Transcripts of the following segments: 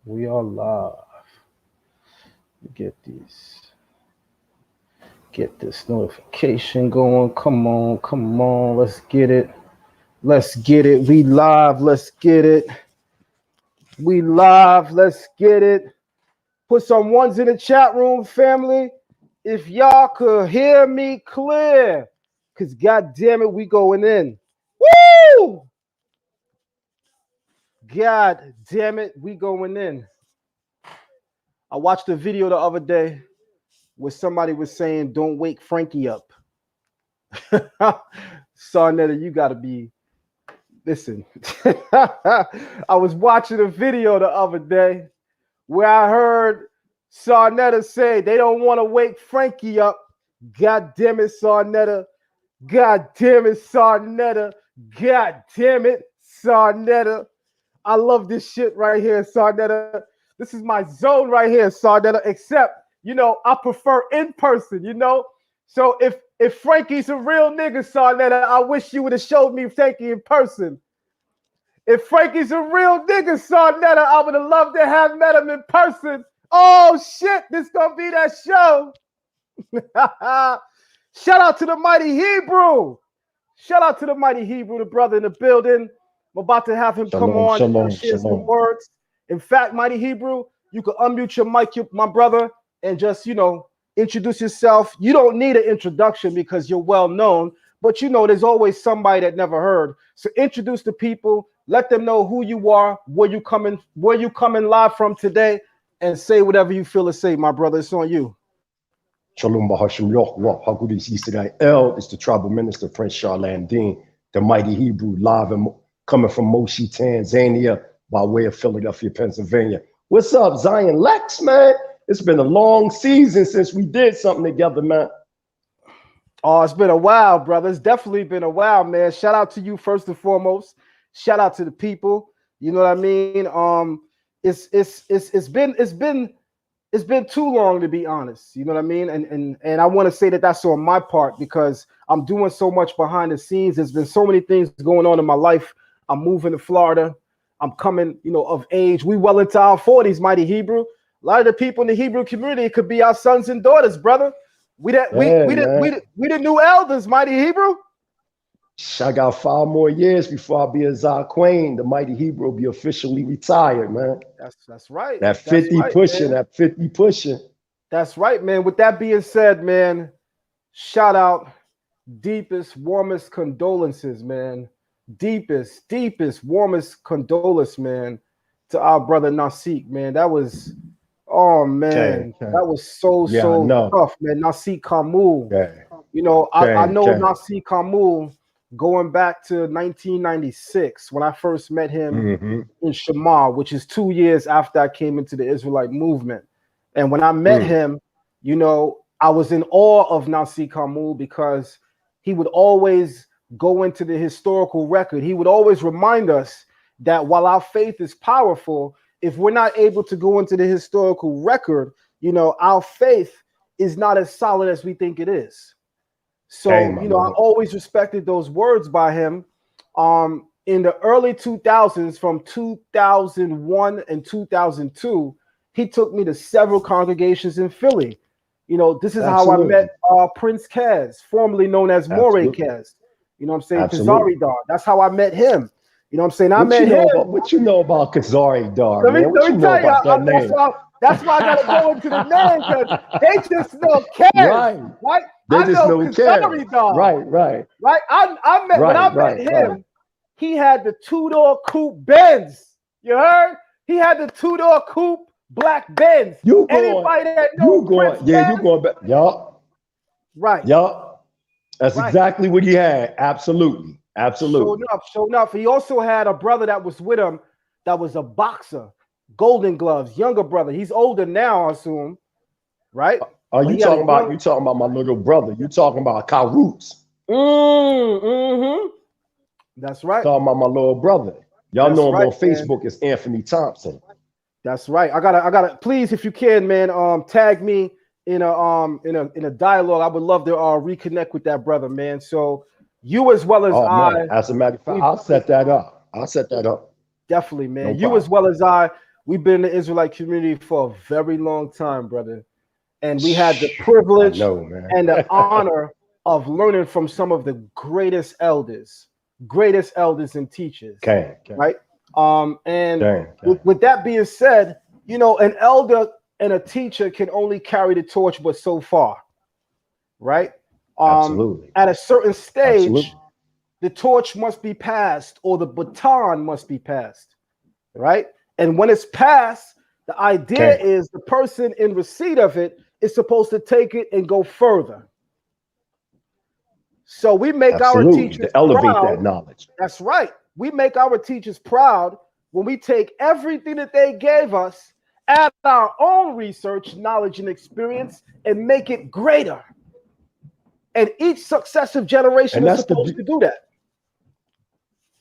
We are live. Get these. Get this notification going. Come on, come on. Let's get it. Let's get it. We live. Let's get it. We live. Let's get it. Put some ones in the chat room, family. If y'all could hear me clear, because god damn it, we going in. Woo! God damn it, we going in. I watched a video the other day where somebody was saying, "Don't wake Frankie up." Sarnetta, you gotta be. Listen, I was watching a video the other day where I heard Sarnetta say they don't want to wake Frankie up. God damn it, Sarnetta. God damn it, Sarnetta. God damn it, Sarnetta. I love this shit right here, Sarnetta. This is my zone right here, Sarnetta. Except, I prefer in person, So if Frankie's a real nigga, Sarnetta, I wish you would have showed me Frankie in person. If Frankie's a real nigga, Sarnetta, I would have loved to have met him in person. Oh shit, this gonna be that show. Shout out to the Mighty Hebrew. Shout out to the Mighty Hebrew, the brother in the building. I'm about to have him come on and share some words. In fact, Mighty Hebrew, you can unmute your mic, my brother, and just, introduce yourself. You don't need an introduction because you're well known, but there's always somebody that never heard. So introduce the people, let them know who you are, where you coming live from today, and say whatever you feel to say, my brother. It's on you. Shalom Bahashim Yochwa, Hagudis Israel is the tribal minister, Prince Charlene Dean, the Mighty Hebrew, live and coming from Moshi, Tanzania, by way of Philadelphia, Pennsylvania. What's up, Zion Lexx, man? It's been a long season since we did something together, man. Oh, it's been a while, brother. It's definitely been a while, man. Shout out to you first and foremost. Shout out to the people. You know what I mean? It's been too long, to be honest. You know what I mean? And I want to say that that's on my part because I'm doing so much behind the scenes. There's been so many things going on in my life. I'm moving to Florida. I'm coming, of age. We well into our 40s, Mighty Hebrew. A lot of the people in the Hebrew community could be our sons and daughters, brother. We the new elders, Mighty Hebrew. I got 5 more years before I be a Zah Queen. The Mighty Hebrew will be officially retired, man. That's right. That 50 pushing, man. That 50 pushing. That's right, man. With that being said, man, shout out, deepest, warmest condolences, man. Deepest, warmest condolence, man, to our brother Nasik, man. That was, oh man, that was so tough, man. Nasik Kamul. I know Nasik Kamul going back to 1996 when I first met him in Shamar, which is 2 years after I came into the Israelite movement. And when I met him, I was in awe of Nasik Kamul because he would always go into the historical record. He would always remind us that while our faith is powerful, if we're not able to go into the historical record, our faith is not as solid as we think it is. So, I always respected those words by him. In the early 2000s, from 2001 and 2002, he took me to several congregations in Philly. This is how I met Prince Kaz, formerly known as Morey Kaz. You know what I'm saying? Kazari Dar. That's how I met him. You know what I'm saying? I met him. What you know about Kazari Dar? Let me tell you, that's why I gotta go into the name because they just know Kaz, right? They just know Kazari Dar. Right. I met when I met him. He had the 2-door coupe Benz. You heard? He had the 2-door coupe black Benz. Anybody that knows Prince Kaz, you going back? Yup. Right. Yup. That's exactly what he had. Absolutely. Sure enough. He also had a brother that was with him that was a boxer, Golden Gloves, younger brother. He's older now, I assume, right? Are you talking about my little brother? You talking about Kyle Roots? That's right. Talking about my little brother. Y'all know him on Facebook as Anthony Thompson. That's right. I gotta. Please, if you can, man, tag me in a dialogue. I would love to reconnect with that brother, man. So you as well as as a matter of fact, I'll set that up. Definitely, man. No you problem. As well as I, we've been in the Israelite community for a very long time, brother. And we had the privilege I know, man. and the honor of learning from some of the greatest elders and teachers, Okay. right? And Dang. with that being said, you know, an elder and a teacher can only carry the torch but so far, right? Absolutely. At a certain stage, Absolutely. the torch must be passed or the baton must be passed, right? And when it's passed, the idea is the person in receipt of it is supposed to take it and go further. So we make our Absolutely. teachers To elevate proud. that knowledge. That's right. We make our teachers proud when we take everything that they gave us, add our own research, knowledge, and experience, and make it greater. And each successive generation is supposed to do that.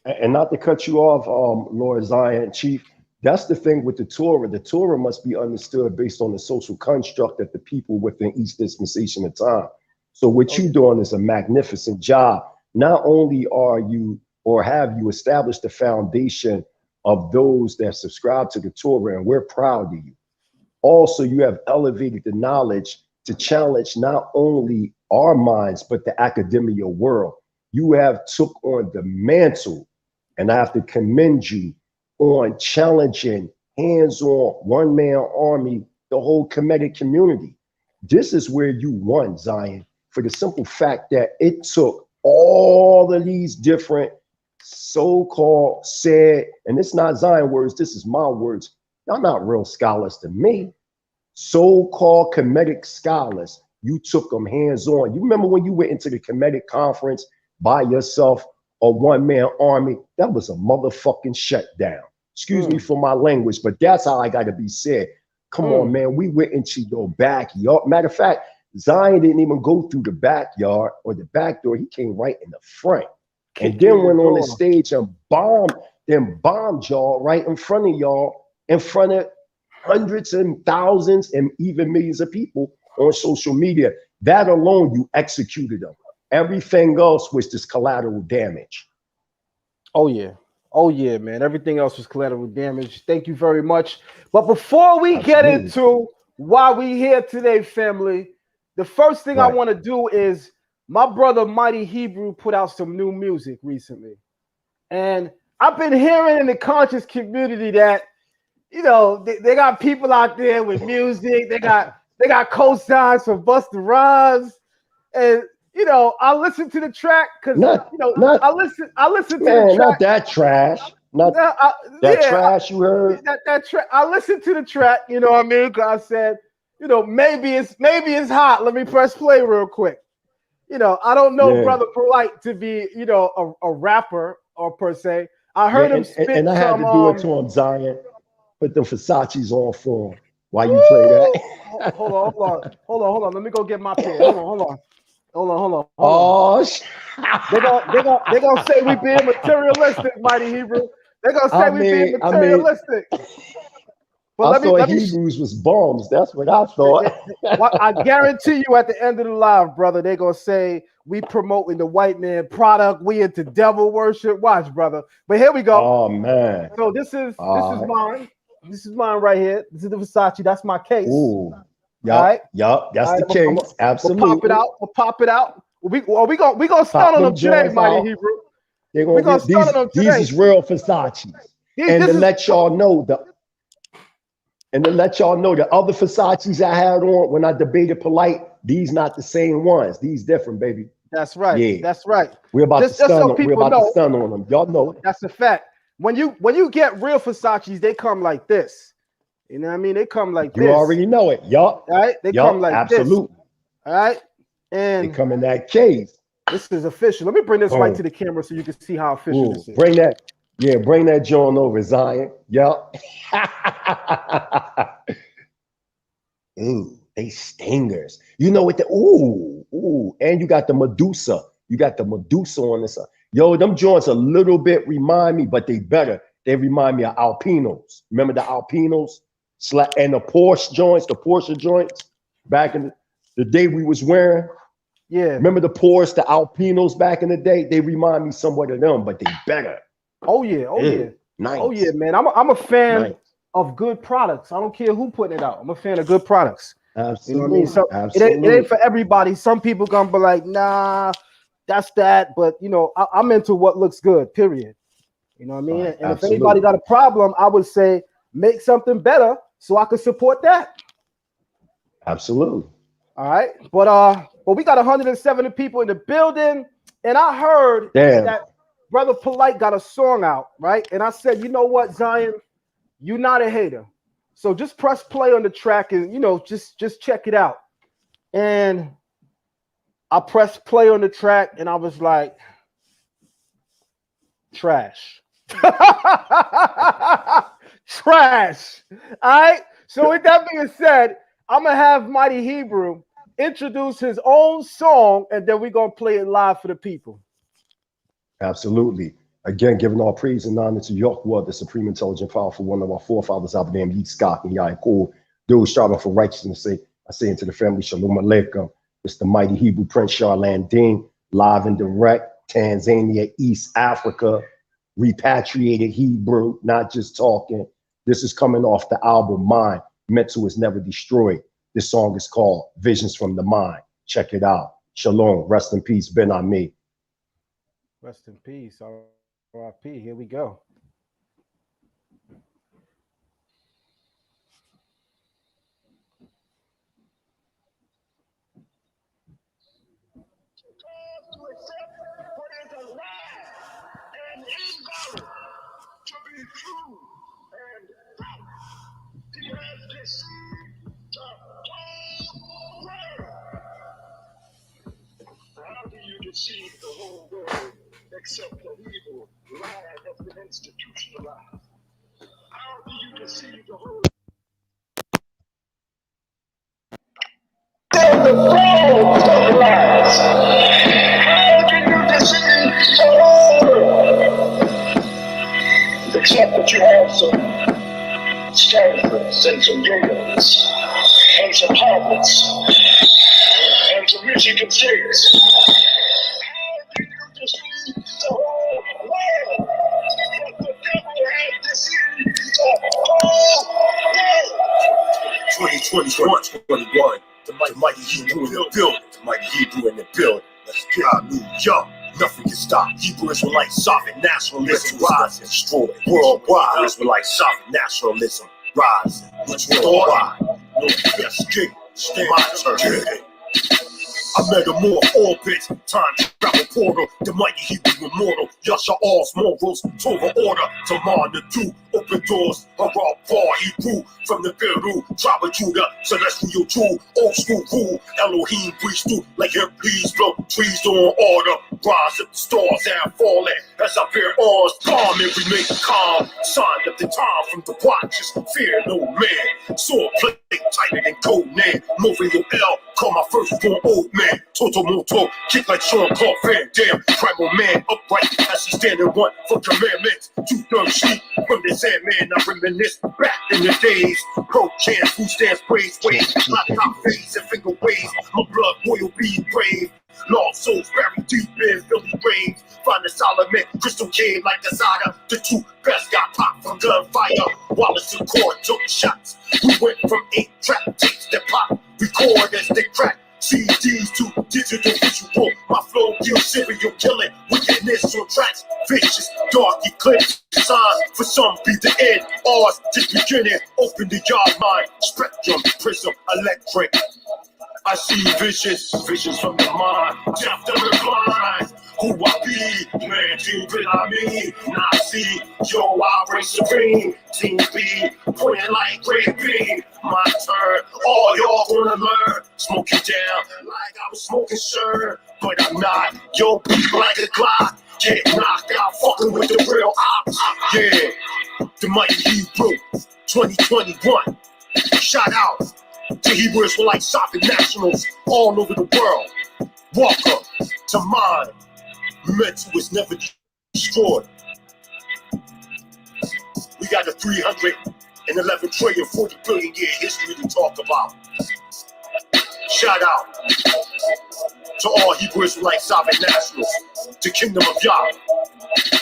And not to cut you off, Lord Zion, Chief, that's the thing with the Torah. The Torah must be understood based on the social construct of the people within each dispensation of time. So what you're doing is a magnificent job. Not only are you or have you established the foundation of those that subscribe to the Torah, and we're proud of you. Also, you have elevated the knowledge to challenge not only our minds, but the academia world. You have took on the mantle, and I have to commend you on challenging hands-on one-man army, the whole Kemetic community. This is where you won, Zion, for the simple fact that it took all of these different so-called said, and it's not Zion words, this is my words. Y'all not real scholars to me. So-called Kemetic scholars, you took them hands-on. You remember when you went into the Kemetic conference by yourself, a one-man army? That was a motherfucking shutdown. Excuse me for my language, but that's how I got to be said. Come on, man. We went into your backyard. Matter of fact, Zion didn't even go through the backyard or the back door. He came right in the front. And then went on the stage and bombed y'all right in front of y'all, in front of hundreds and thousands and even millions of people on social media. That alone, you executed them. Everything else was just collateral damage. Oh, yeah, man. Everything else was collateral damage. Thank you very much. But before we get into why we here today, family, the first thing I want to do is my brother Mighty Hebrew put out some new music recently. And I've been hearing in the conscious community that, you know, they got people out there with music. They got cosigns for Busta Rhymes. And, you know, I listened to the track because, I listened to the track. Not that trash. Trash you heard. That track. I listened to the track, you know what I mean? Because I said, you know, maybe it's hot. Let me press play real quick. You know, I don't know Brother Polite to be, you know, a rapper or per se. I heard him spit and I had to do it to him, Zion. Put the Versace's on for him while you play that. hold on. Let me go get my pen. Hold on. Oh, they're gonna say we being materialistic, Mighty Hebrew. They're gonna say we being materialistic. But I thought Hebrews was bombs. That's what I thought. I guarantee you at the end of the live, brother, they're going to say we promoting the white man product. We into devil worship. Watch, brother. But here we go. Oh, man. So this is mine. This is mine right here. This is the Versace. That's my case. Ooh. Yup. All right? Yup. That's the case. Absolutely. We'll pop it out. We gonna stun on them today, Mighty Hebrew. We're gonna stun on them today. These is real Versace. And to let y'all know the other Versace's I had on when I debated Polite, these not the same ones. These different, baby. That's right. Yeah. That's right. We're about to stun on them. Y'all know it. That's a fact. When you get real Versace's, they come like this. You know what I mean? They come like this. You already know it. Yup. All right? They come like absolutely. This. All right? And they come in that case. This is official. Let me bring this right to the camera so you can see how official this is. Bring that John over, Zion. Yup. Ooh, they stingers. You know what and you got the Medusa. You got the Medusa on this. Yo, them joints a little bit remind me, but they better. They remind me of Alpinos. Remember the Alpinos? And the Porsche joints back in the day we was wearing. Yeah. Remember the Porsche, the Alpinos back in the day? They remind me somewhat of them, but they better. Oh yeah. Nice. Oh yeah, man. I'm a fan. Nice. of good products. I don't care who putting it out. I'm a fan of good products. You know what I mean? Absolutely. So it ain't for everybody. Some people gonna be like, nah, that's that. But you know, I'm into what looks good. Period. You know what I mean? Right. And if anybody got a problem, I would say make something better so I could support that. Absolutely. All right. But we got 170 people in the building, and I heard Damn. that Brother Polite got a song out, right? And I said, you know what, Zion, you're not a hater. So just press play on the track and just check it out. And I pressed play on the track and I was like, trash. Trash. All right. So with that being said, I'm gonna have Mighty Hebrew introduce his own song, and then we're gonna play it live for the people. Absolutely. Again, giving all praise and honor to Yahweh, the supreme intelligent, powerful one of our forefathers, Abraham, Yitzchak, and Yaakov. Those striving for righteousness, I say into the family, Shalom Aleichem. It's the mighty Hebrew Prince Charland Dean, live and direct, Tanzania, East Africa, repatriated Hebrew, not just talking. This is coming off the album Mind, Mental is Never Destroyed. This song is called Visions from the Mind. Check it out. Shalom. Rest in peace, Ben Ami. Rest in peace. R.I.P. Here we go. To accept what is a lie and invalid to be true and right. He has deceived the whole world. How do you deceive the whole world except the evil lie has been institutionalized? How do you deceive the whole the world of lies? How do you deceive the whole world? Except that you have some Stanfords and some Yales and some Harvards and some Michigan States. How do you deceive the whole world? But the devil has deceived the whole world. 2021, the mighty Hebrew in the building, the mighty Hebrew in the building. Let's get out New York. Nothing can stop. Hebrew Israelite sovereign nationalism rising, destroyed worldwide. Israelite sovereign nationalism rising, worldwide. No best king, my turn. I metamorph orbits, time travel portal, the mighty Hebrew immortal, Yasha all's morals, Torah order, Tamar the two, open doors, Hurrah, bar, Hebrew, from the Peru, tribe of Judah, celestial Jew, old school rule, Elohim breeze through, like him please blow, trees on order, rise up the stars and falling, as I bear arms, calm and remain calm, sign of the time from the watches, fear no man, sword plate tighter than Conan, moving your L, call my first born old man, Toto Moto, kick like Sean Clark Van Dam, primal man, upright as he standing one for commandments, 2/3 sheep from the Sandman, I reminisce back in the days, pro chance, food stands, praise, waves, laptop face and finger waves, my blood royal be brave, lost souls buried deep in Philly graves, find the Solomon, crystal cave like Azada, the two best got popped from gunfire, Wallace and Cord took shots, we went from 8-track tapes that pop, record as they crack, CDs to digital visual. My flow kills serial killing. Wickedness on tracks. Vicious, dark eclipse. Signs for some be the end. Ours just beginning. Open the yard mind. Spectrum, prism, electric. I see visions, visions from the mind. Death to the blind. Who I be, man, team I mean. Now I see, yo, I reign supreme. Team B, pointing like great beam. My turn, all y'all gonna learn. Smoke you down like I was smoking sure, but I'm not. Yo, beat like a Glock. Get knocked out, fucking with the real ops. Yeah, the mighty Hebrew, 2021. Shout out to Hebrew Israelite sovereign nationals all over the world. Welcome to mine. Mental is never destroyed. We got a 311 trillion, 40 billion year history to talk about. Shout out to all Hebrew Israelite sovereign nationals, the kingdom of Yah,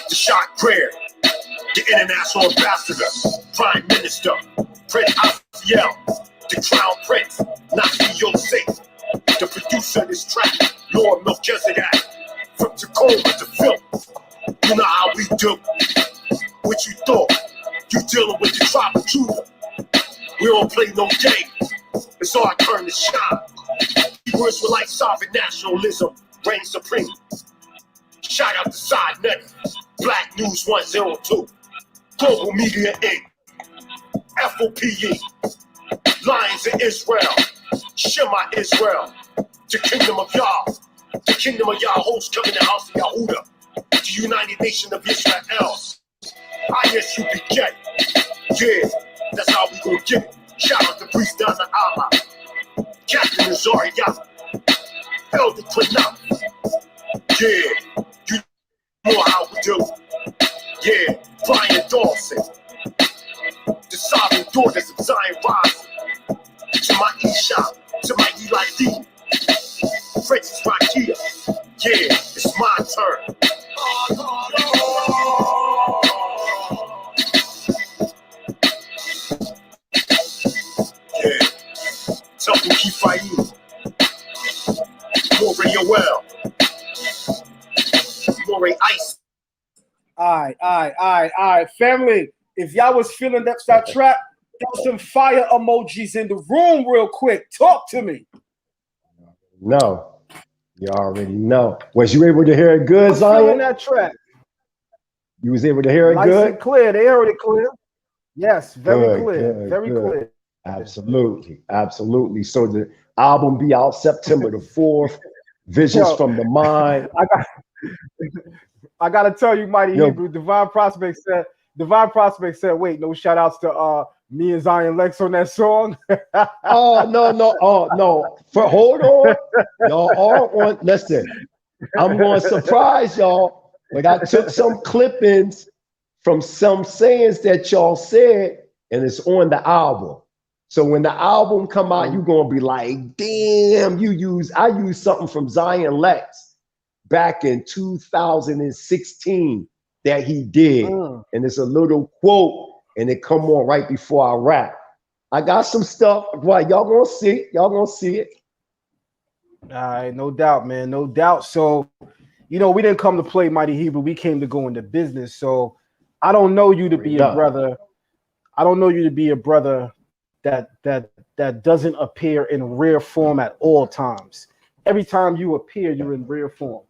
the shot prayer, the international ambassador, prime minister, Prince Asiel, the crown prince, Nazi Yosef, the producer of this track, Lord Melchizedek, from Tacoma to Phil. You know how we do. What you thought? You dealing with the tribe of Judah. We don't play no games. It's our turn to shine. Hebrew Israelite sovereign nationalism reigns supreme. Shout out to Side Net, Black News 102, Global Media Inc., FOPE, Lions in Israel, Shema Israel, the Kingdom of Yah, the Kingdom of Yah hosts coming in the house of Yahudah, the United Nation of Israel. ISUPK, yeah, that's how we gon' get it. Shout out to Priest down the Allah, Captain Azaria, Elder Quinop, yeah, you know how we do. Yeah, Brian Dawson, the sovereign daughters of Zion rising. To my Isha, to my Eli D, Francis Rakia, yeah, it's my turn. Yeah, tell them keep fighting. More Yoel, more Ice. All right, family. If y'all was feeling that track, throw some fire emojis in the room real quick. Talk to me. No, you already know. Was you able to hear it good, I'm feeling Zion? that track. You was able to hear it Nice good? and clear. They heard it clear. Yes, very clear. Good, Very good. clear. Absolutely, absolutely. So the album be out September the 4th. Visions from the Mind. I gotta tell you, Mighty Yo. Hebrew, Divine Prospect said, wait, no shout outs to me and Zion Lexx on that song. Oh, no. Hold on. Y'all are on. Listen, I'm going to surprise y'all, but I took some clippings from some sayings that y'all said, and it's on the album. So when the album come out, you're gonna be like, damn, I used something from Zion Lexx back in 2016 that he did. And it's a little quote, and it come on right before I rap. I got some stuff. Right, y'all gonna see it. Y'all gonna see it. All right, no doubt, man, no doubt. So, we didn't come to play Mighty Hebrew. We came to go into business. So, I don't know you to be a brother. I don't know you to be a brother that doesn't appear in rare form at all times. Every time you appear, you're in rare form.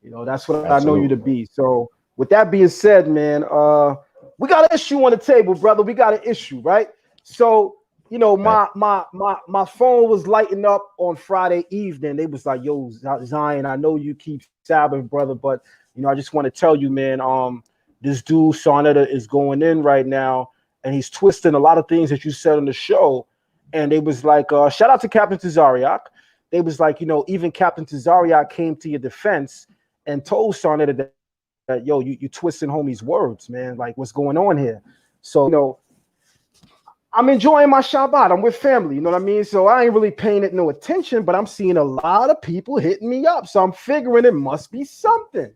That's what Absolutely. I know you to be. So, with that being said, man, we got an issue on the table, brother. We got an issue, right? So, my phone was lighting up on Friday evening. They was like, yo, Zion, I know you keep stabbing, brother, but I just want to tell you, man, this dude Sarnetta is going in right now, and he's twisting a lot of things that you said on the show. And they was like, shout out to Captain Tazariak. They was like, even Captain Tazariak came to your defense and told Sarnetta that yo, you twisting homie's words, man. Like, what's going on here? So, I'm enjoying my Shabbat. I'm with family, you know what I mean? So I ain't really paying it no attention, but I'm seeing a lot of people hitting me up. So I'm figuring it must be something.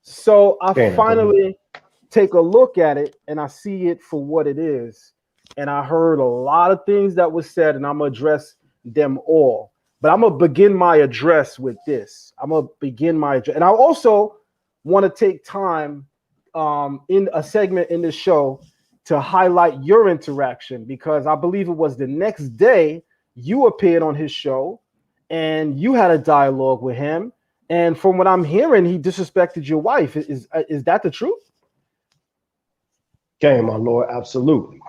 So I finally take a look at it, and I see it for what it is. And I heard a lot of things that was said, and I'm going to address them all. But I'm going to begin my address with this. I'm going to begin my address. And I also want to take time in a segment in the show to highlight your interaction, because I believe it was the next day you appeared on his show and you had a dialogue with him. And from what I'm hearing, he disrespected your wife. Is that the truth? Okay, my lord. Absolutely.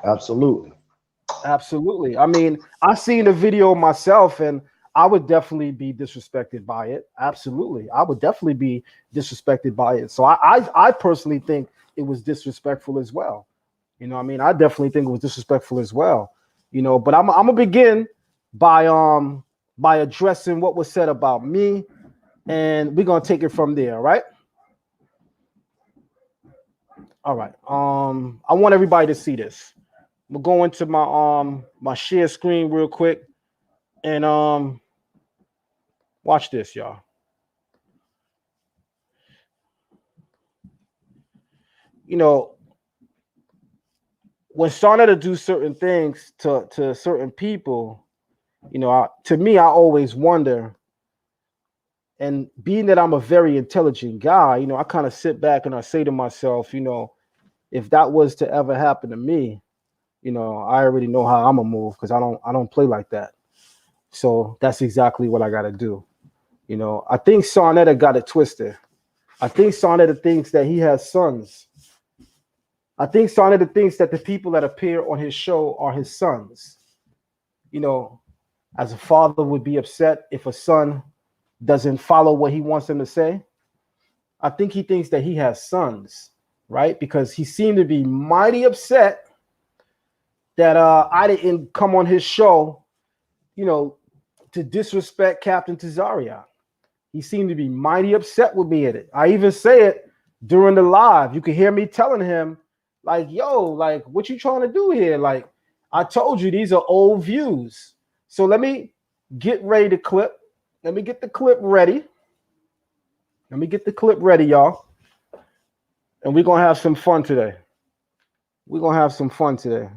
I mean, I've seen the video myself, and I would definitely be disrespected by it. Absolutely. I would definitely be disrespected by it. So I personally think it was disrespectful as well. I mean, I definitely think it was disrespectful as well. But I'm gonna begin by addressing what was said about me, and we're gonna take it from there, right? All right. I want everybody to see this. I'm gonna go into my share screen real quick, and watch this, y'all. when Sarnetta do certain things to certain people, you know, to me, I always wonder. And being that I'm a very intelligent guy, you know, I kind of sit back and I say to myself, you know, if that was to ever happen to me, you know, I already know how I'm gonna move because I don't play like that. So that's exactly what I gotta do. You know, I think Sarnetta got it twisted. I think Sarnetta thinks that he has sons. I think Sarnetta thinks that the people that appear on his show are his sons. You know, as a father would be upset if a son doesn't follow what he wants him to say. I think he thinks that he has sons, right? Because he seemed to be mighty upset that I didn't come on his show, you know, to disrespect Captain Tazariak. He seemed to be mighty upset with me at it. I even say it during the live. You can hear me telling him, like, yo, like, what you trying to do here? Like, I told you these are old views. So let me get ready to clip. Let me get the clip ready. Let me get the clip ready, y'all. And we're going to have some fun today. We're going to have some fun today.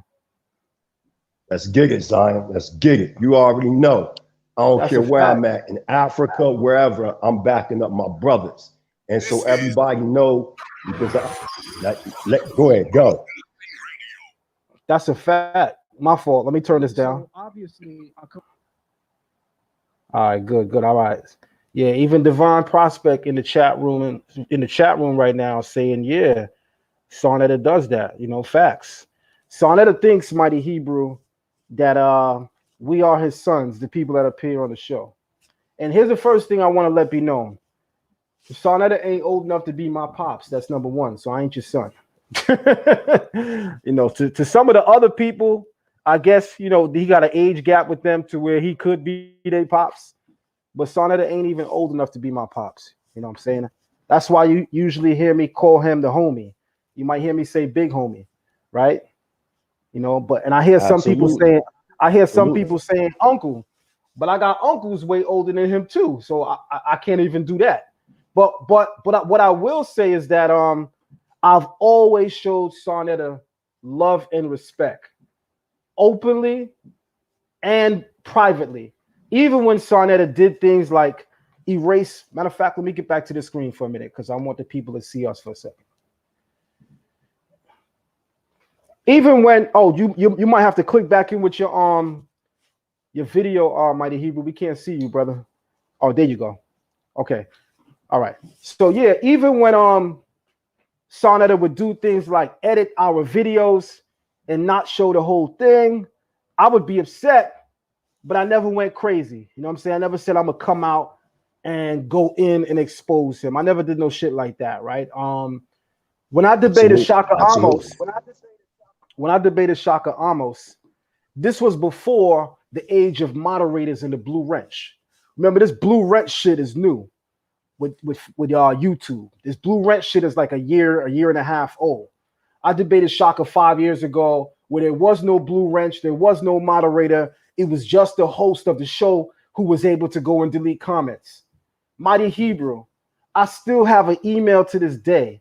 Let's get it, Zion. Let's get it. You already know. I don't That's care a where fact. I'm at, in Africa, wherever, I'm backing up my brothers. And so everybody know, because go ahead, go. That's a fact. My fault. Let me turn this down. So obviously, all right, good. All right. Yeah, even Divine Prospect in the chat room right now saying, yeah, Sarnetta does that. You know, facts. Sarnetta thinks, Mighty Hebrew, that we are his sons, the people that appear on the show. And here's the first thing I want to let be known. Sarnetta ain't old enough to be my pops. That's number one. So I ain't your son. You know, to some of the other people, I guess, you know, he got an age gap with them to where he could be their pops. But Sarnetta ain't even old enough to be my pops. You know what I'm saying? That's why you usually hear me call him the homie. You might hear me say big homie, right? You know, but and I hear some people saying uncle, but I got uncles way older than him too. So I can't even do that. But what I will say is that I've always showed Sarnetta love and respect, openly and privately. Even when Sarnetta did things like erase. Matter of fact, let me get back to the screen for a minute because I want the people to see us for a second. Even when you might have to click back in with your video, Mighty Hebrew. We can't see you, brother. Oh, there you go. Okay. All right. So yeah, even when Sarnetta would do things like edit our videos and not show the whole thing, I would be upset, but I never went crazy. You know what I'm saying? I never said I'm gonna come out and go in and expose him. I never did no shit like that, right? When I debated Shaka Amos, this was before the age of moderators in the Blue Wrench. Remember, this Blue Wrench shit is new with YouTube. This Blue Wrench shit is like a year and a half old. I debated Shaka 5 years ago where there was no Blue Wrench, there was no moderator. It was just the host of the show who was able to go and delete comments. Mighty Hebrew, I still have an email to this day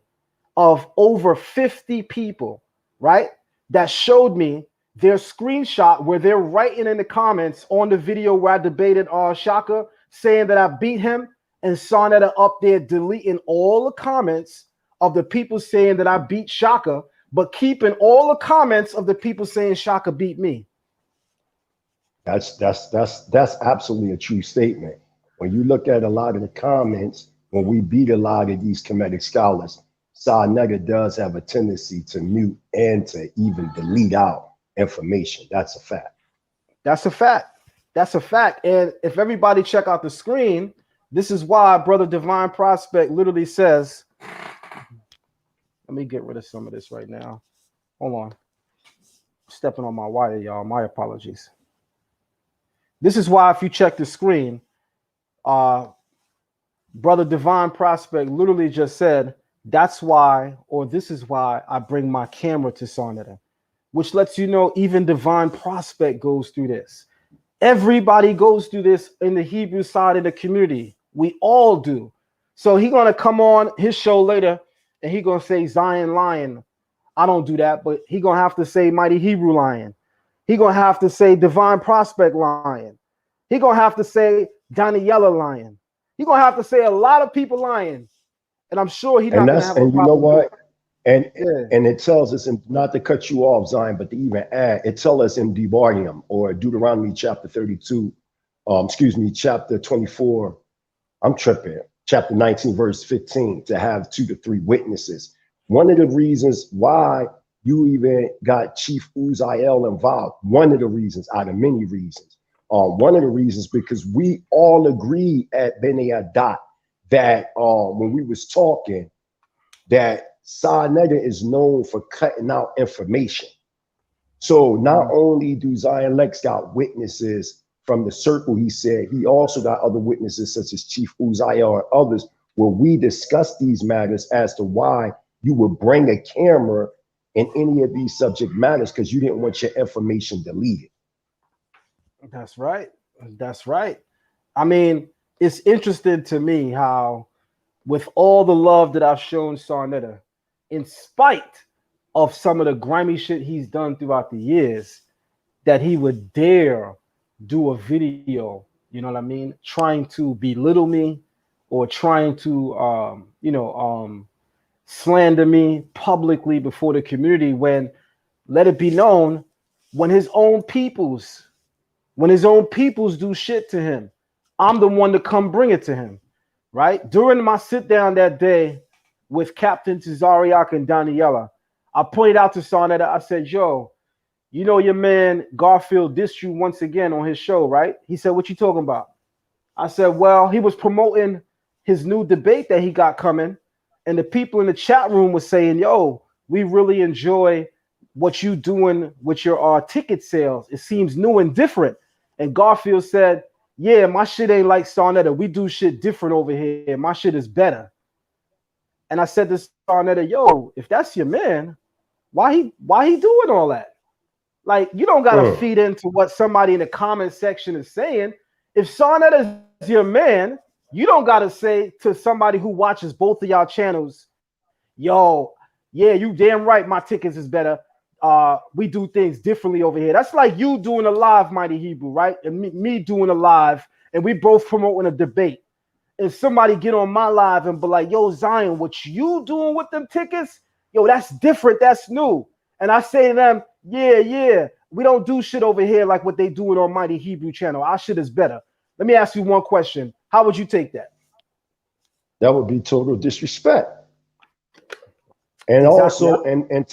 of over 50 people, right, that showed me their screenshot where they're writing in the comments on the video where I debated Shaka, saying that I beat him, and Sarnetta up there deleting all the comments of the people saying that I beat Shaka, but keeping all the comments of the people saying Shaka beat me. That's absolutely a true statement. When you look at a lot of the comments, when we beat a lot of these Kemetic scholars, Sarnetta does have a tendency to mute and to even delete out information. That's a fact. That's a fact. That's a fact. And if everybody check out the screen, this is why Brother Divine Prospect literally says, let me get rid of some of this right now. Hold on. Stepping on my wire, y'all. My apologies. This is why if you check the screen, Brother Divine Prospect literally just said, that's why, or this is why I bring my camera to Sarnetta, which lets you know even Divine Prospect goes through this. Everybody goes through this in the Hebrew side of the community. We all do. So he's going to come on his show later and he's going to say, Zion Lion, I don't do that, but he gonna have to say Mighty Hebrew lying. He gonna have to say Divine Prospect lying. He gonna have to say Daniela lying. He gonna have to say a lot of people lying, and I'm sure he's not gonna have a and you know problem with what? And it. and it tells us, and not to cut you off, Zion, but to even add, it tells us in Devarim or Deuteronomy chapter 32, chapter 24. I'm tripping. Chapter 19, verse 15, to have 2 to 3 witnesses. One of the reasons why you even got Chief Uzziel involved, one of the reasons out of many reasons. One of the reasons because we all agree at Bene Adat that when we was talking, that Sarnetta is known for cutting out information. So not only do Zion Lexx got witnesses from the circle, he said, he also got other witnesses such as Chief Uzziel and others, where we discuss these matters as to why you would bring a camera in any of these subject matters, because you didn't want your information deleted. That's right. That's right. I mean, it's interesting to me how, with all the love that I've shown Sarnetta, in spite of some of the grimy shit he's done throughout the years, that he would dare do a video, you know what I mean, trying to belittle me or trying to, slander me publicly before the community, when, let it be known, when his own peoples do shit to him, I'm the one to come bring it to him, right? During my sit down that day with Captain Tazariak and Daniela, I pointed out to Sarnetta, I said, yo, you know your man Garfield dissed you once again on his show, right? He said, what you talking about? I said, well, he was promoting his new debate that he got coming, and the people in the chat room were saying, yo, we really enjoy what you doing with your ticket sales. It seems new and different. And Garfield said, yeah, my shit ain't like Sarnetta. We do shit different over here. My shit is better. And I said to Sarnetta, yo, if that's your man, why he doing all that? Like, you don't gotta feed into what somebody in the comment section is saying. If Sarnetta is your man, you don't gotta say to somebody who watches both of y'all channels, yo, yeah, you damn right, my tickets is better. We do things differently over here. That's like you doing a live, Mighty Hebrew, right? And me doing a live, and we both promoting a debate. And somebody get on my live and be like, yo, Zion, what you doing with them tickets? Yo, that's different. That's new. And I say to them, yeah, we don't do shit over here like what they doing on Mighty Hebrew channel. Our shit is better. Let me ask you one question. How would you take that? That would be total disrespect. And Exactly. also, and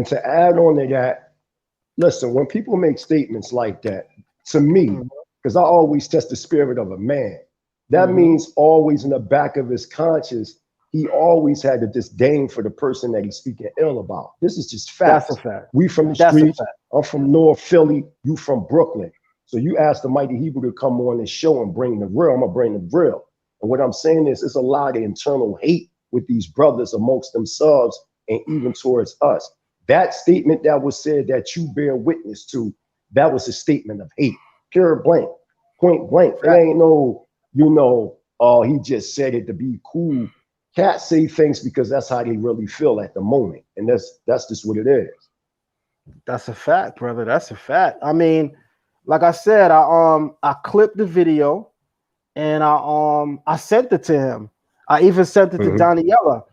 to add on to that, listen, when people make statements like that, to me, because I always test the spirit of a man, that means always in the back of his conscience, he always had a disdain for the person that he's speaking ill about. This is just facts. That's a fact. We from the streets. I'm from North Philly. You from Brooklyn. So you ask the Mighty Hebrew to come on this show and bring the real. I'm gonna bring the real. And what I'm saying is, it's a lot of internal hate with these brothers amongst themselves and even towards us. That statement that was said that you bear witness to, that was a statement of hate, pure blank, point blank. It ain't no, he just said it to be cool. Cats say things because that's how they really feel at the moment, and that's just what it is. That's a fact, brother. That's a fact. I mean, like I said, I clipped the video and I sent it to him. I even sent it to Daniela.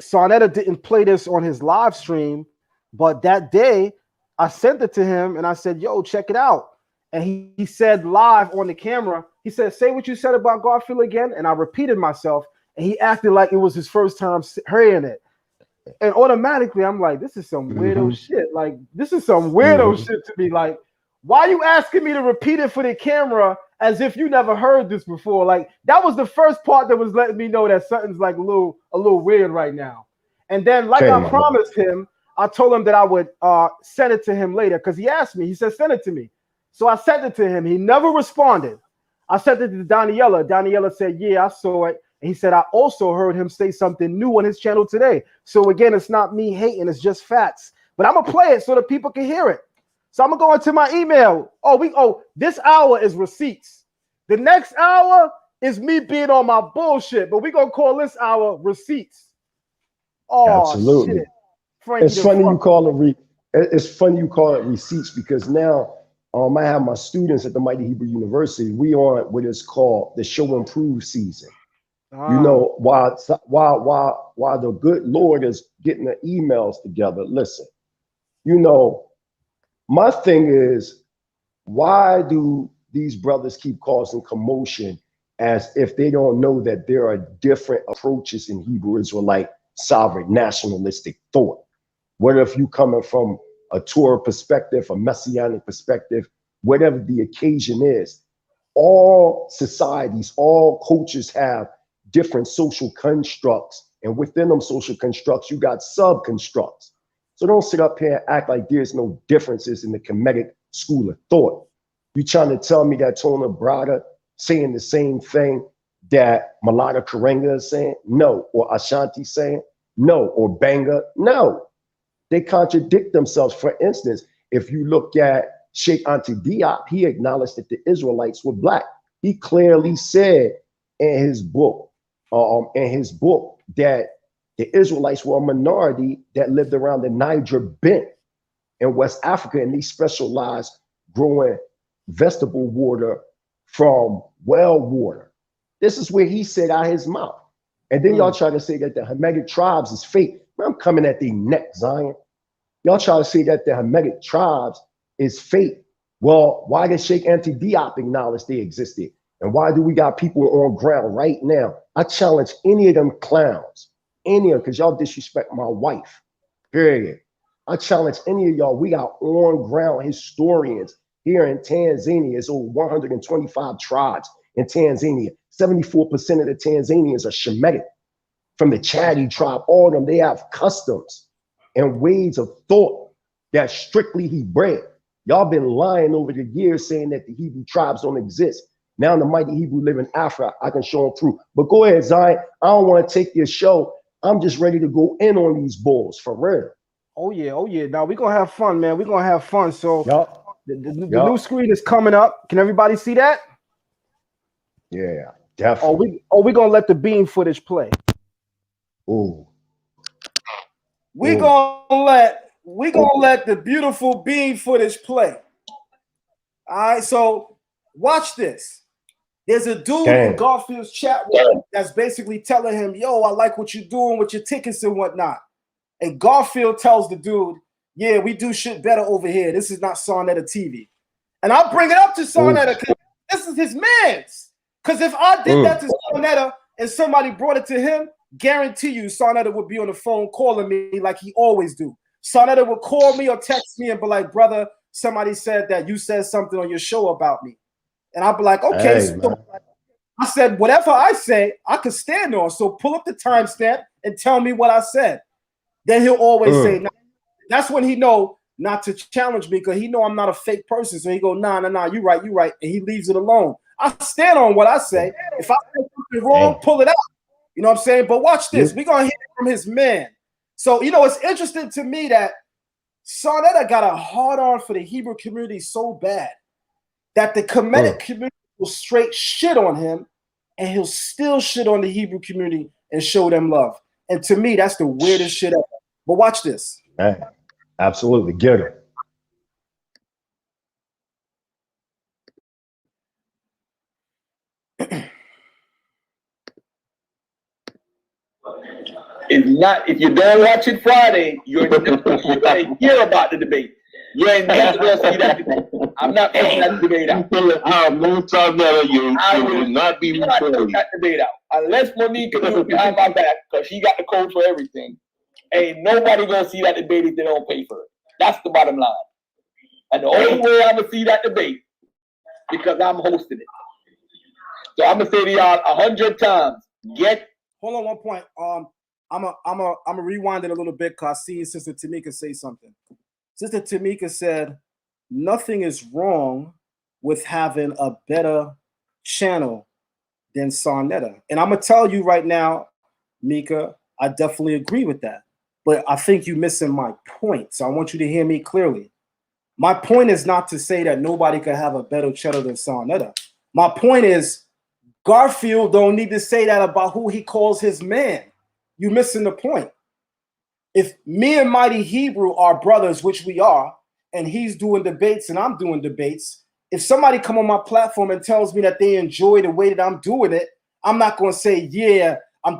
Sarnetta didn't play this on his live stream, but that day I sent it to him and I said, yo, check it out. And he said live on the camera, he said, say what you said about Garfield again. And I repeated myself, and he acted like it was his first time hearing it. And automatically I'm like, this is some weirdo shit. Like, this is some weirdo shit to be like, why are you asking me to repeat it for the camera as if you never heard this before? Like, that was the first part that was letting me know that something's like a little weird right now. And then, like I promised him, I told him that I would send it to him later, because he asked me. He said, send it to me. So I sent it to him. He never responded. I sent it to Daniela. Daniela said, yeah, I saw it. And he said, I also heard him say something new on his channel today. So again, it's not me hating, it's just facts. But I'm going to play it so that people can hear it. So I'm going to go into my email. This hour is receipts. The next hour is me being on my bullshit. But we're going to call this hour receipts. Oh, absolutely. Shit. Frankie It's the funny you fuck. call it it's funny you call it receipts because now I have my students at the Mighty Hebrew University. We on what is called the Show and Prove season. You know, while the good Lord is getting the emails together, listen, you know, my thing is, why do these brothers keep causing commotion as if they don't know that there are different approaches in Hebrew Israelite sovereign nationalistic thought? What if you coming from a Torah perspective, a messianic perspective, whatever the occasion is? All societies, all cultures have different social constructs. And within them social constructs, you got sub-constructs. So don't sit up here and act like there's no differences in the Kemetic school of thought. You trying to tell me that Tona Brada saying the same thing that Malata Karenga is saying? No. Or Ashanti saying? No. Or Banga? No. They contradict themselves. For instance, if you look at Sheikh Anta Diop, he acknowledged that the Israelites were black. He clearly said in his book that the Israelites were a minority that lived around the Niger Bent in West Africa, and they specialized growing vegetable water from well water. This is where he said out his mouth. And then y'all try to say that the Hamitic tribes is fake. I'm coming at the neck, Zion. Y'all try to say that the Hamitic tribes is fake. Well, why did Sheikh Anta Diop acknowledge they existed? And why do we got people on ground right now? I challenge any of them clowns, any of them, because y'all disrespect my wife, period. I challenge any of y'all. We got on ground historians here in Tanzania. It's over 125 tribes in Tanzania. 74% of the Tanzanians are Shemitic. From the Chadi tribe, all of them, they have customs and ways of thought that's strictly Hebrew. Y'all been lying over the years saying that the Hebrew tribes don't exist. Now the mighty Hebrew live in Africa. I can show them through. But go ahead, Zion. I don't want to take your show. I'm just ready to go in on these bulls for real. Oh yeah. Now we're gonna have fun, man. We're gonna have fun. So the new Yup. screen is coming up. Can everybody see that? Yeah, definitely. We gonna let the beam footage play. Ooh. We gonna let the beautiful beam footage play. All right, so watch this. There's a dude in Garfield's chat room that's basically telling him, yo, I like what you're doing with your tickets and whatnot. And Garfield tells the dude, yeah, we do shit better over here. This is not Sarnetta TV. And I bring it up to Sarnetta because this is his man's. Because if I did that to Sarnetta and somebody brought it to him, guarantee you Sarnetta would be on the phone calling me like he always do. Sarnetta would call me or text me and be like, brother, somebody said that you said something on your show about me. And I'd be like, okay. So I said, whatever I say, I could stand on. So pull up the timestamp and tell me what I said. Then he'll always say, nah. That's when he know not to challenge me because he know I'm not a fake person. So he go, nah, you right. And he leaves it alone. I stand on what I say. If I say something wrong, pull it out. You know what I'm saying? But watch this. We're going to hear it from his man. So, you know, it's interesting to me that Sarnetta got a hard on for the Hebrew community so bad that the Kemetic community will straight shit on him and he'll still shit on the Hebrew community and show them love. And to me, that's the weirdest shit ever. But watch this. Absolutely. Get it. If you don't watch it Friday, you're gonna hear about the debate. You ain't never gonna see that debate. I'm not putting that debate out. I will not be putting that debate out. Unless Monique can do it behind my back, because she got the code for everything. Ain't nobody gonna see that debate if they don't pay for it. That's the bottom line. And the only way I'm gonna see that debate, because I'm hosting it. So I'm gonna say to y'all 100 times, hold on one point. I'm a rewind it a little bit because I see Sister Tamika say something. Sister Tamika said, nothing is wrong with having a better channel than Sarnetta. And I'm gonna tell you right now, Mika, I definitely agree with that. But I think you're missing my point. So I want you to hear me clearly. My point is not to say that nobody could have a better channel than Sarnetta. My point is Garfield don't need to say that about who he calls his man. You're missing the point. if me and Mighty Hebrew are brothers, which we are, and he's doing debates and I'm doing debates, if somebody come on my platform and tells me that they enjoy the way that I'm doing it, I'm not going to say, yeah,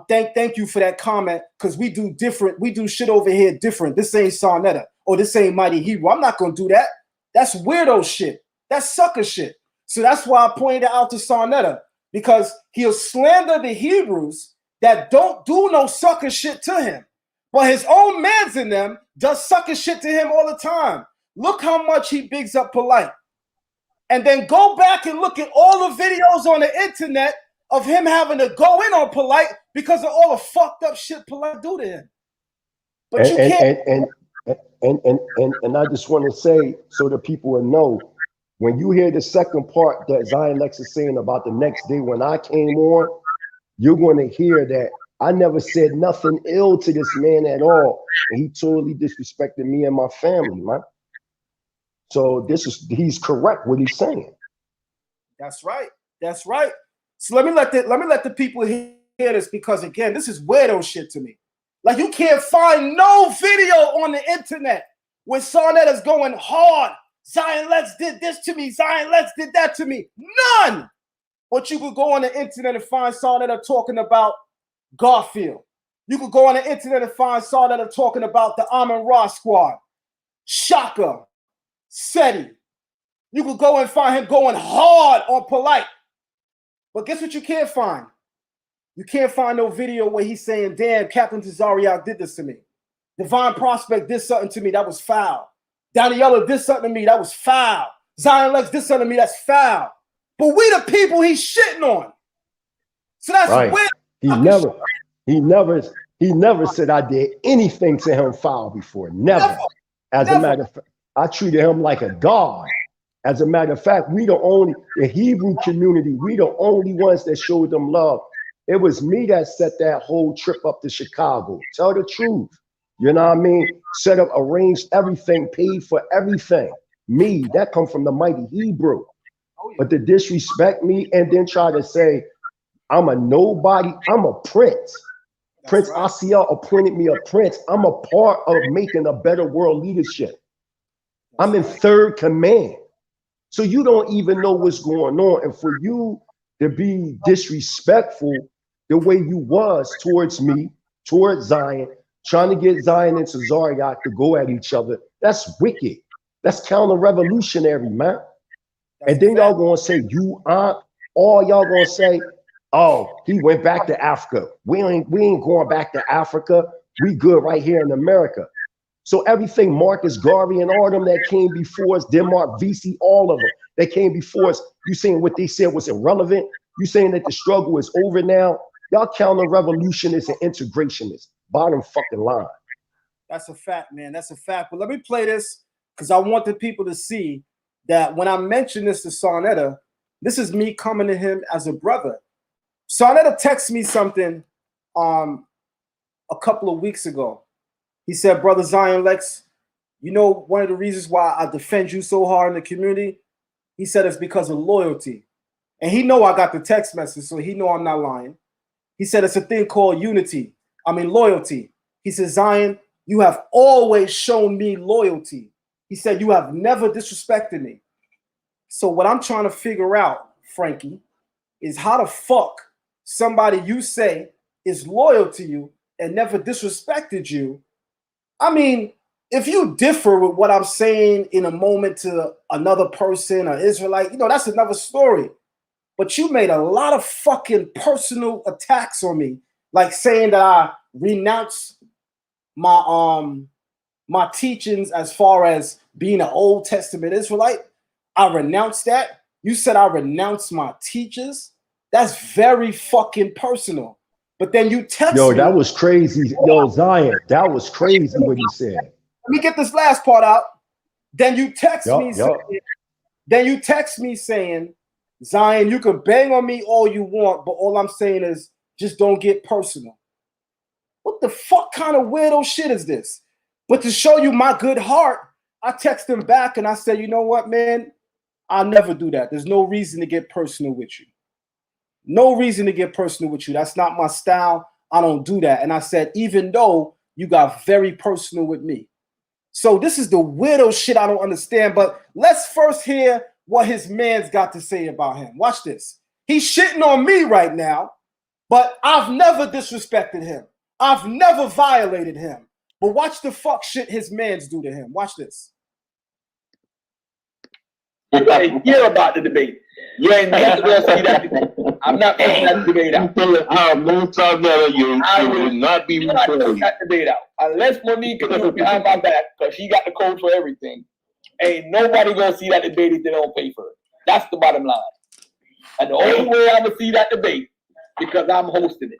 thank you for that comment, because we do different. We do shit over here different. This ain't Sarnetta or this ain't Mighty Hebrew. I'm not going to do that. That's weirdo shit. That's sucker shit. So that's why I pointed out to Sarnetta, because he'll slander the Hebrews that don't do no sucker shit to him. But his own mans in them does sucker shit to him all the time. Look how much he bigs up Polite. And then go back and look at all the videos on the internet of him having to go in on Polite because of all the fucked up shit Polite do to him. But you can't. And I just want to say, so that people will know, when you hear the second part that Zion Lexx is saying about the next day when I came on, you're going to hear that I never said nothing ill to this man at all. And he totally disrespected me and my family, man. So he's correct what he's saying. That's right. That's right. So let me let the people hear this, because again, this is weirdo shit to me. Like, you can't find no video on the internet where Sarnetta's going hard. Zion Lexx did this to me. Zion Lexx did that to me. None. But you could go on the internet and find Sarnetta talking about Garfield. You could go on the internet and find Sarnetta talking about the Amon-Ra squad, Shaka, Seti. You could go and find him going hard on Polite. But guess what you can't find? You can't find no video where he's saying, damn, Captain Tazariak did this to me. Divine Prospect did something to me that was foul. Daniela did something to me that was foul. Zion Lexx did something to me that's foul. But we the people he's shitting on. So that's right. weird. He never said I did anything to him foul before. Never. As a matter of fact, I treated him like a god. As a matter of fact, the Hebrew community, we the only ones that showed them love. It was me that set that whole trip up to Chicago. Tell the truth. You know what I mean? Set up, arranged everything, paid for everything. Me, that come from the Mighty Hebrew. But to disrespect me and then try to say, I'm a nobody, I'm a prince. Prince Asiel appointed me a prince. I'm a part of making a better world leadership. I'm in third command. So you don't even know what's going on. And for you to be disrespectful the way you was towards me, towards Zion, trying to get Zion and Tazariak to go at each other, that's wicked. That's counter-revolutionary, man. And then y'all gonna say, all y'all gonna say, oh, he went back to Africa. We ain't going back to Africa. We good right here in America. So everything Marcus Garvey and all them that came before us, Denmark, VC, all of them that came before us, you saying what they said was irrelevant? You saying that the struggle is over now? Y'all counter-revolutionists and integrationists. Bottom fucking line. That's a fact, man. That's a fact. But let me play this because I want the people to see that when I mention this to Sarnetta, this is me coming to him as a brother. Sarnetta texted me something a couple of weeks ago. He said, brother Zion Lexx, you know, one of the reasons why I defend you so hard in the community, he said it's because of loyalty. And he know I got the text message, so he know I'm not lying. He said it's a thing called loyalty. He said, Zion, you have always shown me loyalty. He said, you have never disrespected me. So what I'm trying to figure out, Frankie, is how the fuck somebody you say is loyal to you and never disrespected you. I mean, if you differ with what I'm saying in a moment to another person or Israelite, you know, that's another story. But you made a lot of fucking personal attacks on me, like saying that I renounce my teachings as far as being an Old Testament Israelite. I renounced that. You said I renounced my teachers. That's very fucking personal. But then you text me. Yo, that was crazy. Yo, Zion, that was crazy what he said. Let me get this last part out. Then you text me. Then you text me saying, Zion, you can bang on me all you want, but all I'm saying is just don't get personal. What the fuck kind of weirdo shit is this? But to show you my good heart, I text him back and I said, you know what, man? I'll never do that. There's no reason to get personal with you. No reason to get personal with you. That's not my style. I don't do that. And I said, even though you got very personal with me. So this is the weirdo shit I don't understand. But let's first hear what his man's got to say about him. Watch this. He's shitting on me right now, but I've never disrespected him. I've never violated him. But watch the fuck shit his mans do to him. Watch this. You ain't hear about the debate. You ain't never gonna see that debate. I'm not putting that debate out. I will not be not putting that debate out. Unless Monique is behind my back, because she got the code for everything, ain't nobody gonna see that debate if they don't pay for it. That's the bottom line. And the only way I'm gonna see that debate, because I'm hosting it.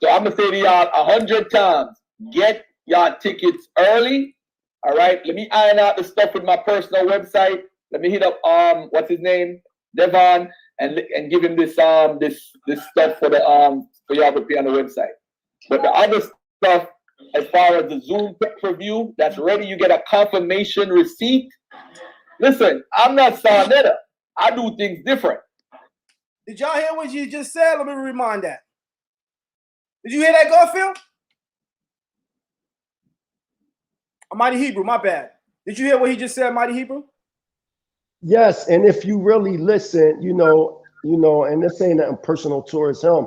So I'm gonna say to y'all 100 times, get y'all tickets early. All right. Let me iron out the stuff with my personal website. Let me hit up what's his name? Devon, and give him this this stuff for the for y'all to pay on the website. But the other stuff, as far as the Zoom pay-per-view that's ready, you get a confirmation receipt. Listen, I'm not Sarnetta. I do things different. Did y'all hear what you just said? Let me remind that. Did you hear that, Garfield? Mighty Hebrew, my bad. Did you hear what he just said, Mighty Hebrew? Yes, and if you really listen, you know, and this ain't nothing personal towards him,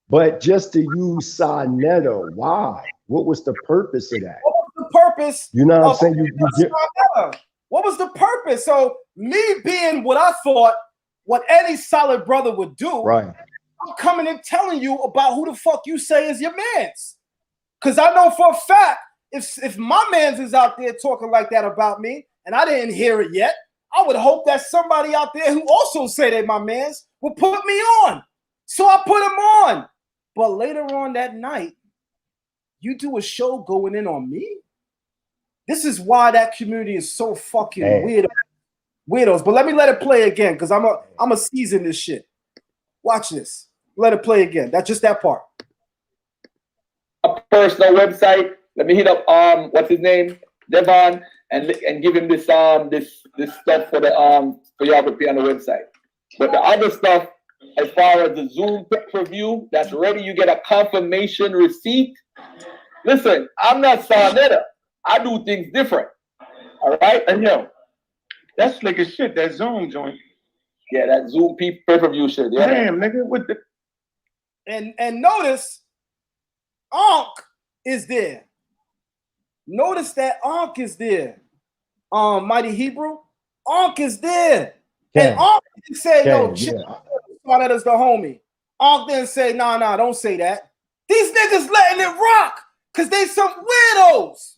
but just to use Sarnetta, why? What was the purpose of that? What was the purpose? You know what I'm saying? You get, what was the purpose? So me being what I thought, what any solid brother would do, right? I'm coming and telling you about who the fuck you say is your mans. Because I know for a fact, if my mans is out there talking like that about me, and I didn't hear it yet, I would hope that somebody out there who also say they're my mans will put me on. So I put him on. But later on that night, you do a show going in on me? This is why that community is so fucking weirdos. But let me let it play again, because I'm a season this shit. Watch this. Let it play again. That's just that part. A personal website. Let me hit up what's his name? Devon, and give him this this stuff for the for y'all to pay on the website. But the other stuff, as far as the Zoom pay-per-view that's ready, you get a confirmation receipt. Listen, I'm not Sarnetta. I do things different. All right? And yo, that's slick as shit, that Zoom joint. Yeah, that Zoom pay-per-view shit. Yeah. Damn, nigga, with the and notice Ankh is there. Notice that Ankh is there. Mighty Hebrew, Ankh is there. And Ankh didn't say, yo, Sarnetta's the homie. Ankh didn't say, nah, don't say that. These niggas letting it rock because they some weirdos.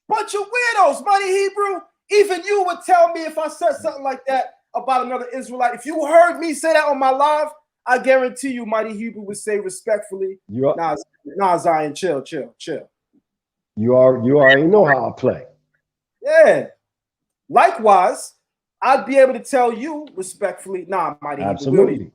Bunch of weirdos, Mighty Hebrew. Even you would tell me if I said something like that about another Israelite. If you heard me say that on my live, I guarantee you Mighty Hebrew would say respectfully, nah, Zion, chill. You already know how I play. Yeah. Likewise, I'd be able to tell you respectfully, nah, Mighty Absolutely.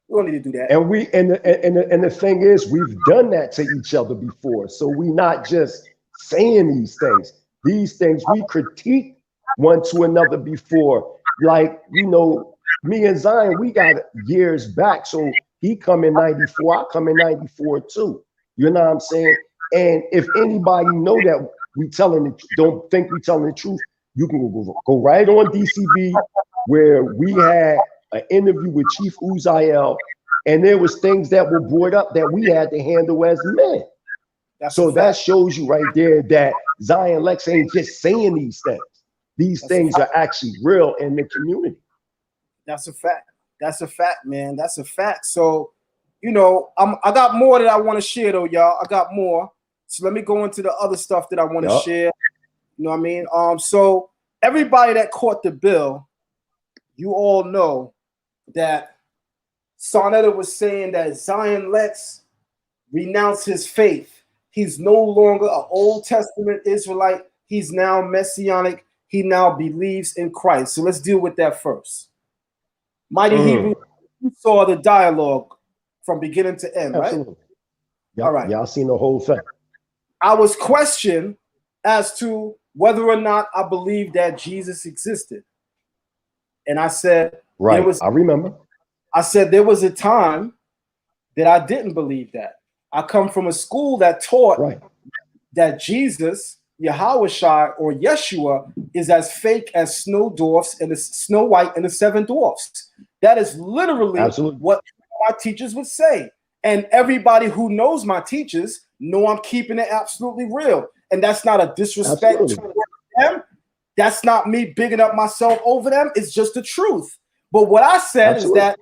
We don't need to do that. And the thing is, we've done that to each other before. So we not just saying these things. These things we critique one to another before. Like, you know, me and Zion, we got years back. So he come in 94, I come in 94 too. You know what I'm saying? And if anybody know that we don't think we telling the truth, you can go right on DCB where we had an interview with Chief Uziel, and there was things that were brought up that we had to handle as men. So that shows you right there that Zion Lexx ain't just saying these things. These things are actually real in the community. That's a fact. That's a fact, man. That's a fact. So, you know, I got more that I want to share though, y'all. I got more. So let me go into the other stuff that I want to share. You know what I mean? So everybody that caught the bill, you all know that Sarnetta was saying that Zion Lexx renounced his faith. He's no longer an Old Testament Israelite. He's now Messianic. He now believes in Christ. So let's deal with that first. Mighty Hebrew, you saw the dialogue from beginning to end, Absolutely. Right? All right. Y'all seen the whole thing. I was questioned as to whether or not I believed that Jesus existed. And I said, right, I remember. I said there was a time that I didn't believe that. I come from a school that taught Right. that Jesus, Yahushua, or Yeshua is as fake as Snow Dwarfs and the Snow White and the Seven Dwarfs. That is literally Absolutely. what my teachers would say. And everybody who knows my teachers know I'm keeping it absolutely real. And that's not a disrespect Absolutely. to them. That's not me bigging up myself over them. It's just the truth. But what I said Absolutely. is that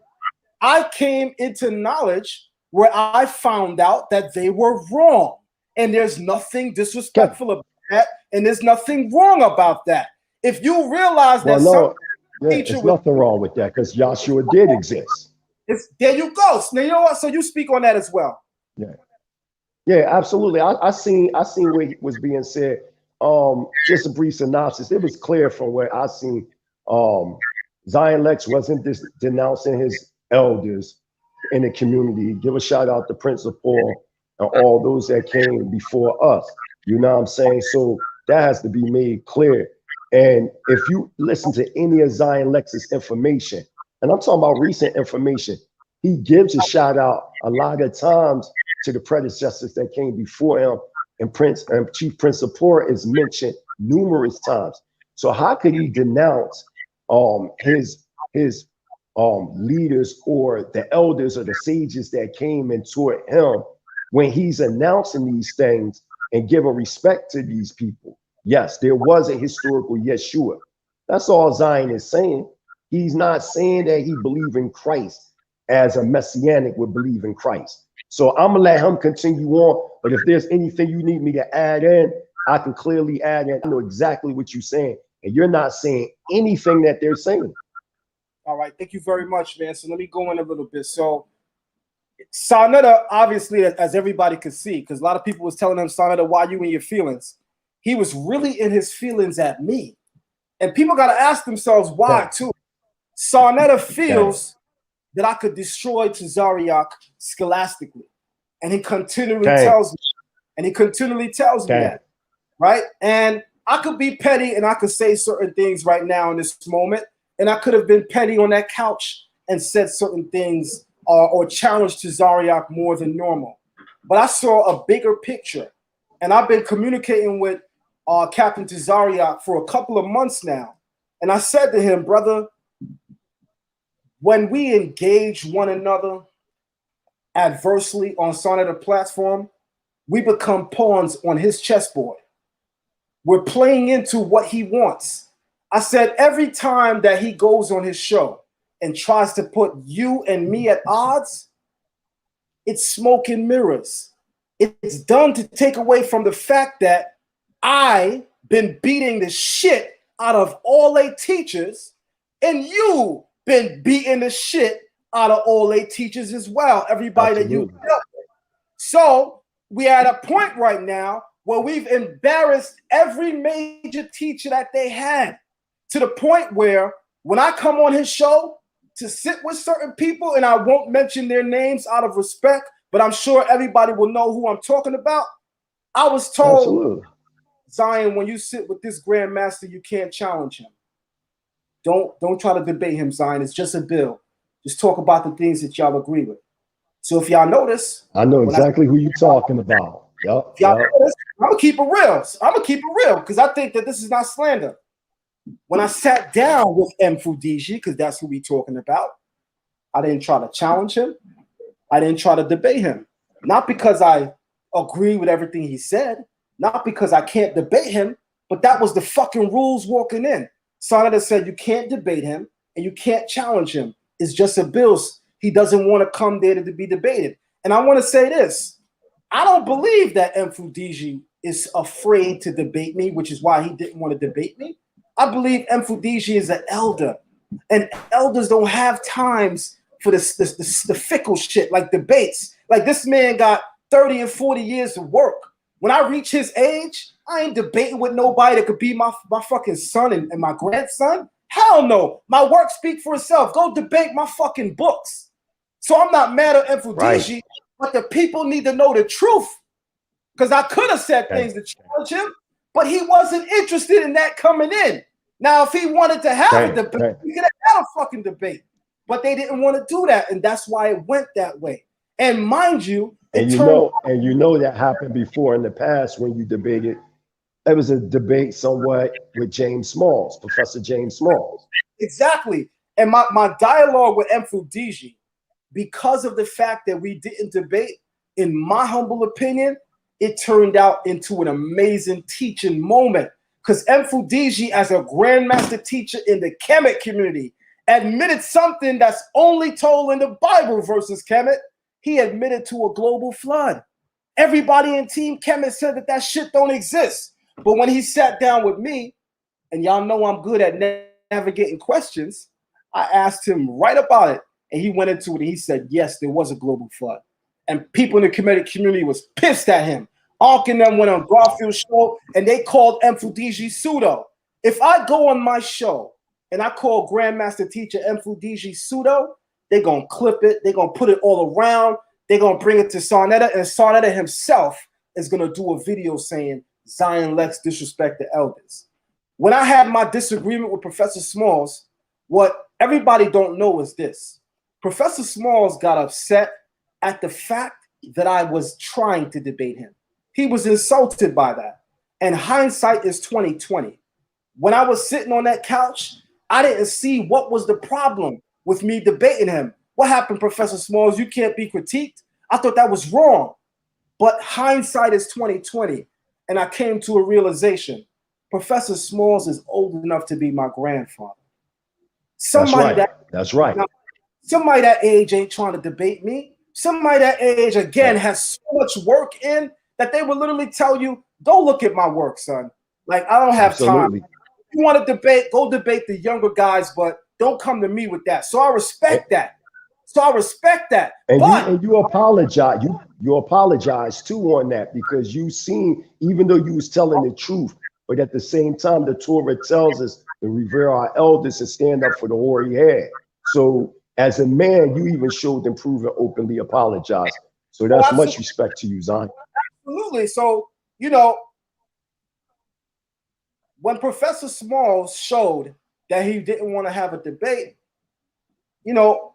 I came into knowledge where I found out that they were wrong. And there's nothing disrespectful about that. And there's nothing wrong about that. If you realize Well, that no, yeah, teacher there's was, nothing wrong with that because Joshua did exist. there you go. Now you know what? So you speak on that as well. Yeah. Yeah, absolutely. I seen what was being said. Just a brief synopsis. It was clear from where I seen Zion Lexx wasn't denouncing his elders in the community. Give a shout out to Prince of Paul and all those that came before us. You know what I'm saying? So that has to be made clear. And if you listen to any of Zion Lexx's information, and I'm talking about recent information, he gives a shout out a lot of times to the predecessors that came before him, and Chief Prince of Paul is mentioned numerous times. So how could he denounce his leaders or the elders or the sages that came and taught him when he's announcing these things and giving respect to these people? Yes, there was a historical Yeshua. That's all Zion is saying. He's not saying that he believed in Christ as a messianic would believe in Christ. So I'm gonna let him continue on. But if there's anything you need me to add in, I can clearly add in. I know exactly what you're saying, and you're not saying anything that they're saying. All right, thank you very much, man. So let me go in a little bit. So Sarnetta, obviously, as everybody could see, because a lot of people was telling him, Sarnetta, why you in your feelings? He was really in his feelings at me. And people got to ask themselves why, too. Sarnetta feels that I could destroy Tazariak scholastically. And he continually tells me, that, right? And I could be petty and I could say certain things right now in this moment. And I could have been petty on that couch and said certain things or challenged Tazariak more than normal. But I saw a bigger picture. And I've been communicating with Captain Tazariak for a couple of months now. And I said to him, brother, when we engage one another adversely on Sarnetta platform, we become pawns on his chessboard. We're playing into what he wants. I said every time that he goes on his show and tries to put you and me at odds, it's smoke and mirrors. It's done to take away from the fact that I've been beating the shit out of all they teachers, and you been beating the shit out of all they teachers as well. Everybody that you dealt with. So we at a point right now where we've embarrassed every major teacher that they had, to the point where when I come on his show to sit with certain people, and I won't mention their names out of respect, but I'm sure everybody will know who I'm talking about. I was told, Zion, when you sit with this grandmaster, you can't challenge him. Don't try to debate him, Zion. It's just a bill. Just talk about the things that y'all agree with. So if y'all notice, I know exactly who you're talking about. Yep. Notice, I'm gonna keep it real. I'm gonna keep it real because I think that this is not slander. When I sat down with M. Fudiji, because that's who we talking about, I didn't try to challenge him. I didn't try to debate him. Not because I agree with everything he said, not because I can't debate him, but that was the fucking rules walking in. Sarnetta said you can't debate him and you can't challenge him. It's just a bill. He doesn't want to come there to be debated. And I want to say this. I don't believe that M. Fudiji is afraid to debate me, which is why he didn't want to debate me. I believe M. Fudiji is an elder, and elders don't have times for the fickle shit like debates. Like this man got 30 and 40 years of work. When I reach his age, I ain't debating with nobody that could be my fucking son and my grandson. Hell no. My work speak for itself. Go debate my fucking books. So I'm not mad at M. Fudiji, but the people need to know the truth. Because I could have said things to challenge him, but he wasn't interested in that coming in. Now, if he wanted to have a debate, he could have had a fucking debate. But they didn't want to do that, and that's why it went that way. And mind you, and you know that happened before in the past when you debated. There was a debate somewhat with James Smalls, Professor James Smalls. Exactly. And my dialogue with Mfudiji, because of the fact that we didn't debate, in my humble opinion, it turned out into an amazing teaching moment. Because Mfudiji, as a grandmaster teacher in the Kemet community, admitted something that's only told in the Bible versus Kemet. He admitted to a global flood. Everybody in Team Kemet said that that shit don't exist. But when he sat down with me, and y'all know I'm good at navigating questions, I asked him right about it, and he went into it, and he said, yes, there was a global flood. And people in the Kemetic community was pissed at him. Ark and them went on Garfield's show, and they called Mfudiji pseudo. If I go on my show, and I call Grandmaster Teacher Mfudiji pseudo, they're going to clip it, they're going to put it all around, they're going to bring it to Sarnetta, and Sarnetta himself is going to do a video saying, Zion Lexx disrespect the elders. When I had my disagreement with Professor Smalls, what everybody don't know is this. Professor Smalls got upset at the fact that I was trying to debate him. He was insulted by that. And hindsight is 2020. When I was sitting on that couch, I didn't see what was the problem with me debating him. What happened, Professor Smalls? You can't be critiqued? I thought that was wrong. But hindsight is 2020. And I came to a realization. Professor Smalls is old enough to be my grandfather. That's right. Somebody that age ain't trying to debate me. Somebody that age, again, has so much work in that they will literally tell you, go look at my work, son. Like, I don't have time. If you want to debate, go debate the younger guys, but don't come to me with that. So I respect that. And you apologize. You apologize too on that, because you seen, even though you was telling the truth, but at the same time, the Torah tells us to revere our elders and stand up for the hoary head. So as a man, you even showed them, proven openly apologize. So that's much respect to you, Zion. Absolutely. So, you know, when Professor Smalls showed that he didn't want to have a debate, you know,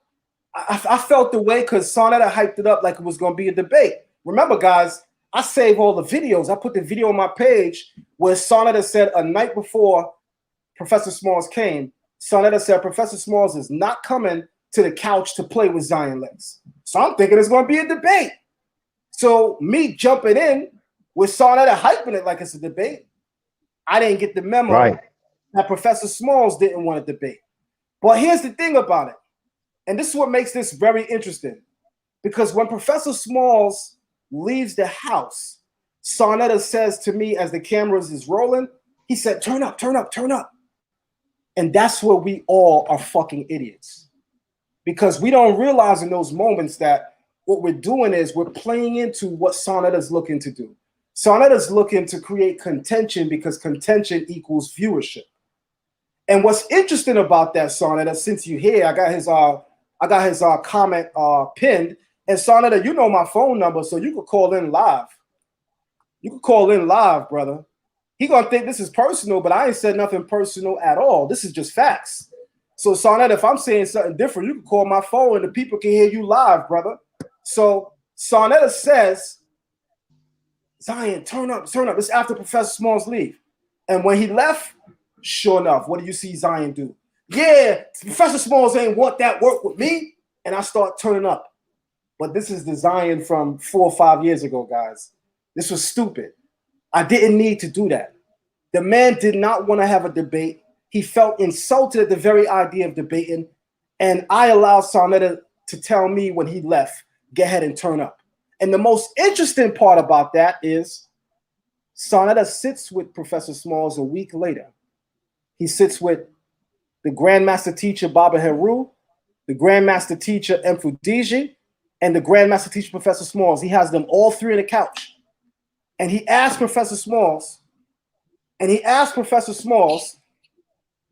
I felt the way because Sarnetta hyped it up like it was going to be a debate. Remember, guys, I save all the videos. I put the video on my page where Sarnetta said a night before Professor Smalls came, Sarnetta said Professor Smalls is not coming to the couch to play with Zion Lexx. So I'm thinking it's going to be a debate. So me jumping in with Sarnetta hyping it like it's a debate, I didn't get the memo that Professor Smalls didn't want to debate. But here's the thing about it. And this is what makes this very interesting. Because when Professor Smalls leaves the house, Sarnetta says to me as the cameras is rolling, he said, turn up, turn up, turn up. And that's where we all are fucking idiots. Because we don't realize in those moments that what we're doing is we're playing into what Sarnetta's looking to do. Sarnetta's looking to create contention because contention equals viewership. And what's interesting about that, Sarnetta, since you're here, I got his comment pinned. And Sarnetta, you know my phone number, so you could call in live. You could call in live, brother. He gonna think this is personal, but I ain't said nothing personal at all. This is just facts. So Sarnetta, if I'm saying something different, you can call my phone and the people can hear you live, brother. So Sarnetta says, Zion, turn up, turn up. It's after Professor Smalls leave. And when he left, sure enough, what do you see Zion do? Yeah, Professor Smalls ain't want that work with me. And I start turning up. But this is the Zion from 4 or 5 years ago, guys. This was stupid. I didn't need to do that. The man did not want to have a debate. He felt insulted at the very idea of debating. And I allowed Sarnetta to tell me when he left, go ahead and turn up. And the most interesting part about that is Sarnetta sits with Professor Smalls a week later. He sits with the Grandmaster Teacher Baba Heru, the Grandmaster Teacher Mfudiji, and the Grandmaster Teacher Professor Smalls. He has them all three on the couch. And he asked Professor Smalls,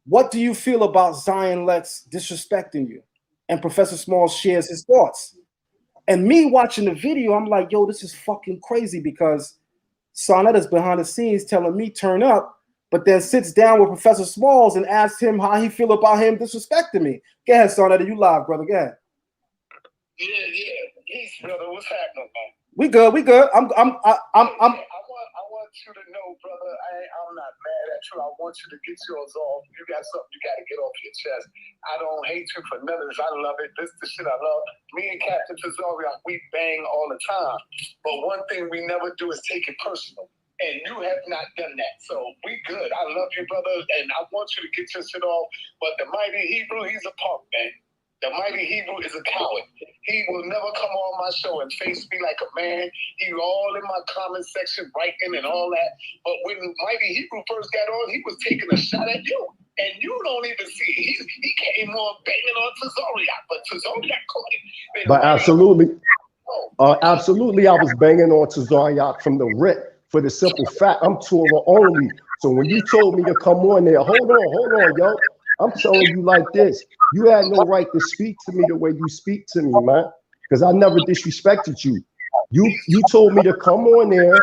what do you feel about Zion Lexx disrespecting you? And Professor Smalls shares his thoughts. And me watching the video, I'm like, yo, this is fucking crazy because Sarnetta's behind the scenes telling me turn up, but then sits down with Professor Smalls and asks him how he feel about him disrespecting me. Go ahead, Sarnetta, you live, brother. Go ahead. Yeah. Peace, brother. What's happening, man? We good. We good. I want you to know, brother. I'm not mad at you. I want you to get yours off. You got something you got to get off your chest. I don't hate you for none of this. I love it. This is the shit I love. Me and Captain Tazariak, we bang all the time. But one thing we never do is take it personal. And you have not done that. So we good. I love you, brother. And I want you to get your shit off. But the mighty Hebrew, he's a punk, man. The mighty Hebrew is a coward. He will never come on my show and face me like a man. He all in my comment section writing and all that. But when mighty Hebrew first got on, he was taking a shot at you. And you don't even see it. He came on banging on Tazariak, but Tazariak caught it. But absolutely, absolutely, I was banging on Tazariak from the rip for the simple fact I'm Torah only. So when you told me to come on there, hold on, yo. I'm telling you like this. You had no right to speak to me the way you speak to me, man. Because I never disrespected you. You told me to come on there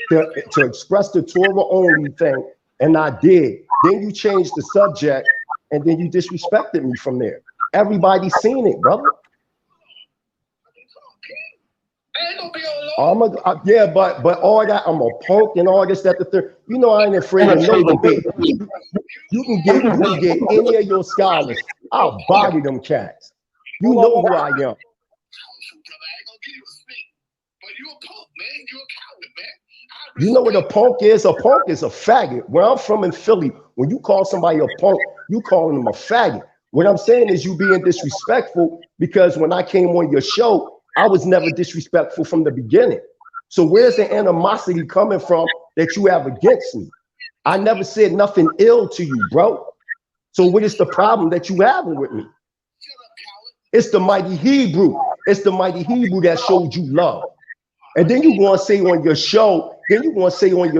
to express the Torah only thing, and I did. Then you changed the subject, and then you disrespected me from there. Everybody's seen it, brother. Yeah, but all that, I'm a punk and all this, that, the third. You know, I ain't afraid of no debate. You can get any of your scholars. I'll body them cats. You know who I am. You know what a punk is? A punk is a faggot. Where I'm from in Philly, when you call somebody a punk, you calling them a faggot. What I'm saying is you being disrespectful, because when I came on your show, I was never disrespectful from the beginning. So where's the animosity coming from that you have against me? I never said nothing ill to you, bro. So what is the problem that you having with me? It's the mighty Hebrew. It's the mighty Hebrew that showed you love. And then you want to say on your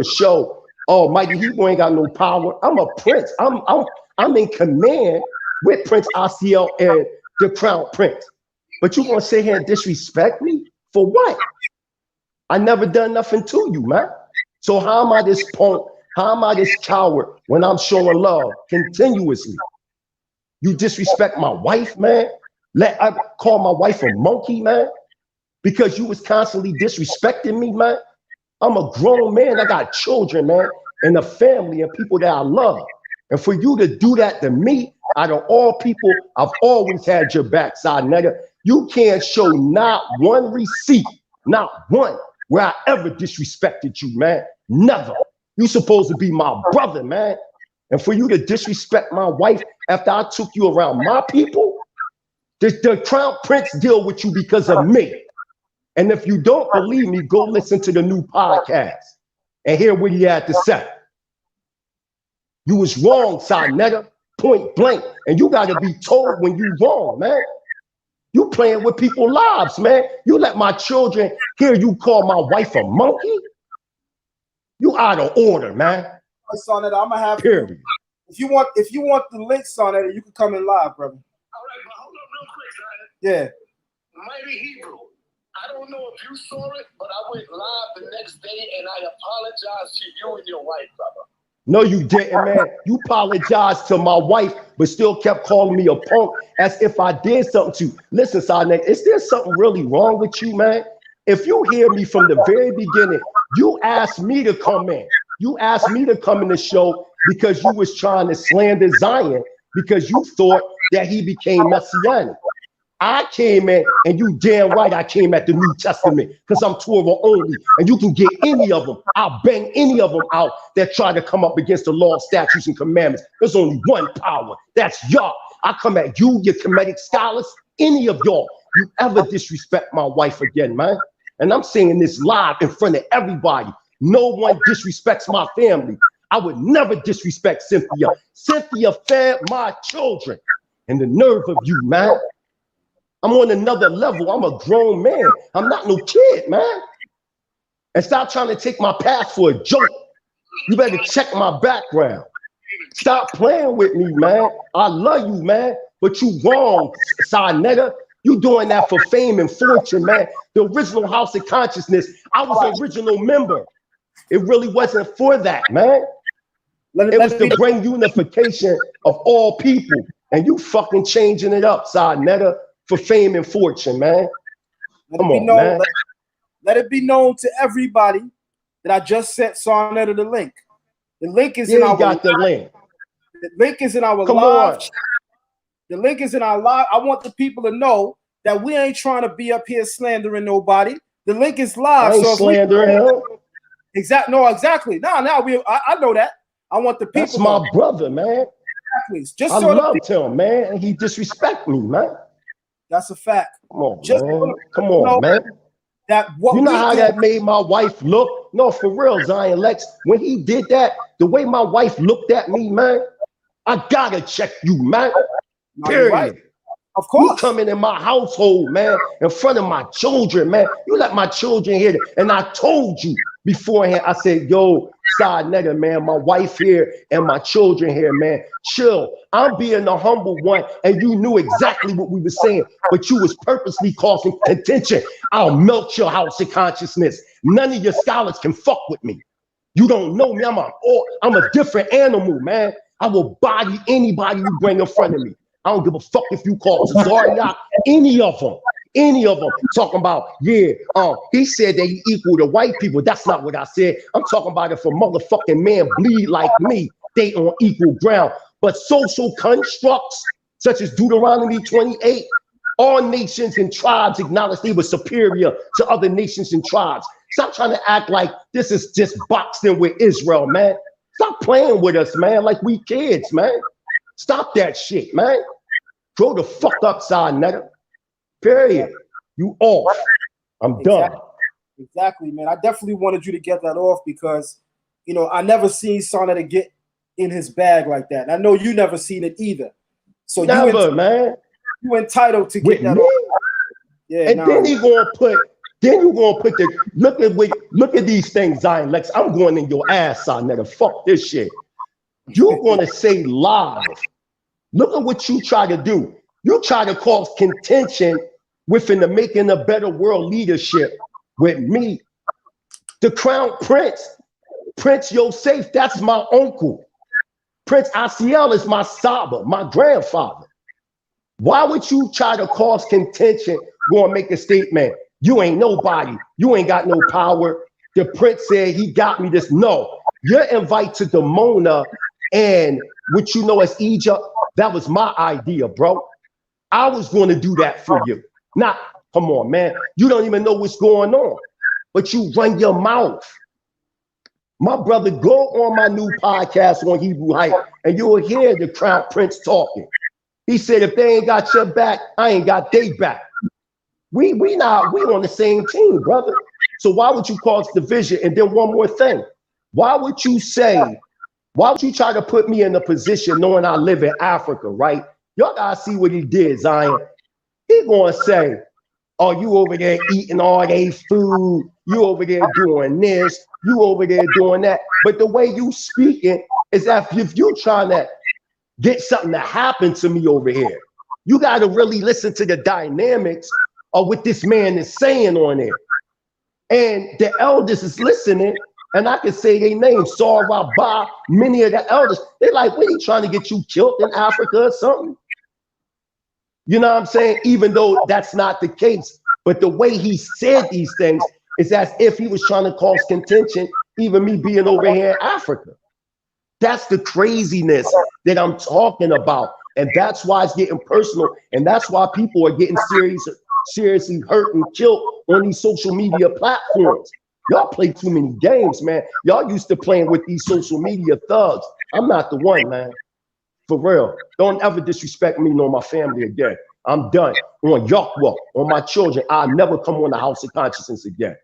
show, oh, mighty Hebrew ain't got no power. I'm a prince. I'm in command with Prince Asiel and the Crown Prince. But you want to sit here and disrespect me? For what? I never done nothing to you, man. So how am I this punk? How am I this coward when I'm showing love continuously? You disrespect my wife, man. I call my wife a monkey, man, because you was constantly disrespecting me, man. I'm a grown man. I got children, man, and a family and people that I love. And for you to do that to me, out of all people, I've always had your backside, nigga. You can't show not one receipt, not one, where I ever disrespected you, man. Never. You supposed to be my brother, man. And for you to disrespect my wife after I took you around my people, the Crown Prince deal with you because of me. And if you don't believe me, go listen to the new podcast and hear what he had to say. You was wrong, Sinetta, point blank. And you got to be told when you wrong, man. You playing with people's lives, man. You let my children hear you call my wife a monkey? You out of order, man. Sonetta, I'm gonna have period. If you want the link, Sonetta, you can come in live, brother. All right, but hold on real quick, Sonetta. Yeah. Mighty Hebrew. I don't know if you saw it, but I went live the next day and I apologize to you and your wife, brother. No, you didn't, man. You apologized to my wife, but still kept calling me a punk as if I did something to you. Listen, Sonetta, is there something really wrong with you, man? If you hear me from the very beginning, you asked me to come in. You asked me to come in the show because you was trying to slander Zion because you thought that he became messianic. I came in, and you damn right I came at the New Testament because I'm Torah only, and you can get any of them. I'll bang any of them out that try to come up against the law, statutes, and commandments. There's only one power. That's y'all. I come at you, your Kemetic scholars, any of y'all. You ever disrespect my wife again, man? And I'm saying this live in front of everybody. No one disrespects my family. I would never disrespect Cynthia. Cynthia fed my children. And the nerve of you, man. I'm on another level. I'm a grown man. I'm not no kid, man. And stop trying to take my past for a joke. You better check my background. Stop playing with me, man. I love you, man. But you wrong, Sinetta. You doing that for fame and fortune, man. The original House of Consciousness, I was an original member. It really wasn't for that, man. It was to bring unification of all people. And you fucking changing it up, Sinetta, for fame and fortune, man. Come on, man. Let it be known to everybody that I just sent Sarnetta the link. The link is in our got the link. The link is in our Come live. on. The link is in our live. I want the people to know that we ain't trying to be up here slandering nobody. The link is live. I ain't slandering him. Exactly. I know that. I want the people. That's my brother, man. Exactly. Just I so loved him, man, and he disrespect me, man. That's a fact. Come on, Just man. Come on, man. That what you know how do, that made my wife look? No, for real, Zion Lex. When he did that, the way my wife looked at me, man, I gotta check you, man. Period. Right. Of course. You coming in my household, man, in front of my children, man. You let my children hear it. And I told you beforehand, I said, yo, side nigga, man, my wife here and my children here, man. Chill. I'm being the humble one, and you knew exactly what we were saying, but you was purposely causing contention. I'll melt your house of consciousness. None of your scholars can fuck with me. You don't know me. I'm a different animal, man. I will body anybody you bring in front of me. I don't give a fuck if you call Tazariak, any of them. Talking about, he said that he equal to white people. That's not what I said. I'm talking about if a motherfucking man bleed like me, they on equal ground. But social constructs, such as Deuteronomy 28, all nations and tribes acknowledge they were superior to other nations and tribes. Stop trying to act like this is just boxing with Israel, man. Stop playing with us, man, like we kids, man. Stop that shit, man. Grow the fuck up, side nigga. Period. You off. I'm done. Exactly, man. I definitely wanted you to get that off because, I never seen Sarnetta get in his bag like that. And I know you never seen it either. So man. You entitled to get that off. Yeah. And then you gonna put the look at these things, Zion Lex. I'm going in your ass, side nigga. Fuck this shit. You're gonna say live. Look at what you try to do. You try to cause contention within the making a better world leadership with me. The crown prince, Prince Yosef, that's my uncle. Prince Asiel is my Saba, my grandfather. Why would you try to cause contention, go and make a statement? You ain't nobody. You ain't got no power. The prince said he got me this. No, you're invited to the Mona and what you know as Egypt. That was my idea, bro. I was going to do that for you. Not, come on, man. You don't even know what's going on, but you run your mouth. My brother, go on my new podcast on Hebrew Hype, and you will hear the Crown Prince talking. He said, if they ain't got your back, I ain't got they back. We on the same team, brother. So why would you cause division? And then one more thing. Why would you try to put me in a position knowing I live in Africa, right? Y'all gotta see what he did, Zion. He gonna say, oh, you over there eating all they food, you over there doing this, you over there doing that. But the way you speaking is that if you trying to get something to happen to me over here, you gotta really listen to the dynamics of what this man is saying on there. And the elders is listening, and I can say their names, Saul Rabbah, many of the elders. They're like, what, he trying to get you killed in Africa or something? You know what I'm saying? Even though that's not the case. But the way he said these things is as if he was trying to cause contention, even me being over here in Africa. That's the craziness that I'm talking about. And that's why it's getting personal. And that's why people are getting seriously hurt and killed on these social media platforms. Y'all play too many games, man. Y'all used to playing with these social media thugs. I'm not the one, man. For real. Don't ever disrespect me nor my family again. I'm done. On Yahweh, on my children, I'll never come on the House of Consciousness again.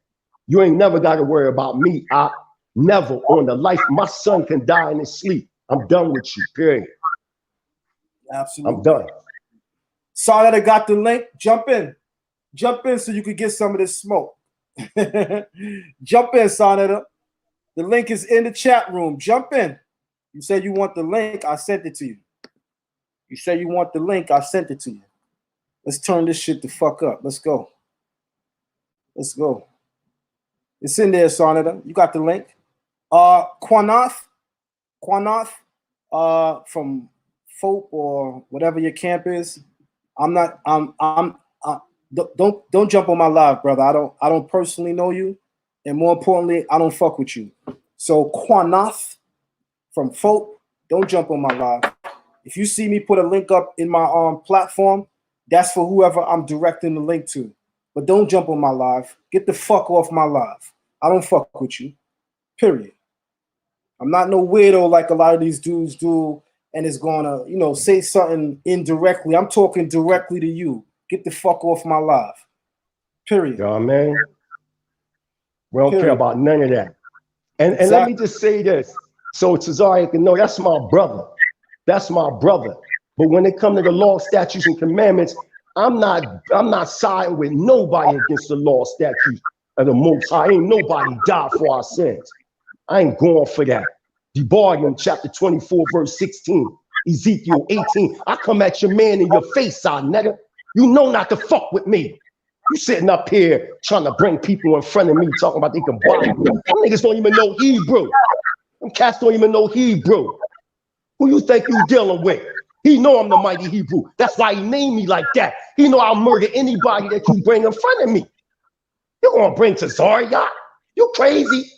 You ain't never got to worry about me. I never on the life. My son can die in his sleep. I'm done with you, period. Absolutely. I'm done. Saw that I got the link. Jump in so you could get some of this smoke. Jump in, Sonetta. The link is in the chat room. Jump in. You said you want the link. I sent it to you. You said you want the link. I sent it to you. Let's turn this shit the fuck up. Let's go. Let's go. It's in there, Sonetta. You got the link. Quanath, from FOP or whatever your camp is. I'm Don't jump on my live, brother. I don't personally know you, and more importantly, I don't fuck with you. So Quanath from Folk, don't jump on my live. If you see me put a link up in my platform, that's for whoever I'm directing the link to. But don't jump on my live. Get the fuck off my live. I don't fuck with you. Period. I'm not no weirdo like a lot of these dudes do, and is gonna, say something indirectly. I'm talking directly to you. Get the fuck off my live. Period. You know what I mean? We don't care Period. about none of that. And let Exactly. me just say this, so Cesare can know that's my brother. That's my brother. But when it comes to the law, statutes, and commandments, I'm not siding with nobody against the law, statutes of the Most High. Ain't nobody died for our sins. I ain't going for that. Debarred chapter 24, verse 16, Ezekiel 18. I come at your man in your face, nigga. You know not to fuck with me. You sitting up here trying to bring people in front of me talking about they can buy. Them niggas don't even know Hebrew. Them cats don't even know Hebrew. Who you think you dealing with? He know I'm the mighty Hebrew. That's why he named me like that. He know I'll murder anybody that you bring in front of me. You gonna bring Cesaria? You crazy?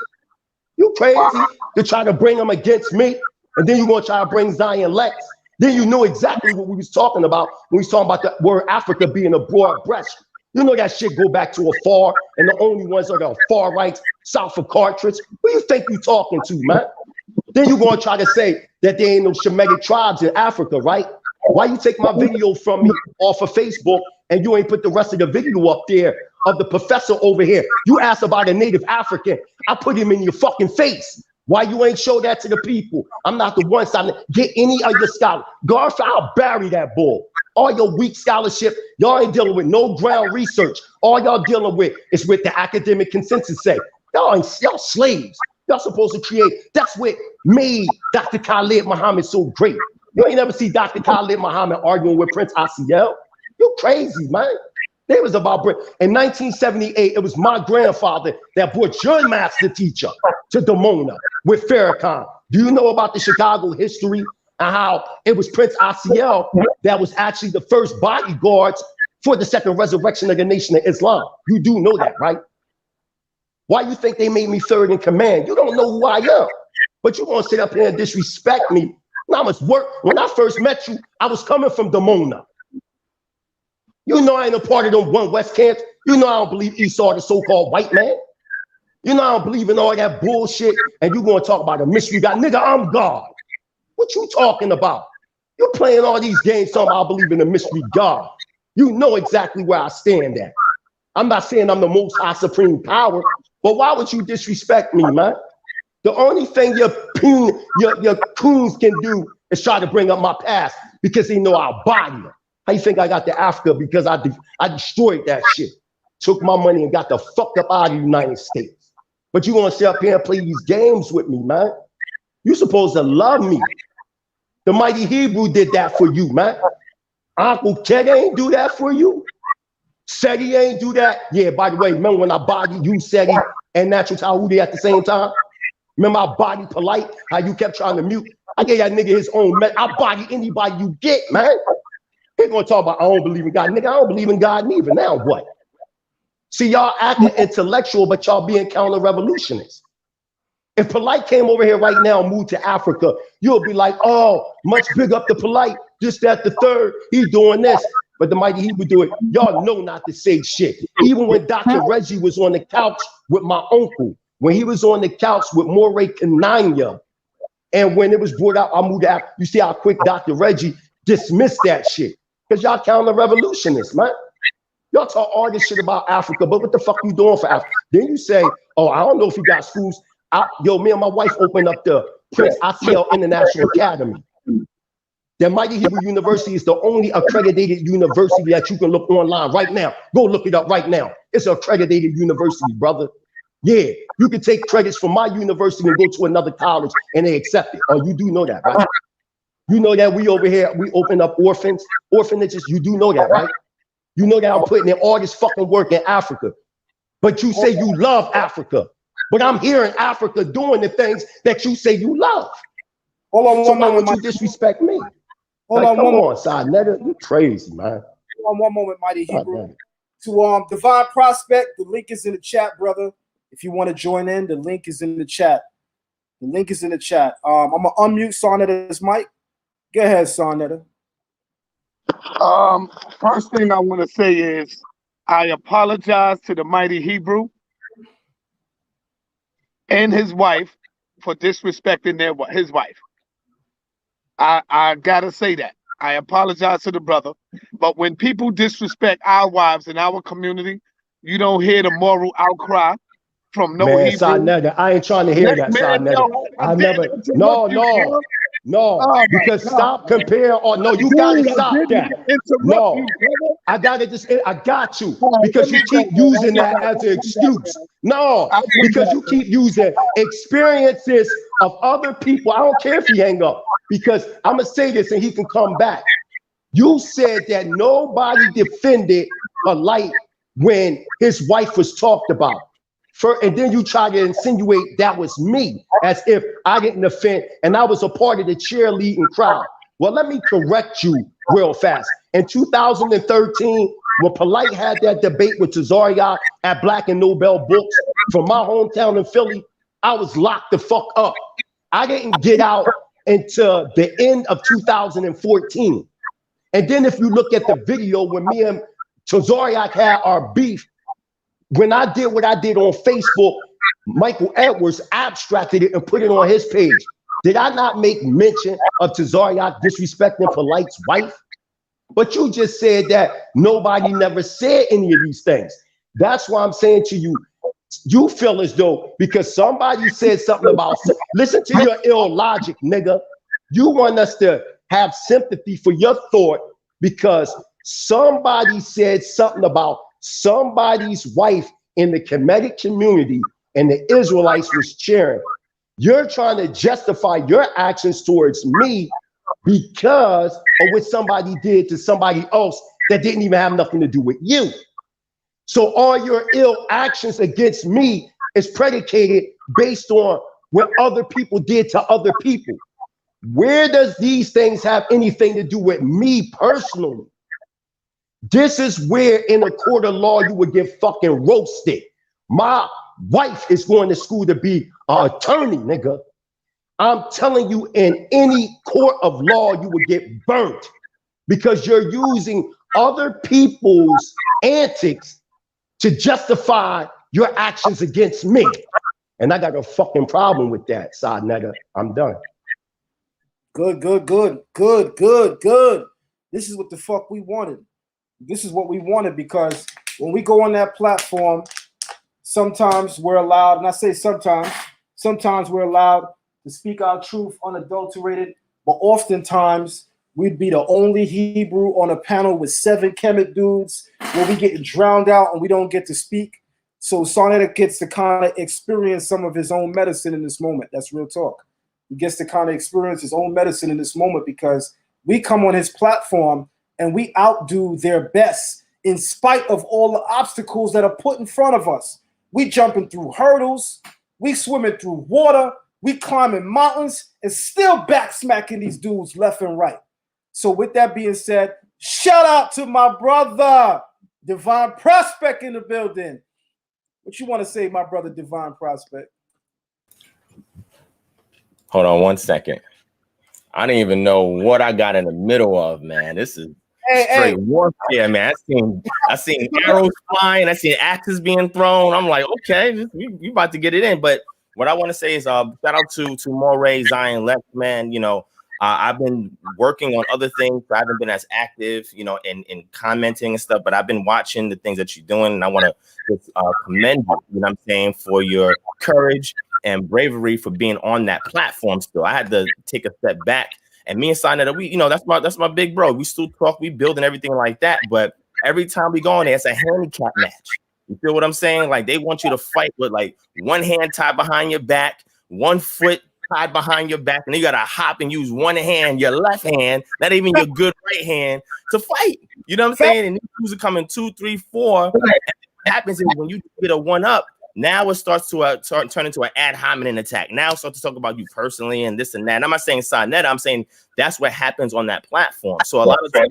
You crazy to try to bring him against me? And then you gonna try to bring Zion Lexx? Then you know exactly what we was talking about when we was talking about the word Africa being a broad breast. You know that shit go back to afar, and the only ones are the far right, south of Cartridge. Who you think you talking to, man? Then you gonna try to say that there ain't no Shemitic tribes in Africa, right? Why you take my video from me off of Facebook and you ain't put the rest of the video up there of the professor over here? You asked about a native African. I put him in your fucking face. Why you ain't show that to the people? I'm not the one signing. Get any of your scholars. Garfield, I'll bury that bull. All your weak scholarship, y'all ain't dealing with no ground research. All y'all dealing with is with the academic consensus say. Y'all slaves. Y'all supposed to create. That's what made Dr. Khalid Muhammad so great. You ain't never see Dr. Khalid Muhammad arguing with Prince Asiel. You crazy, man. They was about in 1978, it was my grandfather that brought your master teacher to Dimona with Farrakhan. Do you know about the Chicago history and how it was Prince Asiel that was actually the first bodyguards for the second resurrection of the Nation of Islam? You do know that, right? Why you think they made me third in command? You don't know who I am, but you gonna sit up here and disrespect me. I must work. When I first met you, I was coming from Dimona. You know I ain't a part of them One West camps. You know I don't believe Esau, the so-called white man. You know I don't believe in all that bullshit. And you gonna talk about a mystery God. Nigga, I'm God. What you talking about? You're playing all these games talking about I believe in a mystery God. You know exactly where I stand at. I'm not saying I'm the most high supreme power, but why would you disrespect me, man? The only thing your coons can do is try to bring up my past because they know I'll body them. How you think I got to Africa? Because I destroyed that shit. Took my money and got the fuck up out of the United States. But you gonna sit up here and play these games with me, man? You supposed to love me. The mighty Hebrew did that for you, man. Uncle Ted ain't do that for you. Seti ain't do that. Yeah, by the way, remember when I bodied you, Seti, and Natural Tahuti at the same time? Remember I bodied Polite, how you kept trying to mute? I gave that nigga his own mess. I body anybody you get, man. He gonna talk about I don't believe in God. Nigga, I don't believe in God neither. Now what? See, y'all acting intellectual, but y'all being counter-revolutionists. If Polite came over here right now and moved to Africa, you'll be like, oh, much big up to Polite, this, that, the third, he doing this. But the mighty he would do it. Y'all know not to say shit. Even when Dr. Reggie was on the couch with my uncle, when he was on the couch with Moray Kananya, and when it was brought out, I moved out, you see how quick Dr. Reggie dismissed that shit. Because y'all counter-revolutionists, man. Y'all talk all this shit about Africa, but what the fuck you doing for Africa? Then you say, oh, I don't know if you got schools. Yo, me and my wife opened up the Prince Asiel International Academy. The Mighty Hebrew University is the only accredited university that you can look online right now. Go look it up right now. It's an accredited university, brother. Yeah, you can take credits from my university and go to another college and they accept it. Oh, you do know that, right? You know that we over here, we open up orphanages. You do know that, right? You know that I'm putting in all this fucking work in Africa. But you say you love Africa. But I'm here in Africa doing the things that you say you love. Hold on So one why moment, would you disrespect me? Hold Like, on come one on, side nigga. You crazy, man. Hold on one moment, Mighty God Hebrew. damn it. to Divine Prospect. The link is in the chat, brother. If you want to join in, the link is in the chat. The link is in the chat. I'm gonna unmute Sarnetta's mic. Go ahead, Sarnetta. First thing I want to say is I apologize to the mighty Hebrew and his wife for disrespecting his wife. I gotta say that. I apologize to the brother, but when people disrespect our wives in our community, you don't hear the moral outcry from no Man, Hebrew. Sarnetta, I ain't trying to hear that, Sarnetta. I never. No, because stop comparing. Oh no, you gotta stop that. No, I gotta just. I got you because you keep using that as an excuse. No, because you keep using experiences of other people. I don't care if he hang up because I'm gonna say this and he can come back. You said that nobody defended Polite when his wife was talked about. And then you try to insinuate that was me, as if I didn't offend and I was a part of the cheerleading crowd. Well, let me correct you real fast. In 2013, when Polite had that debate with Tazariak at Black and Nobel Books from my hometown in Philly, I was locked the fuck up. I didn't get out until the end of 2014. And then if you look at the video when me and Tazariak had our beef, when I did what I did on Facebook, Michael Edwards abstracted it and put it on his page. Did I not make mention of Tazariak disrespecting Polite's wife? But you just said that nobody never said any of these things. That's why I'm saying to you, you feel as though because somebody said something about, listen to your ill logic, nigga. You want us to have sympathy for your thought because somebody said something about somebody's wife in the Kemetic community and the Israelites was cheering. You're trying to justify your actions towards me because of what somebody did to somebody else that didn't even have nothing to do with you. So all your ill actions against me is predicated based on what other people did to other people. Where does these things have anything to do with me personally? This is where in a court of law you would get fucking roasted. My wife is going to school to be an attorney, nigga. I'm telling you, in any court of law, you would get burnt because you're using other people's antics to justify your actions against me. And I got a fucking problem with that, Sarnetta. I'm done. Good. This is what the fuck we wanted. This is what we wanted because when we go on that platform, sometimes we're allowed, and I say sometimes we're allowed to speak our truth unadulterated, but oftentimes we'd be the only Hebrew on a panel with 7 Kemet dudes where we get drowned out and we don't get to speak. So Sarnetta gets to kind of experience some of his own medicine in this moment. That's real talk. He gets to kind of experience his own medicine in this moment because we come on his platform and we outdo their best in spite of all the obstacles that are put in front of us. We jumping through hurdles, we swimming through water, we climbing mountains, and still back smacking these dudes left and right. So with that being said, shout out to my brother, Divine Prospect in the building. What you want to say, my brother, Divine Prospect? Hold on 1 second. I didn't even know what I got in the middle of, man. This is straight warfare, man. I seen arrows flying. I seen axes being thrown. I'm like, okay, you about to get it in. But what I want to say is shout out to Moray, Zion, Lexx, man. You know, I've been working on other things. I haven't been as active, you know, in commenting and stuff, but I've been watching the things that you're doing. And I want to just commend you, you know what I'm saying, for your courage and bravery for being on that platform still. I had to take a step back. And me and Sarnetta, we, you know, that's my big bro. We still talk, we build and everything like that. But every time we go on there, it's a handicap match. You feel what I'm saying? Like they want you to fight with like one hand tied behind your back, 1 foot tied behind your back, and you gotta hop and use one hand, your left hand, not even your good right hand, to fight. You know what I'm saying? And these dudes are coming 2, 3, 4. And what happens is when you get a 1-up, now it starts to turn into an ad hominem attack. Now it starts to talk about you personally and this and that. And I'm not saying Sarnetta, I'm saying that's what happens on that platform. So a lot of times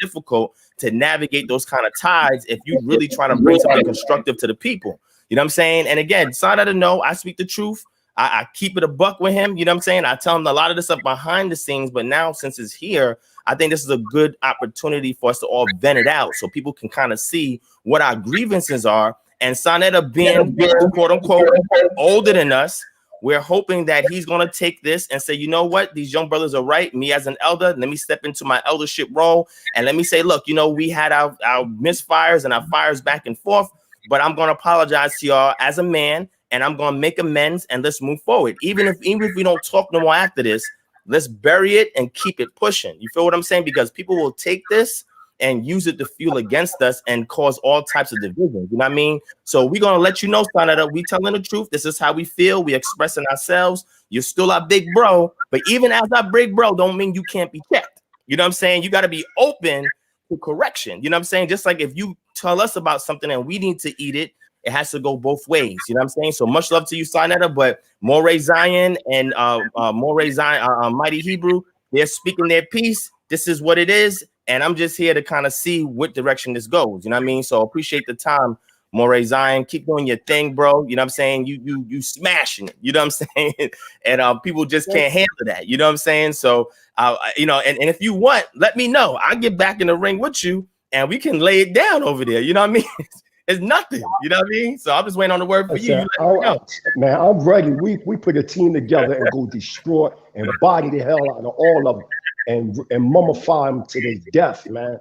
difficult to navigate those kind of tides if you really try to bring something constructive to the people. You know what I'm saying? And again, Son to know I speak the truth. I keep it a buck with him. You know what I'm saying? I tell him a lot of this stuff behind the scenes, but now since it's here, I think this is a good opportunity for us to all vent it out so people can kind of see what our grievances are. And Sonetta being quote unquote older than us, we're hoping that he's going to take this and say, you know what, these young brothers are right. Me as an elder, let me step into my eldership role and let me say, look, you know, we had our misfires and our fires back and forth, but I'm going to apologize to y'all as a man. And I'm going to make amends and let's move forward. Even if we don't talk no more after this, let's bury it and keep it pushing. You feel what I'm saying? Because people will take this and use it to fuel against us and cause all types of divisions. You know what I mean? So we're going to let you know, Sonetta, we telling the truth. This is how we feel. We expressing ourselves. You're still our big bro. But even as our big bro, don't mean you can't be checked. You know what I'm saying? You got to be open to correction. You know what I'm saying? Just like if you tell us about something and we need to eat it, it has to go both ways. You know what I'm saying? So much love to you, Sonetta, but Moray Zion and Moray Zion, Mighty Hebrew, they're speaking their piece. This is what it is. And I'm just here to kind of see what direction this goes. You know what I mean? So appreciate the time, Moray Zion. Keep doing your thing, bro. You know what I'm saying? You smashing it. You know what I'm saying? And people just can't handle that. You know what I'm saying? So, you know, and if you want, let me know. I'll get back in the ring with you and we can lay it down over there. You know what I mean? It's nothing, you know what I mean? So I'm just waiting on the word for you. Man, I'm ready. We put a team together and go destroy and body the hell out of all of them and mummify them to their death, man.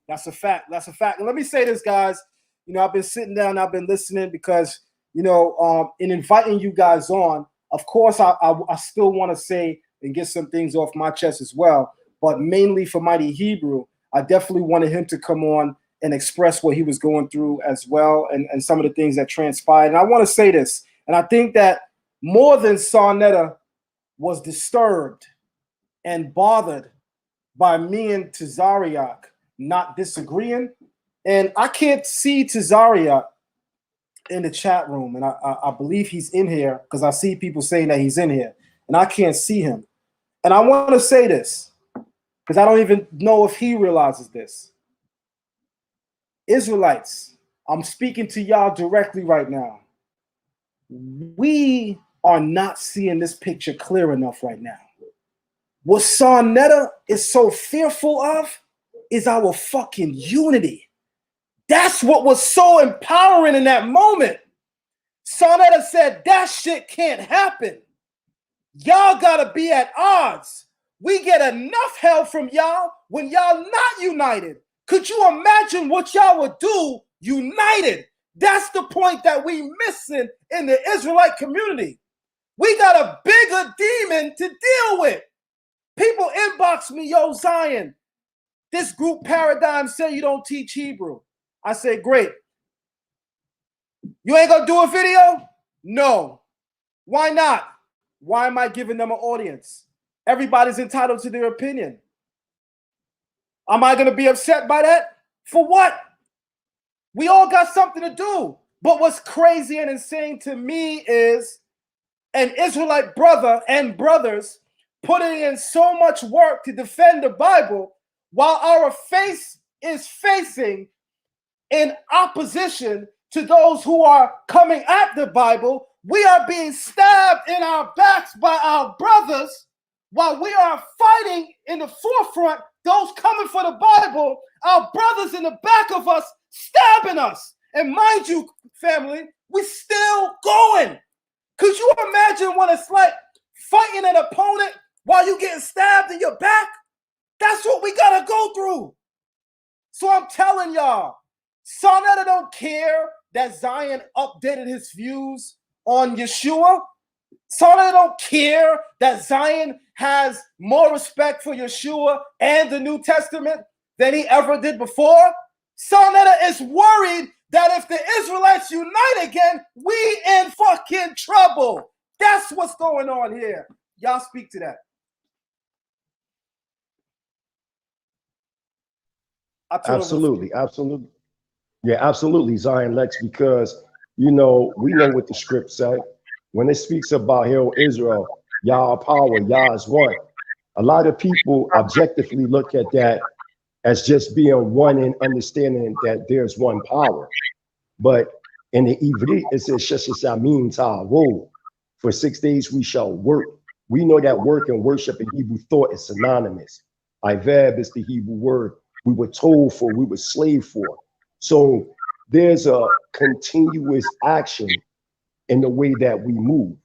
That's a fact. That's a fact. And let me say this, guys. You know, I've been sitting down, I've been listening because, you know, in inviting you guys on, of course, I still want to say and get some things off my chest as well. But mainly for Mighty Hebrew, I definitely wanted him to come on and express what he was going through as well and some of the things that transpired. And I want to say this, and I think that more than Sonetta was disturbed and bothered by me and Tazariak not disagreeing, and I can't see Tazariak in the chat room, and I believe he's in here because I see people saying that he's in here, and I can't see him. And I want to say this because I don't even know if he realizes this. Israelites, I'm speaking to y'all directly right now. We are not seeing this picture clear enough right now. What Sonetta is so fearful of is our fucking unity. That's what was so empowering in that moment. Sonetta said, that shit can't happen. Y'all gotta be at odds. We get enough hell from y'all when y'all not united. Could you imagine what y'all would do united? That's the point that we missing in the Israelite community. We got a bigger demon to deal with. People inbox me, yo, Zion, this group paradigm say you don't teach Hebrew. I say, great. You ain't gonna do a video? No. Why not? Why am I giving them an audience? Everybody's entitled to their opinion. Am I going to be upset by that? For what? We all got something to do. But what's crazy and insane to me is an Israelite brother and brothers putting in so much work to defend the Bible while our face is facing in opposition to those who are coming at the Bible. We are being stabbed in our backs by our brothers while we are fighting in the forefront, those coming for the Bible, our brothers in the back of us stabbing us. And mind you, family, we still going. Could you imagine what it's like fighting an opponent while you getting stabbed in your back? That's what we gotta go through. So I'm telling y'all, Sonetta don't care that Zion updated his views on Yeshua. Sonetta don't care that Zion has more respect for Yeshua and the New Testament than he ever did before. Sonetta is worried that if the Israelites unite again, we in fucking trouble. That's what's going on here. Y'all speak to that. Absolutely. Yeah, absolutely, Zion Lex, because, you know, we know what the script said. When it speaks about, Hail Israel, Yah power, Yah is one. A lot of people objectively look at that as just being one and understanding that there's one power. But in the Ivrit, it says, Sheshamin Ta'wo. For 6 days we shall work. We know that work and worship in Hebrew thought is synonymous. Ivab is the Hebrew word we were told for, we were slave for. So there's a continuous action in the way that we move.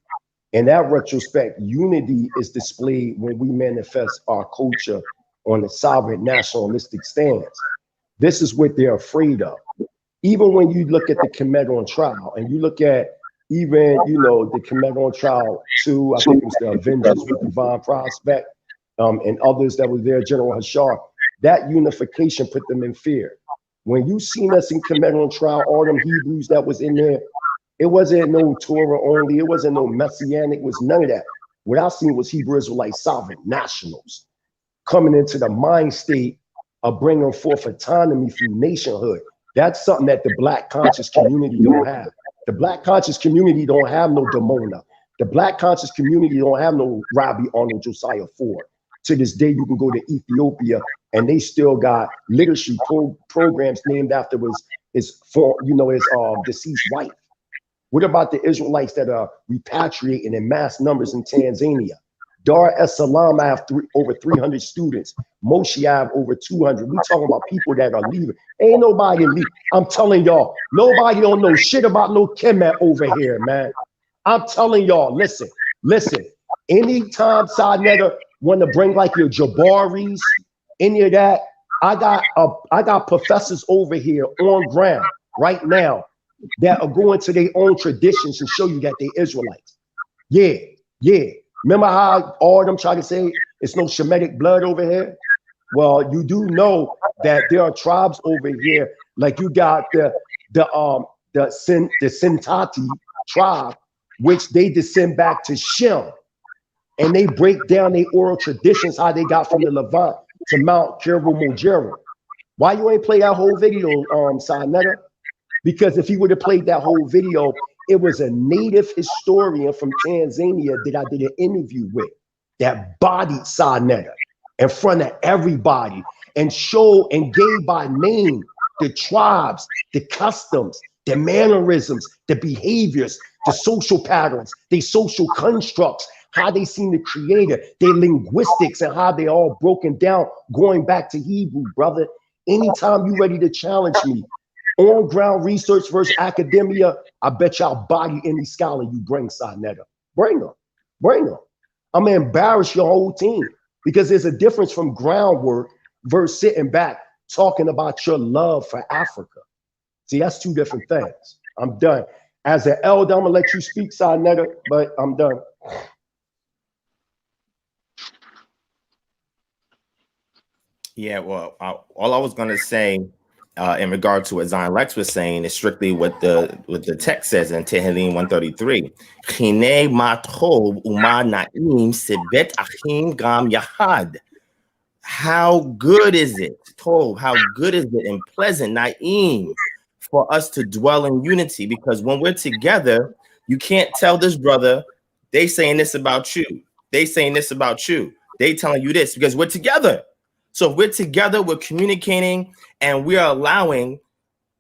In that retrospect, unity is displayed when we manifest our culture on a sovereign nationalistic stance. This is what they're afraid of. Even when you look at the Kemet on trial, and you look at even, the Kemet on trial too, I think it was the Avengers with Divine Prospect, and others that were there, General Hashar, that unification put them in fear. When you seen us in Kemet on trial, all them Hebrews that was in there, it wasn't no Torah only, it wasn't no Messianic, it was none of that. What I seen was Hebrew Israelite sovereign nationals coming into the mind state of bringing forth autonomy through nationhood. That's something that the Black conscious community don't have. The Black conscious community don't have no Damona. The Black conscious community don't have no Rabbi Arnold Josiah Ford. To this day, you can go to Ethiopia and they still got literacy programs named after his deceased wife. What about the Israelites that are repatriating in mass numbers in Tanzania? Dar es Salaam, I have over 300 students. Moshe, I have over 200. We talking about people that are leaving. Ain't nobody leaving. I'm telling y'all, nobody don't know shit about no Kemet over here, man. I'm telling y'all, listen. Anytime Sinetta want to bring like your Jabaris, any of that, I got professors over here on ground right now that are going to their own traditions and show you that they're Israelites. Yeah. Remember how all of them try to say it's no Shemitic blood over here? Well, you do know that there are tribes over here, like you got the Sintati tribe, which they descend back to Shem, and they break down their oral traditions, how they got from the Levant to Mount Kirill-Mojeru. Why you ain't play that whole video, Sinetta? Because if he would have played that whole video, it was a native historian from Tanzania that I did an interview with that bodied Sinetta in front of everybody and showed and gave by name the tribes, the customs, the mannerisms, the behaviors, the social patterns, the social constructs, how they seen the creator, their linguistics, and how they all broken down, going back to Hebrew, brother. Anytime you ready to challenge me, on ground research versus academia, I bet y'all body any scholar you bring, Sinetta. Bring them. I'm gonna embarrass your whole team because there's a difference from groundwork versus sitting back talking about your love for Africa. See, that's two different things. I'm done. As an elder, I'm gonna let you speak, Sinetta, but I'm done. Yeah, well, all I was gonna say in regard to what Zion Lexx was saying is strictly what the text says in Tehillim 133. Chine ma tov uma na'im sebet achim gam yahad. How good is it, Tov? How good is it and pleasant, na'im, for us to dwell in unity? Because when we're together, you can't tell this brother, they saying this about you. They saying this about you. They telling you this because we're together. So if we're together, we're communicating, and we are allowing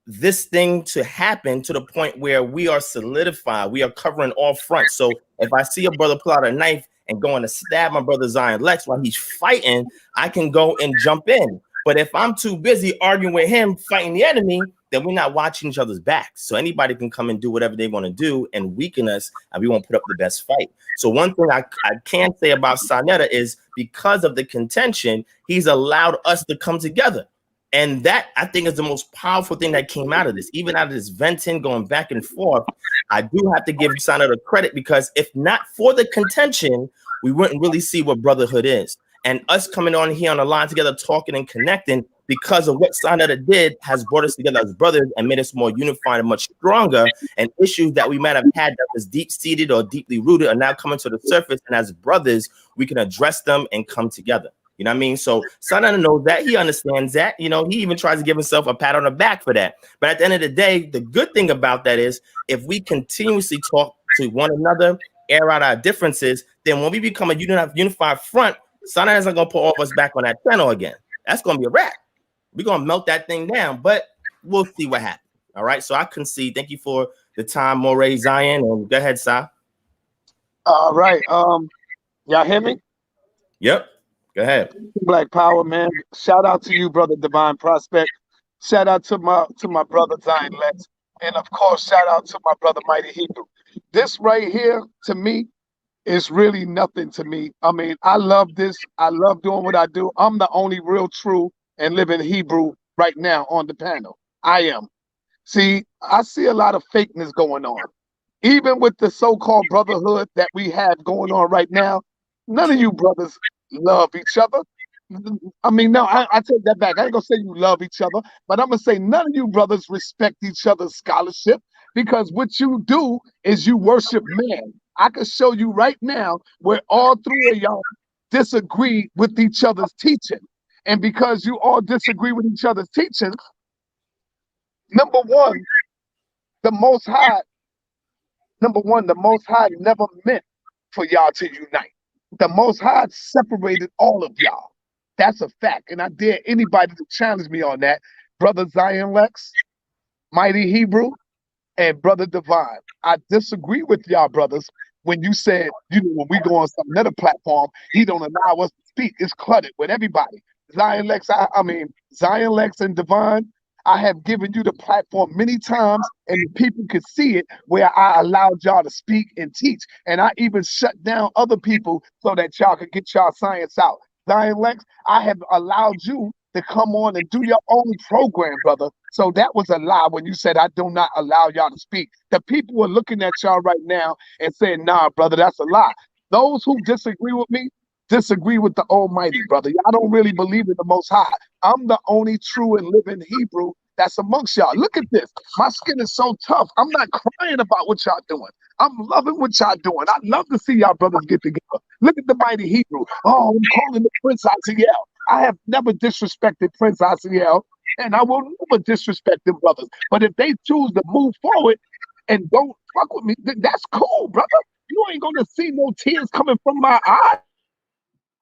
this thing to happen to the point where we are solidified. We are covering all fronts. So if I see a brother pull out a knife and going to stab my brother Zion Lexx while he's fighting, I can go and jump in. But if I'm too busy arguing with him, fighting the enemy, then we're not watching each other's backs. So anybody can come and do whatever they want to do and weaken us, and we won't put up the best fight. So one thing I can say about Sinetta is because of the contention, he's allowed us to come together. And that, I think, is the most powerful thing that came out of this. Even out of this venting, going back and forth, I do have to give Sinetta credit because if not for the contention, we wouldn't really see what brotherhood is. And us coming on here on the line together, talking and connecting because of what Sinetta did has brought us together as brothers and made us more unified and much stronger. And issues that we might have had that was deep-seated or deeply rooted are now coming to the surface. And as brothers, we can address them and come together. You know what I mean? So Sinetta knows that. He understands that. You know, he even tries to give himself a pat on the back for that. But at the end of the day, the good thing about that is if we continuously talk to one another, air out our differences, then when we become a unified front, Sana isn't gonna put all of us back on that channel again. That's gonna be a wrap. We're gonna melt that thing down, but we'll see what happens. All right. So I concede. Thank you for the time, Moray Zion. And go ahead, Sa. All right. Y'all hear me? Yep. Go ahead. Black Power, man. Shout out to you, brother Divine Prospect. Shout out to my brother Zion Lexx. And of course, shout out to my brother Mighty Hebrew. This right here, to me, is really nothing to me. I mean, I love this. I love doing what I do. I'm the only real, true, and living Hebrew right now on the panel. I am. See, I see a lot of fakeness going on. Even with the so-called brotherhood that we have going on right now, none of you brothers love each other. I mean, no, I take that back. I ain't gonna say you love each other, but I'm gonna say none of you brothers respect each other's scholarship, because what you do is you worship man. I can show you right now where all three of y'all disagree with each other's teaching. And because you all disagree with each other's teaching, number one, the Most High never meant for y'all to unite. The Most High separated all of y'all. That's a fact. And I dare anybody to challenge me on that. Brother Zion Lexx, Mighty Hebrew, and Brother Divine. I disagree with y'all brothers when you said, when we go on some other platform, he don't allow us to speak. It's cluttered with everybody. Zion Lexx, Zion Lexx and Divine, I have given you the platform many times, and the people could see it where I allowed y'all to speak and teach. And I even shut down other people so that y'all could get y'all science out. Zion Lexx, I have allowed you to come on and do your own program, brother. So that was a lie when you said I do not allow y'all to speak. The people are looking at y'all right now and saying, nah, brother, that's a lie. Those who disagree with me disagree with the Almighty, brother. Y'all don't really believe in the Most High. I'm the only true and living Hebrew that's amongst y'all. Look at this. My skin is so tough. I'm not crying about what y'all doing. I'm loving what y'all doing. I love to see y'all brothers get together. Look at the Mighty Hebrew. Oh, I'm calling the Prince ICL. I have never disrespected Prince ICL, and I will never disrespect them brothers. But if they choose to move forward and don't fuck with me, that's cool, brother. You ain't gonna see no tears coming from my eyes.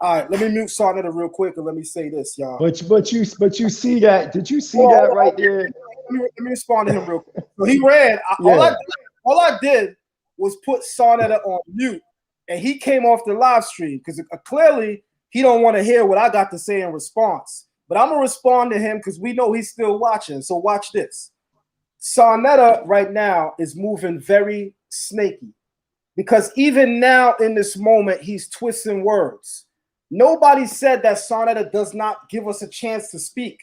All right, let me mute Sarnetta real quick and let me say this, y'all. But you see that? Did you see that right there? Let me respond to him real quick. So he ran. All I did was put Sarnetta on mute, and he came off the live stream because clearly he don't want to hear what I got to say in response. But I'm gonna respond to him because we know he's still watching. So watch this. Sarnetta right now is moving very snaky because even now in this moment he's twisting words. Nobody said that Sarnetta does not give us a chance to speak.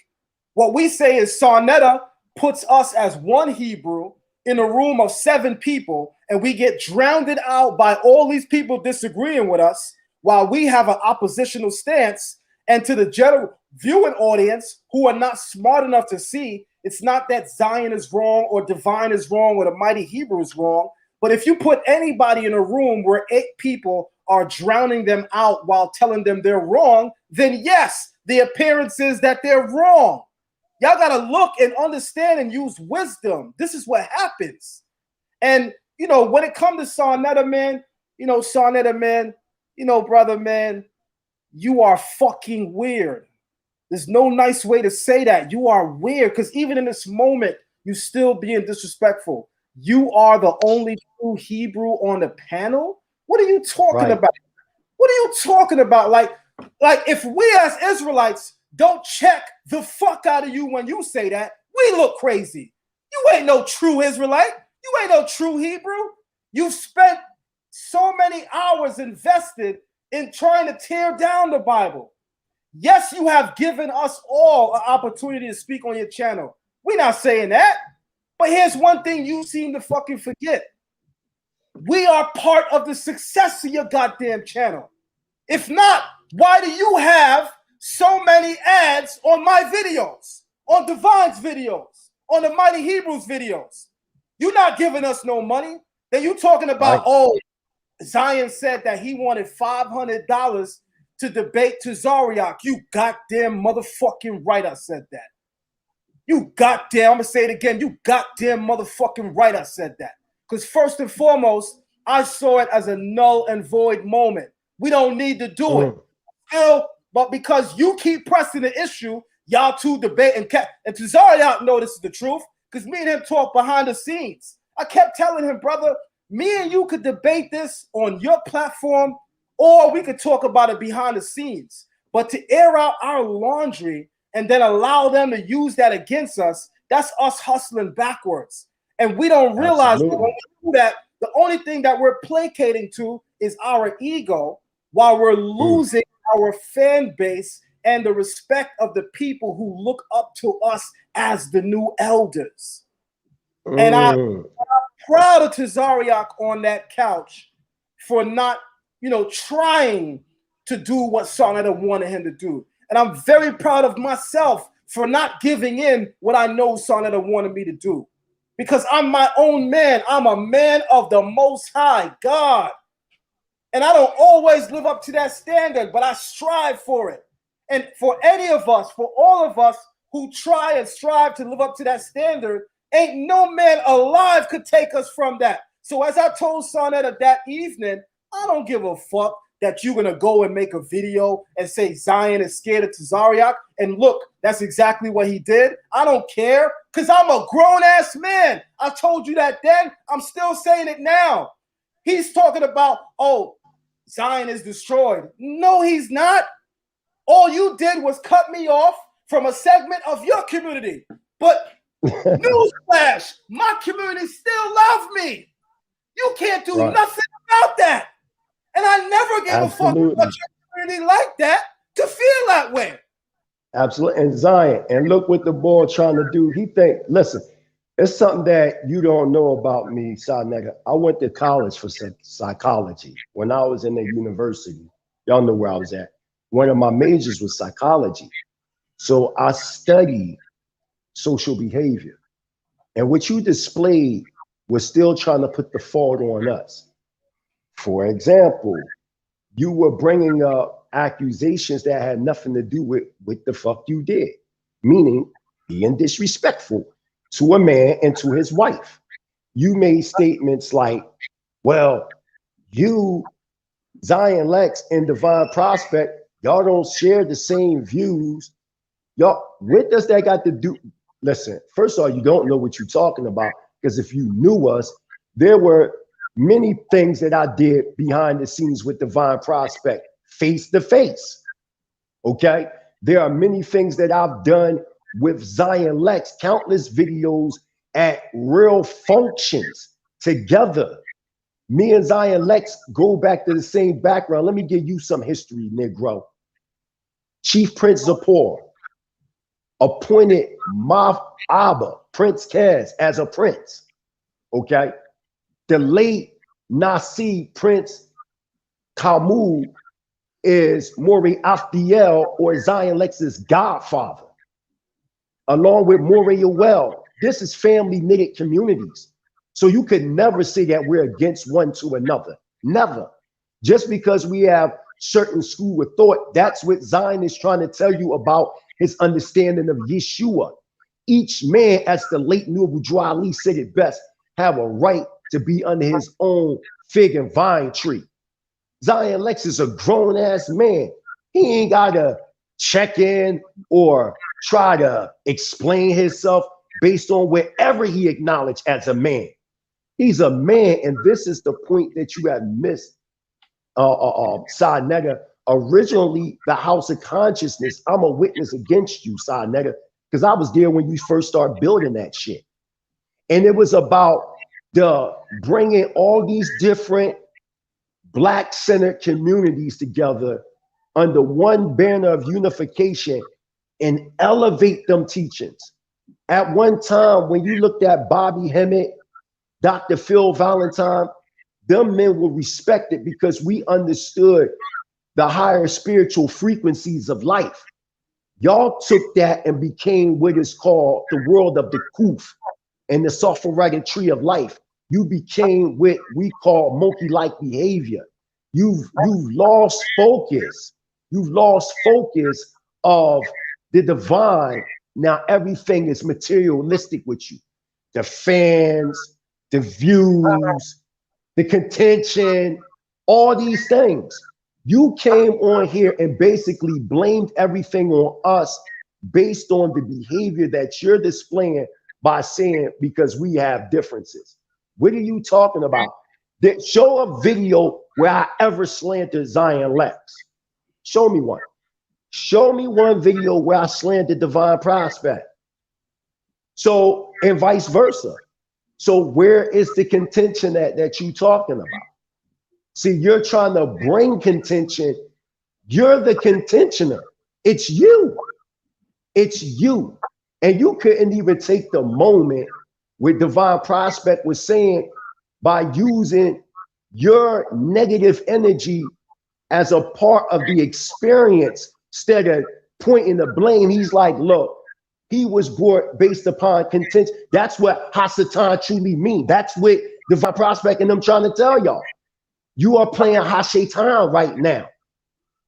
What we say is Sarnetta puts us as one Hebrew in a room of 7 people, and we get drowned out by all these people disagreeing with us while we have an oppositional stance. And to the general viewing audience who are not smart enough to see, it's not that Zion is wrong or Divine is wrong or the Mighty Hebrew is wrong. But if you put anybody in a room where 8 people are drowning them out while telling them they're wrong, then yes, the appearance is that they're wrong. Y'all got to look and understand and use wisdom. This is what happens. And, when it comes to Sarnetta, man, brother, man, you are fucking weird. There's no nice way to say that. You are weird because even in this moment, you still being disrespectful. You are the only true Hebrew on the panel? What are you talking about? What are you talking about? Like if we as Israelites don't check the fuck out of you when you say that, we look crazy. You ain't no true Israelite. You ain't no true Hebrew. You've spent so many hours invested in trying to tear down the Bible. Yes, you have given us all an opportunity to speak on your channel. We're not saying that. But here's one thing you seem to fucking forget. We are part of the success of your goddamn channel. If not, why do you have so many ads on my videos, on Divine's videos, on the Mighty Hebrews videos? You're not giving us no money. Then you talking about, Zion said that he wanted $500 to debate to Zariak. You goddamn motherfucking right I said that. You goddamn, I'm going to say it again. You goddamn motherfucking right I said that. Because first and foremost, I saw it as a null and void moment. We don't need to do it. still, but because you keep pressing the issue, y'all two debate and Tazariak know this is the truth because me and him talk behind the scenes. I kept telling him, brother, me and you could debate this on your platform, or we could talk about it behind the scenes. But to air out our laundry and then allow them to use that against us, that's us hustling backwards. And we don't realize that when we do that, the only thing that we're placating to is our ego while we're losing our fan base and the respect of the people who look up to us as the new elders. And I'm proud of Tazariak on that couch for not, trying to do what Sarnetta wanted him to do. And I'm very proud of myself for not giving in what I know Sarnetta wanted me to do. Because I'm my own man. I'm a man of the Most High God. And I don't always live up to that standard, but I strive for it. And for any of us, for all of us who try and strive to live up to that standard, ain't no man alive could take us from that. So as I told Sarnetta that evening, I don't give a fuck that you're going to go and make a video and say Zion is scared of Tazariak. And look, that's exactly what he did. I don't care because I'm a grown-ass man. I told you that then. I'm still saying it now. He's talking about, oh, Zion is destroyed. No, he's not. All you did was cut me off from a segment of your community. But newsflash, my community still love me. You can't do nothing about that. And I never gave a fuck about your community like that to feel that way. Absolutely. And Zion, and look what the boy trying to do. He think, listen, it's something that you don't know about me, Sarnetta. I went to college for psychology. When I was in the university, y'all know where I was at. One of my majors was psychology. So I studied social behavior. And what you displayed was still trying to put the fault on us. For example, you were bringing up accusations that had nothing to do with what the fuck you did, meaning being disrespectful to a man and to his wife. You made statements like, well, you, Zion Lexx, and Divine Prospect, y'all don't share the same views. Y'all, what does that got to do? Listen, first of all, you don't know what you're talking about, because if you knew us, there were many things that I did behind the scenes with Divine Prospect, face to face. Okay, there are many things that I've done with Zion Lexx, countless videos at real functions together. Me and Zion Lexx go back to the same background. Let me give you some history, Negro. Chief Prince Zapor appointed my Abba, Prince Kaz, as a prince. Okay. The late Nasi Prince Kamul is Maury Afdiel, or Zion Lexx's godfather, along with Maury Yoel. This is family knitted communities. So you could never say that we're against one to another. Never. Just because we have certain school of thought, that's what Zion is trying to tell you about his understanding of Yeshua. Each man, as the late Noble Drew Ali said it best, have a right to be under his own fig and vine tree. Zion Lexx is a grown-ass man. He ain't got to check in or try to explain himself based on wherever he acknowledged as a man. He's a man, and this is the point that you have missed, Sarnetta. Originally, the House of Consciousness, I'm a witness against you, Sarnetta, because I was there when you first started building that shit. And it was about the bringing all these different Black-centered communities together under one banner of unification and elevate them teachings. At one time, when you looked at Bobby Hemmett, Dr. Phil Valentine, them men were respected because we understood the higher spiritual frequencies of life. Y'all took that and became what is called the world of the Kuf and the Sophoratic tree of life. You became what we call monkey-like behavior. You've lost focus. You've lost focus of the divine. Now everything is materialistic with you. The fans, the views, the contention, all these things. You came on here and basically blamed everything on us based on the behavior that you're displaying by saying because we have differences. What are you talking about? Show a video where I ever slandered Zion Lexx. Show me one. Show me one video where I slandered Divine Prospect. So, and vice versa. So where is the contention that you talking about? See, you're trying to bring contention. You're the contentioner. It's you. It's you. And you couldn't even take the moment where Divine Prospect was saying by using your negative energy as a part of the experience instead of pointing the blame. He's like, look, he was brought based upon contention. That's what Hasatan truly mean. That's what Divine Prospect and them trying to tell y'all. You are playing Hashatan right now.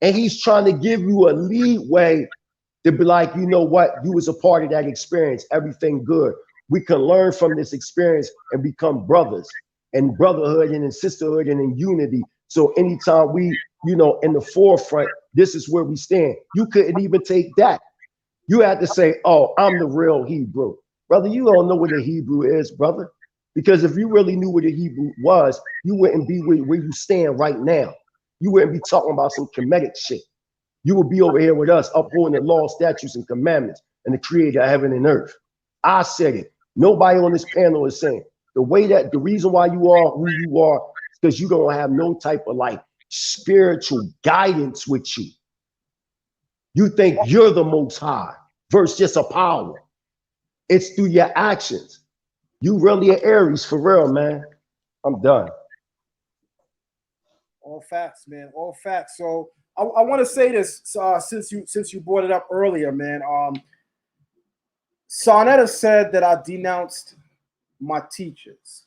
And he's trying to give you a leeway to be like, you know what? You was a part of that experience. Everything good. We can learn from this experience and become brothers and brotherhood and in sisterhood and in unity. So anytime we, you know, in the forefront, this is where we stand. You couldn't even take that. You had to say, oh, I'm the real Hebrew. Brother, you don't know what a Hebrew is, brother. Because if you really knew what a Hebrew was, you wouldn't be where you stand right now. You wouldn't be talking about some Kemetic shit. You would be over here with us upholding the law, statutes, and commandments and the creator of heaven and earth. I said it. Nobody on this panel is saying the reason why you are who you are is because you don't have no type of like spiritual guidance with you. You think you're the most high versus just a power. It's through your actions. You really are Aries for real, man. I'm done. All facts, man. All facts. So I want to say this since you brought it up earlier, man. Sarnetta said that I denounced my teachers.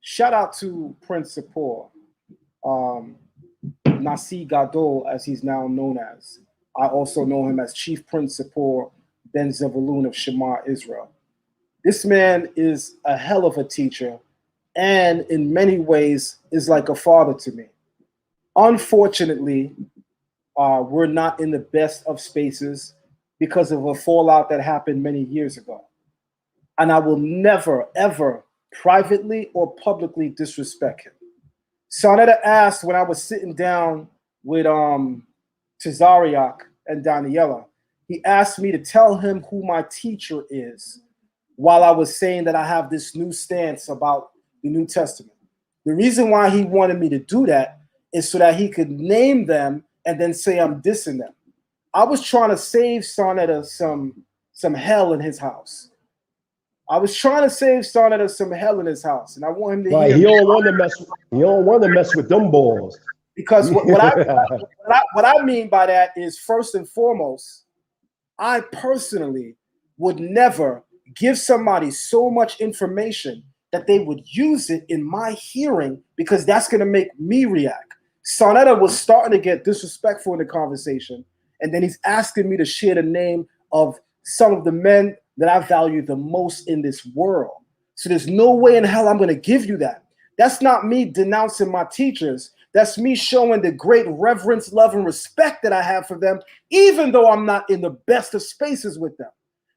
Shout out to Prince Sapor, Nasi Gadol, as he's now known as. I also know him as Chief Prince Sapor Ben Zevaloon of Shema Israel. This man is a hell of a teacher and in many ways is like a father to me. Unfortunately, we're not in the best of spaces because of a fallout that happened many years ago. And I will never, ever privately or publicly disrespect him. Sarnetta asked when I was sitting down with Tazariak and Daniela, he asked me to tell him who my teacher is while I was saying that I have this new stance about the New Testament. The reason why he wanted me to do that is so that he could name them and then say I'm dissing them. I was trying to save Sarnetta some hell in his house. I was trying to save Sarnetta some hell in his house, and I want him to hear. He don't want to mess with them balls. Because what I mean by that is, first and foremost, I personally would never give somebody so much information that they would use it in my hearing because that's going to make me react. Sarnetta was starting to get disrespectful in the conversation, and then he's asking me to share the name of some of the men that I value the most in this world. So there's no way in hell I'm going to give you that. That's not me denouncing my teachers. That's me showing the great reverence, love, and respect that I have for them, even though I'm not in the best of spaces with them.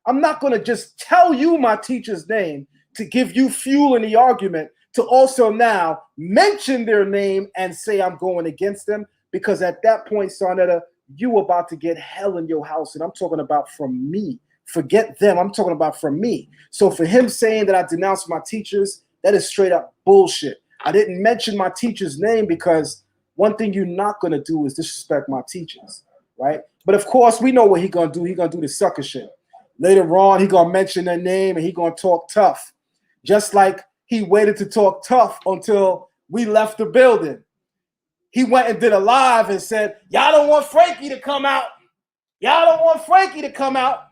I'm not going to just tell you my teacher's name to give you fuel in the argument to also now mention their name and say I'm going against them, because at that point, Sarnetta, you about to get hell in your house, and I'm talking about from me. Forget them. I'm talking about from me. So for him saying that I denounced my teachers, that is straight up bullshit. I didn't mention my teacher's name because one thing you're not going to do is disrespect my teachers, right? But of course, we know what he's going to do. He's going to do the sucker shit. Later on, he's going to mention their name and he's going to talk tough. Just like he waited to talk tough until we left the building. He went and did a live and said, y'all don't want Frankie to come out. Y'all don't want Frankie to come out.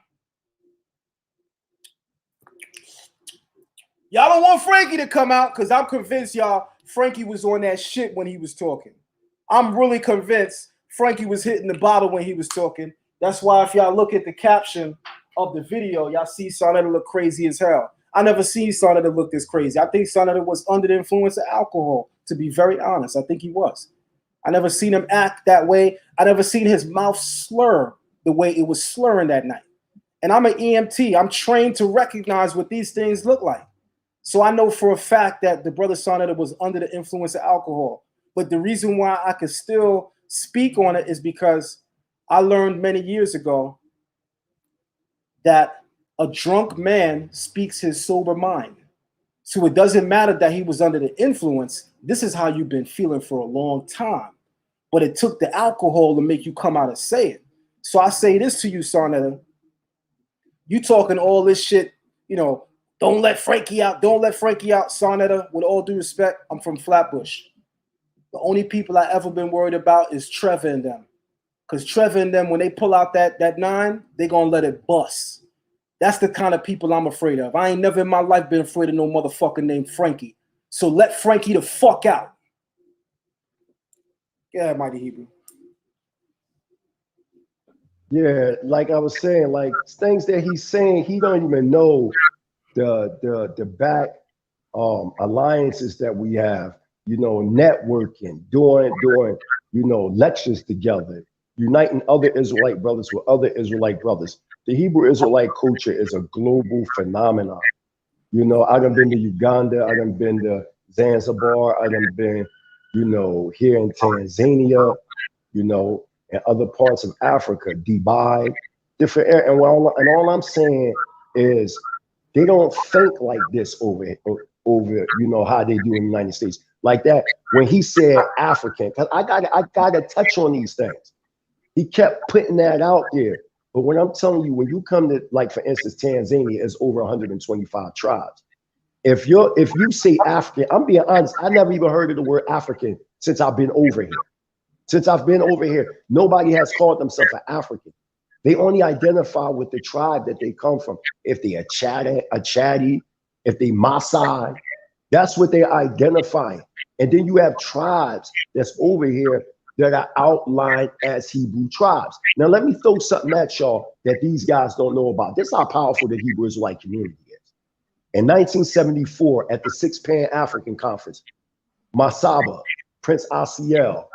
Y'all don't want Frankie to come out because I'm convinced y'all Frankie was on that shit when he was talking. I'm really convinced Frankie was hitting the bottle when he was talking. That's why if y'all look at the caption of the video, y'all see Sarnetta look crazy as hell. I never seen Sarnetta look this crazy. I think Sarnetta was under the influence of alcohol, to be very honest. I think he was. I never seen him act that way. I never seen his mouth slur the way it was slurring that night. And I'm an EMT. I'm trained to recognize what these things look like. So I know for a fact that the brother Sonetta was under the influence of alcohol. But the reason why I could still speak on it is because I learned many years ago that a drunk man speaks his sober mind. So it doesn't matter that he was under the influence. This is how you've been feeling for a long time. But it took the alcohol to make you come out and say it. So I say this to you, Sonetta. You talking all this shit, you know, don't let Frankie out. Don't let Frankie out, Sonetta. With all due respect, I'm from Flatbush. The only people I ever been worried about is Trevor and them. Because Trevor and them, when they pull out that 9, they going to let it bust. That's the kind of people I'm afraid of. I ain't never in my life been afraid of no motherfucker named Frankie. So let Frankie the fuck out. Yeah, Mighty Hebrew. Yeah, like I was saying, like things that he's saying, he don't even know the back alliances that we have, you know, networking, doing, you know, lectures together, uniting other Israelite brothers with other Israelite brothers. The Hebrew Israelite culture is a global phenomenon. You know, I done been to Uganda, I done been to Zanzibar, I done been, you know, here in Tanzania, you know, and other parts of Africa, Dubai, different areas. And all I'm saying is they don't think like this over, you know, how they do in the United States. Like that, when he said African, because I gotta touch on these things. He kept putting that out there. But when I'm telling you, when you come to, like, for instance, Tanzania is over 125 tribes. If you say African, I'm being honest, I never even heard of the word African since I've been over here. Since I've been over here, nobody has called themselves an African. They only identify with the tribe that they come from. If they are Chadi, if they Maasai, that's what they identify. And then you have tribes that's over here that are outlined as Hebrew tribes. Now, let me throw something at y'all that these guys don't know about. This is how powerful the Hebrew Israelite community is. In 1974, at the 6th Pan-African Conference, Masaba, Prince Asiel,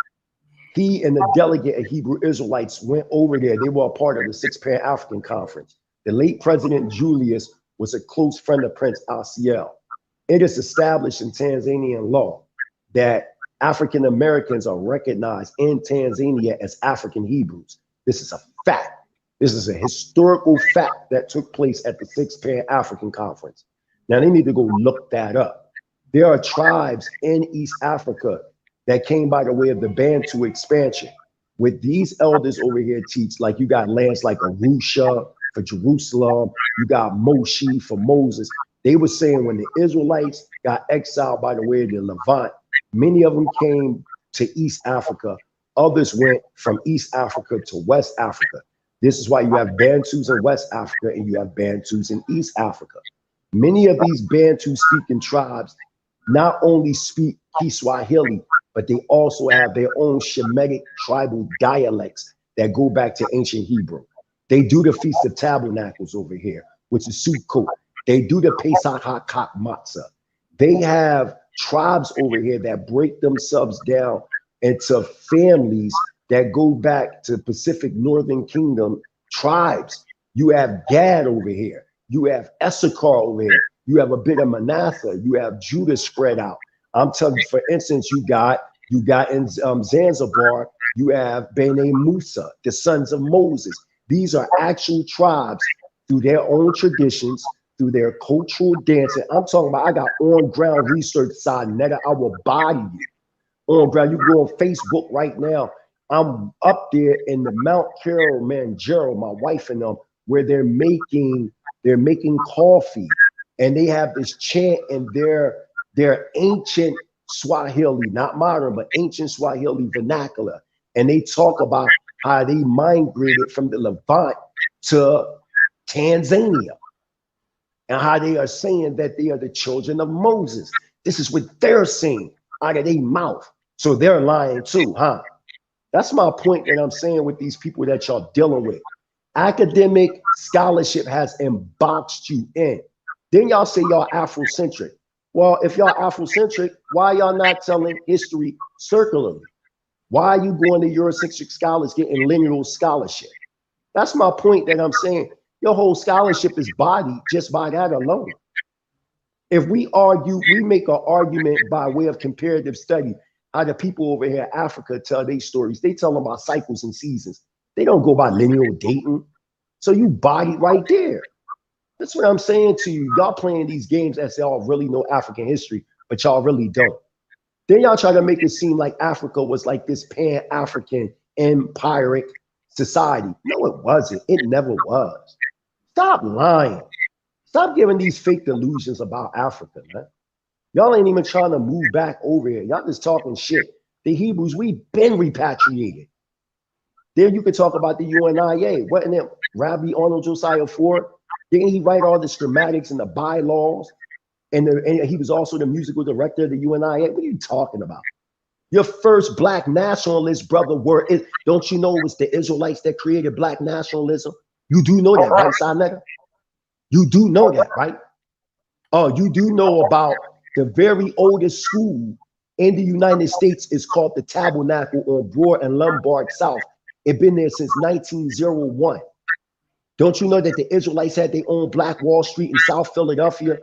he and the delegate of Hebrew Israelites went over there. They were a part of the 6th Pan-African Conference. The late President Julius was a close friend of Prince Asiel. It is established in Tanzanian law that African Americans are recognized in Tanzania as African Hebrews. This is a fact. This is a historical fact that took place at the 6th Pan-African Conference. Now, they need to go look that up. There are tribes in East Africa that came by the way of the Bantu expansion. With these elders over here teach, like you got lands like Arusha for Jerusalem, you got Moshi for Moses. They were saying when the Israelites got exiled by the way of the Levant, many of them came to East Africa. Others went from East Africa to West Africa. This is why you have Bantus in West Africa and you have Bantus in East Africa. Many of these Bantu speaking tribes not only speak Kiswahili, but they also have their own Shemitic tribal dialects that go back to ancient Hebrew. They do the Feast of Tabernacles over here, which is Sukkot. They do the Pesach HaKak Matzah. They have tribes over here that break themselves down into families that go back to Pacific Northern Kingdom tribes. You have Gad over here. You have Issachar over here. You have a bit of Manasseh. You have Judah spread out. I'm telling you, for instance, you got in Zanzibar, you have Bene Musa, the sons of Moses. These are actual tribes through their own traditions, through their cultural dancing. I'm talking about, I got on-ground research side, Netta, I will body you. On ground, you go on Facebook right now. I'm up there in the Mount Carroll, man, Gerald, my wife and them, where they're making coffee, and they have this chant in their ancient Swahili, not modern, but ancient Swahili vernacular. And they talk about how they migrated from the Levant to Tanzania and how they are saying that they are the children of Moses. This is what they're saying out of their mouth. So they're lying too, huh? That's my point that I'm saying with these people that y'all dealing with. Academic scholarship has emboxed you in. Then y'all say y'all Afrocentric. Well, if y'all Afrocentric, why y'all not telling history circularly? Why are you going to Eurocentric scholars getting lineal scholarship? That's my point that I'm saying. Your whole scholarship is bodied just by that alone. If we argue, we make an argument by way of comparative study. How the people over here in Africa tell their stories. They tell them about cycles and seasons. They don't go by lineal dating. So you bodied right there. That's what I'm saying to you. Y'all playing these games as y'all really know African history, but y'all really don't. Then y'all try to make it seem like Africa was like this pan-African empiric society. No, it wasn't. It never was. Stop lying. Stop giving these fake delusions about Africa, man. Y'all ain't even trying to move back over here. Y'all just talking shit. The Hebrews, we've been repatriated. Then you could talk about the UNIA. Wasn't it Rabbi Arnold Josiah Ford? Didn't he write all the schematics and the bylaws? And he was also the musical director of the UNIA. What are you talking about? Your first black nationalist brother don't you know it was the Israelites that created black nationalism? You do know that, right, Sinetta? You do know that, right? Oh, you do know about the very oldest school in the United States is called the Tabernacle on Broad and Lombard South. It's been there since 1901. Don't you know that the Israelites had their own Black Wall Street in South Philadelphia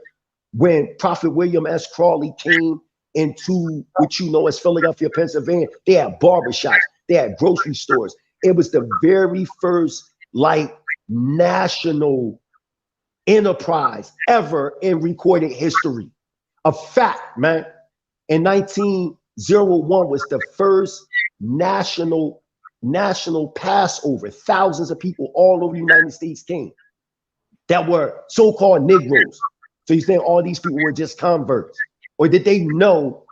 when Prophet William S. Crawley came into what you know as Philadelphia, Pennsylvania? They had barbershops, they had grocery stores. It was the very first like national enterprise ever in recorded history. A fact, man. In 1901 was the first national Passover. Thousands of people all over the United States came that were so-called Negroes. So you saying all these people were just converts? Or did they know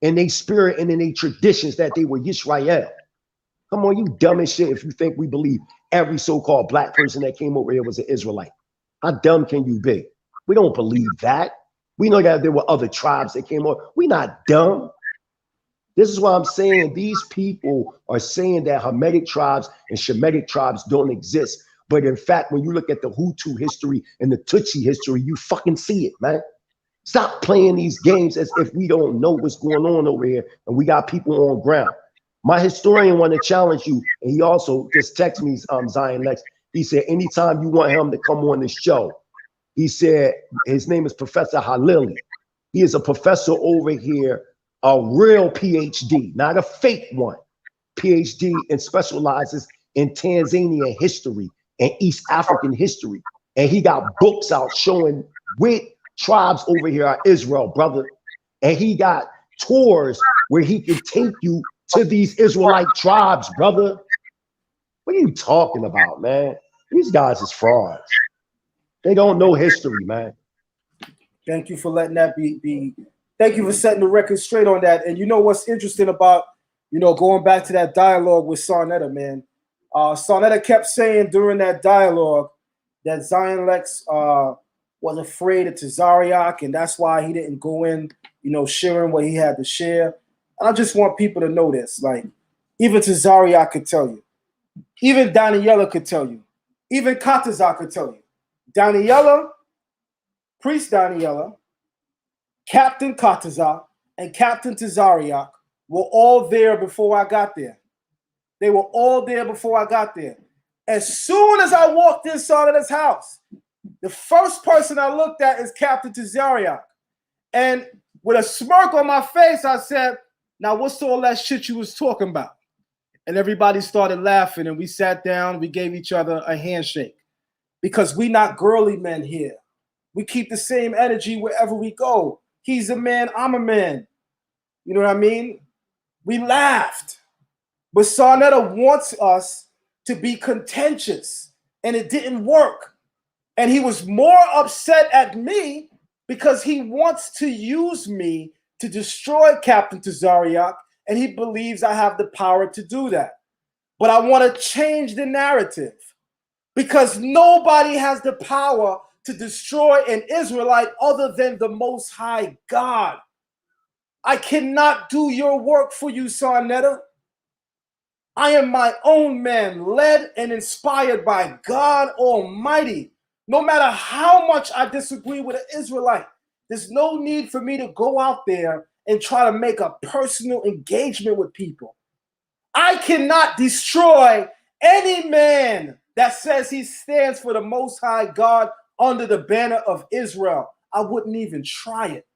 in their spirit and in their traditions that they were Yisrael? Come on, you dumb as shit if you think we believe every so-called black person that came over here was an Israelite. How dumb can you be? We don't believe that. We know that there were other tribes that came over. We're not dumb. This is why I'm saying these people are saying that Hamitic tribes and Shemitic tribes don't exist. But in fact, when you look at the Hutu history and the Tutsi history, you fucking see it, man. Stop playing these games as if we don't know what's going on over here and we got people on ground. My historian want to challenge you, and he also just texted me, Zion Lexx. He said, anytime you want him to come on this show, he said, his name is Professor Halili. He is a professor over here, a real PhD, not a fake one. PhD and specializes in Tanzania history and East African history. And he got books out showing which tribes over here are Israel, brother. And he got tours where he can take you to these Israelite tribes, brother. What are you talking about, man? These guys is frauds. They don't know history, man. Thank you for letting that be. Thank you for setting the record straight on that. And you know what's interesting about, going back to that dialogue with Sarnetta, man. Sarnetta kept saying during that dialogue that Zion Lexx was afraid of Tazariak, and that's why he didn't go in, sharing what he had to share. And I just want people to know this. Like, even Tazariak could tell you. Even Daniela could tell you. Even Katazak could tell you. Daniela, Priest Daniela, Captain Katazak, and Captain Tazariak were all there before I got there. They were all there before I got there. As soon as I walked inside of this house, the first person I looked at is Captain Tazariak. And with a smirk on my face, I said, now what's all that shit you was talking about? And everybody started laughing, and we sat down, we gave each other a handshake. Because we not girly men here. We keep the same energy wherever we go. He's a man, I'm a man. You know what I mean? We laughed. But Sarnetta wants us to be contentious, and it didn't work. And he was more upset at me because he wants to use me to destroy Captain Tazariak, and he believes I have the power to do that. But I want to change the narrative because nobody has the power to destroy an Israelite other than the Most High God. I cannot do your work for you, Sarnetta. I am my own man, led and inspired by God Almighty. No matter how much I disagree with an Israelite, there's no need for me to go out there and try to make a personal engagement with people. I cannot destroy any man that says he stands for the Most High God under the banner of Israel. I wouldn't even try it.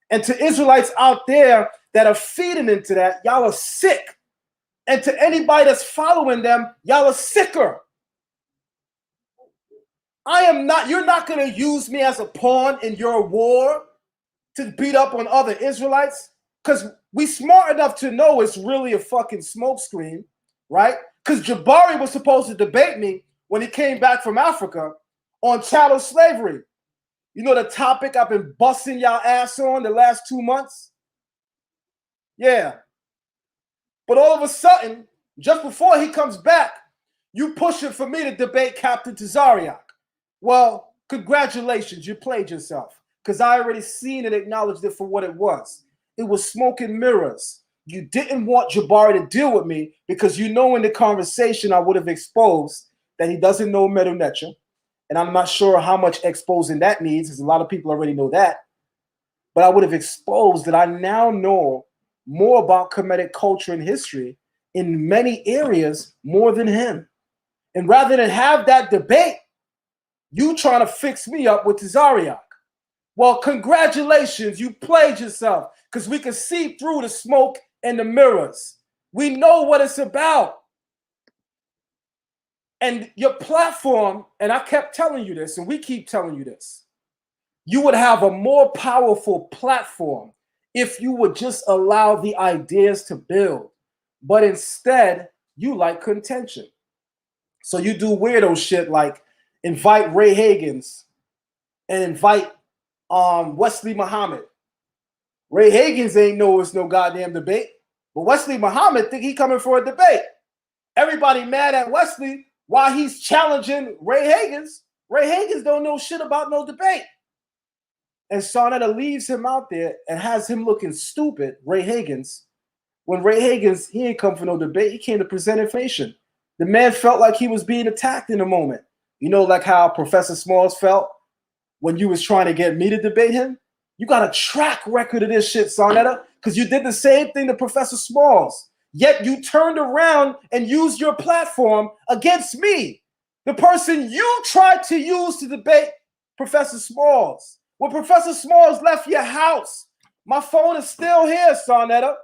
And to Israelites out there that are feeding into that, y'all are sick. And to anybody that's following them, y'all are sicker. You're not going to use me as a pawn in your war to beat up on other Israelites, because we smart enough to know it's really a fucking smokescreen, right? Because Jabari was supposed to debate me when he came back from Africa on chattel slavery. You know the topic I've been busting y'all ass on the last 2 months? Yeah. But all of a sudden, just before he comes back, you pushing for me to debate Captain Tazariak. Well, congratulations, you played yourself. Because I already seen and acknowledged it for what it was. It was smoke and mirrors. You didn't want Jabari to deal with me because you know in the conversation I would have exposed that he doesn't know Medu Neter. And I'm not sure how much exposing that needs, because a lot of people already know that. But I would have exposed that I now know more about Kemetic culture and history in many areas more than him. And rather than have that debate, you trying to fix me up with Tazariak. Well, congratulations, you played yourself, because we can see through the smoke and the mirrors. We know what it's about. And your platform, and I kept telling you this, and we keep telling you this, you would have a more powerful platform if you would just allow the ideas to build. But instead, you like contention. So you do weirdo shit like invite Ray Hagins and invite Wesley Muhammad. Ray Hagins ain't know it's no goddamn debate, but Wesley Muhammad think he coming for a debate. Everybody mad at Wesley while he's challenging Ray Hagins. Ray Hagins don't know shit about no debate. And Sarnetta leaves him out there and has him looking stupid, Ray Hagins, when Ray Hagins, he ain't come for no debate. He came to present information. The man felt like he was being attacked in a moment. You know, like how Professor Smalls felt when you was trying to get me to debate him? You got a track record of this shit, Sarnetta, because you did the same thing to Professor Smalls. Yet you turned around and used your platform against me, the person you tried to use to debate Professor Smalls. When Professor Smalls left your house, my phone is still here, Sarnetta.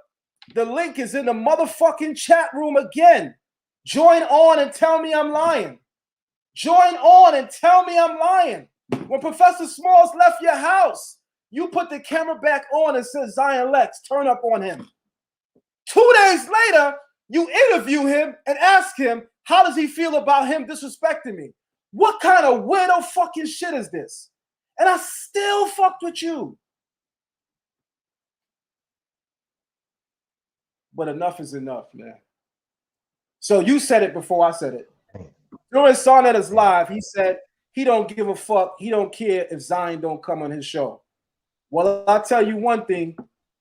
The link is in the motherfucking chat room again. Join on and tell me I'm lying. Join on and tell me I'm lying. When Professor Smalls left your house, you put the camera back on and said, Zion Lexx, turn up on him. 2 days later, you interview him and ask him, how does he feel about him disrespecting me? What kind of weirdo fucking shit is this? And I still fucked with you. But enough is enough, man. So you said it before I said it. During Sarnetta's live, he said he don't give a fuck. He don't care if Zion don't come on his show. Well, I'll tell you one thing.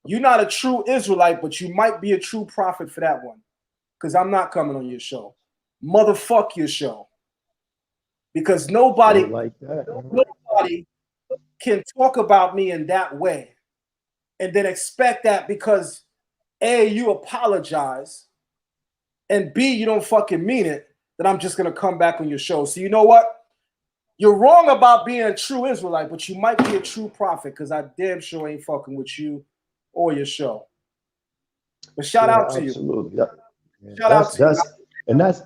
You're not a true Israelite, but you might be a true prophet for that one. Because I'm not coming on your show. Motherfuck your show. Because nobody can talk about me in that way and then expect that because A, you apologize, and B, you don't fucking mean it, that I'm just going to come back on your show. So you know what? You're wrong about being a true Israelite, but you might be a true prophet because I damn sure ain't fucking with you or your show. But shout out to you. Absolutely. Shout out to you. And that's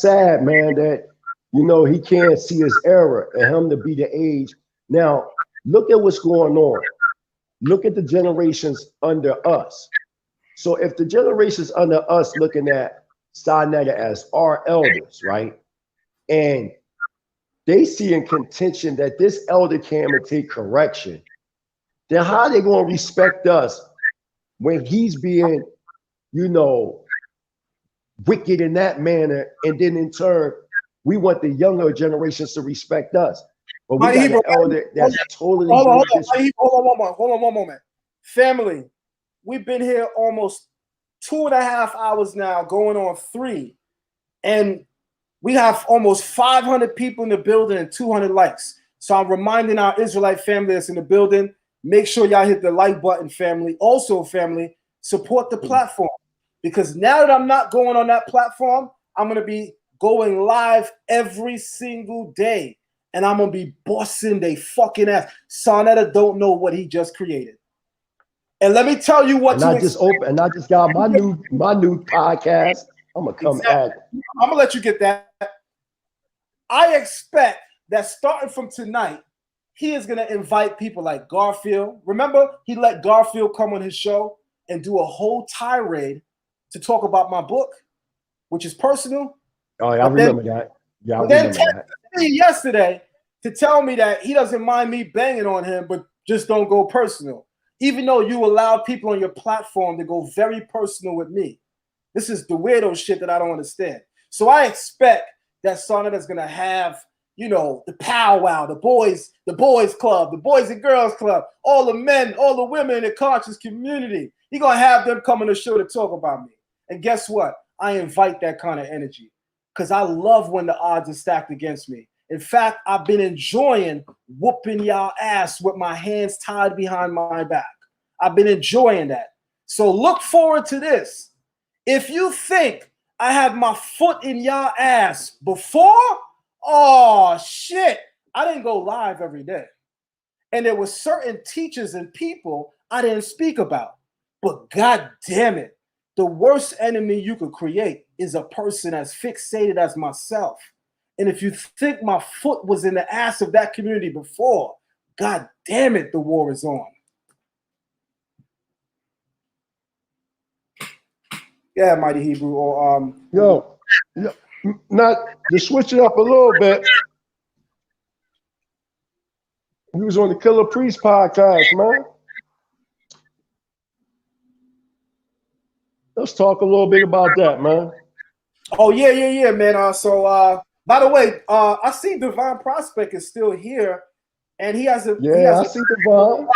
sad, man, that you know he can't see his error and him to be the age. Now, look at what's going on. Look at the generations under us. So if the generations under us looking at Sarnetta as our elders, right? And they see in contention that this elder came and take correction, then how are they going to respect us when he's being, you know, wicked in that manner? And then in turn, we want the younger generations to respect us. But we got an elder that's totally hold on one moment. Family, we've been here almost 2.5 hours now, going on 3. And we have almost 500 people in the building and 200 likes. So I'm reminding our Israelite family that's in the building, make sure y'all hit the like button, family. Also, family, support the platform. because now that I'm not going on that platform, I'm going to be going live every single day, and I'm going to be busting they fucking ass. Sonetta don't know what he just created. And let me tell you what and I just got my new podcast. I'm gonna come at it. I'm gonna let you get that. I expect that starting from tonight, he is gonna invite people like Garfield. Remember, he let Garfield come on his show and do a whole tirade to talk about my book, which is personal. Oh, yeah, I remember that. Yeah, I remember that. Yesterday to tell me that he doesn't mind me banging on him, but just don't go personal. Even though you allowed people on your platform to go very personal with me. This is the weirdo shit that I don't understand. So I expect that Sonetta is gonna have, you know, the powwow, the boys club, the boys and girls club, all the men, all the women in the conscious community. He's gonna have them come on the show to talk about me. And guess what? I invite that kind of energy because I love when the odds are stacked against me. In fact, I've been enjoying whooping y'all ass with my hands tied behind my back. I've been enjoying that. So look forward to this. If you think I had my foot in y'all ass before, oh shit, I didn't go live every day. And there were certain teachers and people I didn't speak about. But god damn it, the worst enemy you could create is a person as fixated as myself. And if you think my foot was in the ass of that community before, god damn it, the war is on. Yeah, Mighty Hebrew. Or not to switch it up a little bit. We was on the Killer Priest podcast, man. Let's talk a little bit about that, man. Oh yeah, man. So by the way, I see Divine Prospect is still here, and he has a I see Divine.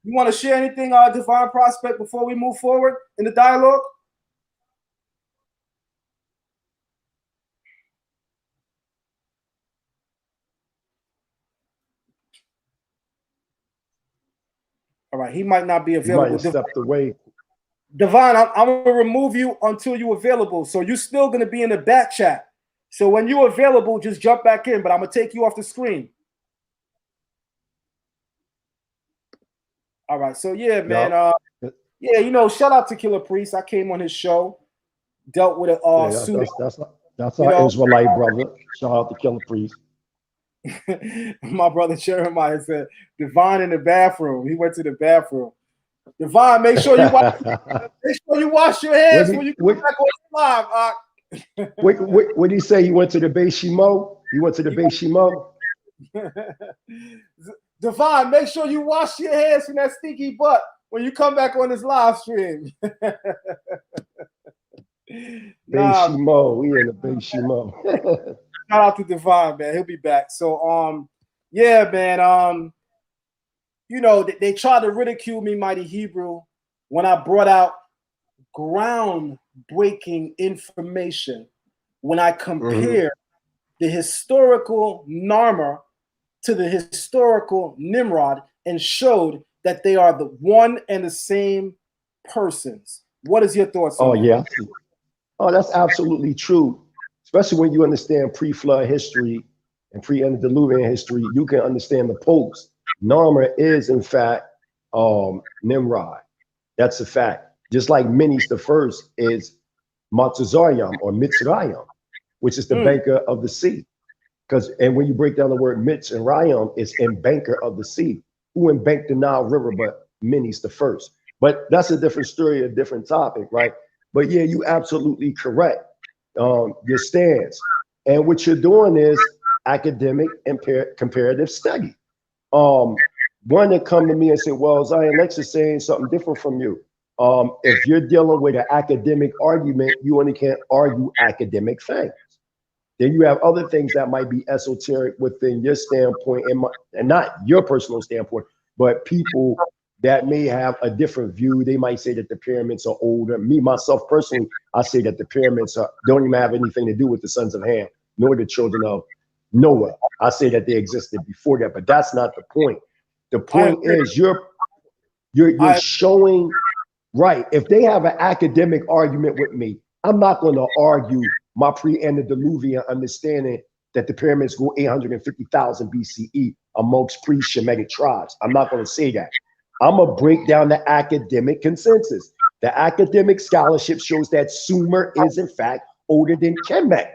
You want to share anything, Divine Prospect, before we move forward in the dialogue? All right, he might not be available. He might have stepped away. Divine, I'm going to remove you until you're available. So you're still going to be in the back chat. So when you're available, just jump back in, but I'm going to take you off the screen. All right. So, yeah, man. Yeah, you know, shout out to Killer Priest. I came on his show, dealt with a suit. That's our Israelite brother. Shout out to Killer Priest. My brother Jeremiah said, Divine in the bathroom. He went to the bathroom. Divine, make sure you wash your hands when you come back on live. What did he say? He went to the Beis Shimo? He went to the Beis Shimo? Divine, make sure you wash your hands from that stinky butt when you come back on this live stream. Beis Shimo. We in the Beis Shimo. Shout out to Divine, man. He'll be back. So, yeah, man. You know, they tried to ridicule me, Mighty Hebrew, when I brought out groundbreaking information. When I compared the historical Narmer to the historical Nimrod and showed that they are the one and the same persons. What is your thoughts on that? Yeah. Oh, that's absolutely true. Especially when you understand pre-flood history and pre-antediluvian history, you can understand the post. Narmer is, in fact, Nimrod. That's a fact. Just like Menes the First is Matzuzayim or Mitzrayim, which is the banker of the sea. And when you break down the word Mitz and Rayam, it's in banker of the sea. Who embanked the Nile River but Menes the First? But that's a different story, a different topic, right? But yeah, you absolutely correct. Your stance. And what you're doing is academic and comparative study. One that come to me and say, well, Zion Lexx is saying something different from you. If you're dealing with an academic argument, you only can't argue academic things. Then you have other things that might be esoteric within your standpoint and not your personal standpoint, but people that may have a different view. They might say that the pyramids are older. Me, myself, personally, I say that the pyramids don't even have anything to do with the sons of Ham, nor the children of Noah. I say that they existed before that, but that's not the point. The point is you're showing Right. If they have an academic argument with me, I'm not going to argue my pre-antediluvian understanding that the pyramids go 850,000 BCE amongst pre-Shemitic tribes. I'm not going to say that. I'm going to break down the academic consensus. The academic scholarship shows that Sumer is, in fact, older than Kemet.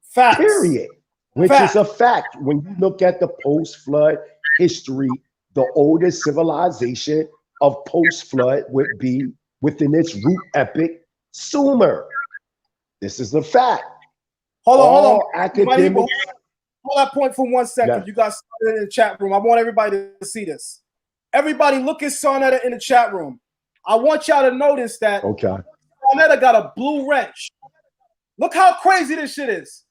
Facts. Period. Which is a fact. When you look at the post-flood history, the oldest civilization of post-flood would be within its root epic, Sumer. This is a fact. Hold on. Academics. Hold that point for 1 second. Yeah. You guys in the chat room. I want everybody to see this. Everybody look at Sarnetta in the chat room. I want y'all to notice that Sarnetta got a blue wrench. Look how crazy this shit is.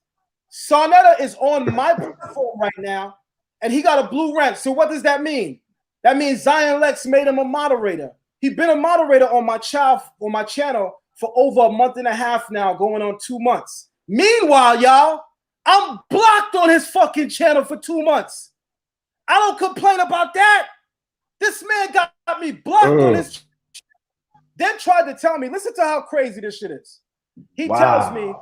Sarnetta is on my platform right now, and he got a blue wrench. So what does that mean? That means Zion Lexx made him a moderator. He's been a moderator on my channel for over a month and a half now, going on 2 months. Meanwhile, y'all, I'm blocked on his fucking channel for 2 months. I don't complain about that. This man got me blocked on his channel. Then tried to tell me, listen to how crazy this shit is. He tells me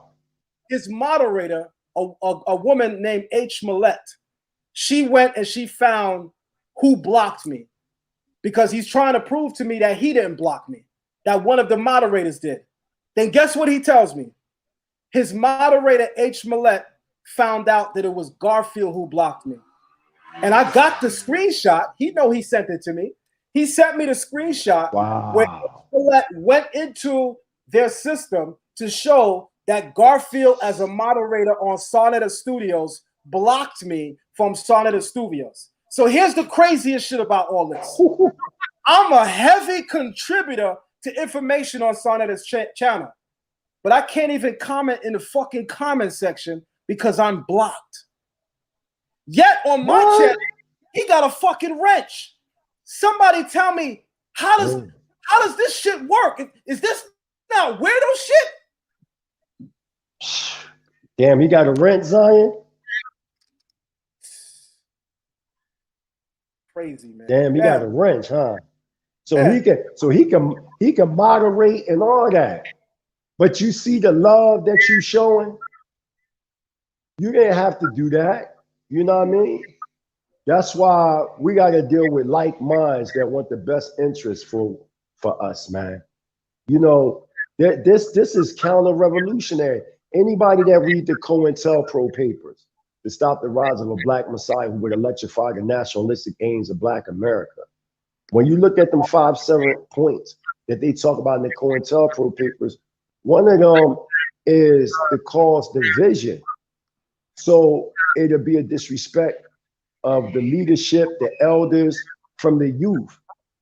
his moderator, a woman named H. Millette, she went and she found who blocked me because he's trying to prove to me that he didn't block me, that one of the moderators did. Then guess what he tells me? His moderator, H. Millette, found out that it was Garfield who blocked me. And I got the screenshot. He sent it to me. He sent me the screenshot where Millette went into their system to show that Garfield, as a moderator on Sarnetta Studios, blocked me from Sarnetta Studios. So here's the craziest shit about all this. I'm a heavy contributor to information on Sarnetta's channel, but I can't even comment in the fucking comment section because I'm blocked. Yet on my channel, he got a fucking wrench. Somebody tell me, how does this shit work? Is this now weirdo shit? Damn, he got a wrench, Zion. Crazy, man. Damn, he got a wrench, huh? So he can moderate and all that. But you see the love that you showing? You didn't have to do that. You know what I mean? That's why we got to deal with like minds that want the best interest for us, man. You know, this is counter-revolutionary. Anybody that read the COINTELPRO papers to stop the rise of a black messiah who would electrify the nationalistic aims of black America. When you look at them 5-7 points that they talk about in the COINTELPRO papers, one of them is to cause division. So it'll be a disrespect of the leadership, the elders, from the youth.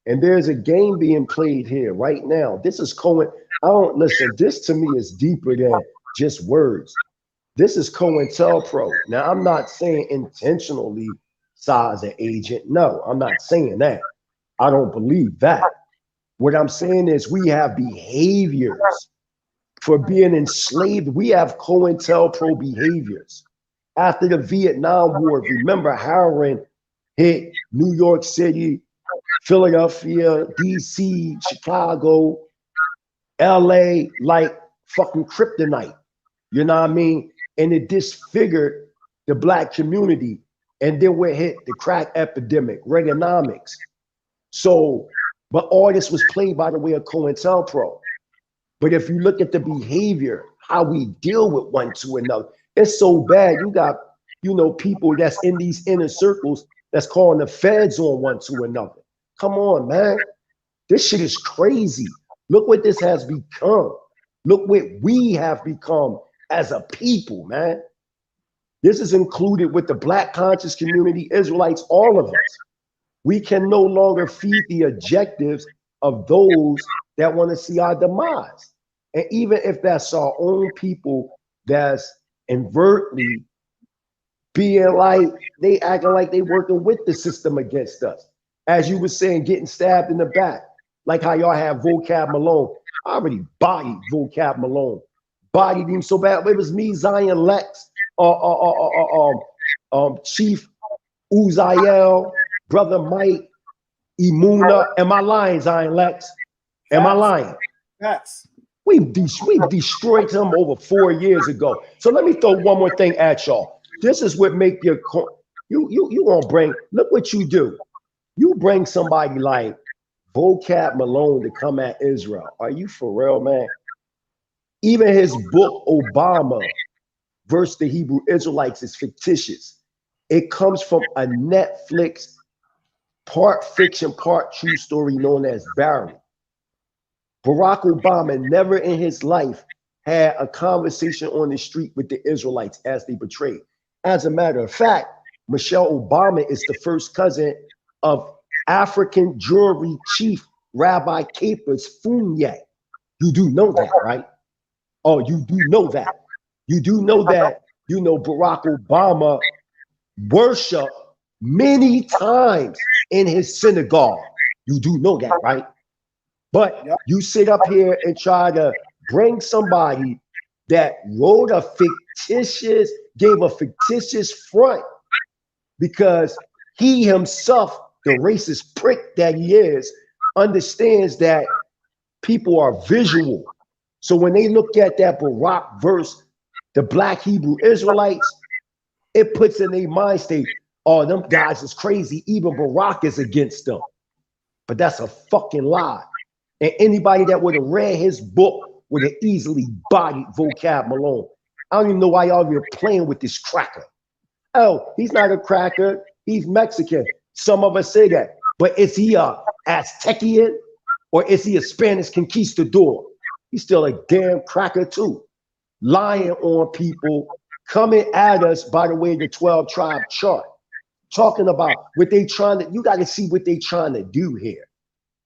And there's a game being played here right now. This is listen, this to me is deeper than just words. This is COINTELPRO. Now, I'm not saying intentionally size an agent. No, I'm not saying that. I don't believe that. What I'm saying is we have behaviors for being enslaved. We have COINTELPRO behaviors. After the Vietnam War, remember heroin hit New York City, Philadelphia, DC, Chicago, LA like fucking kryptonite. You know what I mean? And it disfigured the black community. And then we hit the crack epidemic, Reaganomics. So, but all this was played by the way of COINTELPRO. But if you look at the behavior, how we deal with one to another, it's so bad. You got, people that's in these inner circles that's calling the feds on one to another. Come on, man. This shit is crazy. Look what this has become. Look what we have become as a people, man. This is included with the black conscious community, Israelites, all of us. We can no longer feed the objectives of those that want to see our demise. And even if that's our own people that's overtly being like, they acting like they working with the system against us. As you were saying, getting stabbed in the back, like how y'all have Vocab Malone. I already bodied Vocab Malone. Bodied him so bad. It was me, Zion Lexx, Chief Uziel, Brother Mike, Imuna, and my lying, Zion Lexx. Am I lying? Facts. We've destroyed them over 4 years ago. So let me throw one more thing at y'all. This is what make your you gonna bring. Look what you do. You bring somebody like Vocab Malone to come at Israel. Are you for real, man? Even his book Obama versus the Hebrew Israelites is fictitious. It comes from a Netflix part fiction, part true story known as Barry. Barack Obama never in his life had a conversation on the street with the Israelites as they betrayed. As a matter of fact, Michelle Obama is the first cousin of African jewelry chief Rabbi Capers Fournier. You do know that, right? Oh, you do know that. You do know that, Barack Obama worshiped many times in his synagogue. You do know that, right? But you sit up here and try to bring somebody that gave a fictitious front because he himself, the racist prick that he is, understands that people are visual. So when they look at that Barack verse, the black Hebrew Israelites, it puts in their mind state, oh, them guys is crazy. Even Barack is against them. But that's a fucking lie. And anybody that would have read his book would have easily bodied Vocab Malone. I don't even know why y'all are playing with this cracker. Oh, he's not a cracker. He's Mexican. Some of us say that. But is he a Aztecian or is he a Spanish conquistador? He's still a damn cracker too. Lying on people, coming at us by the way the 12 tribe chart. Talking about what they trying to, you got to see what they trying to do here.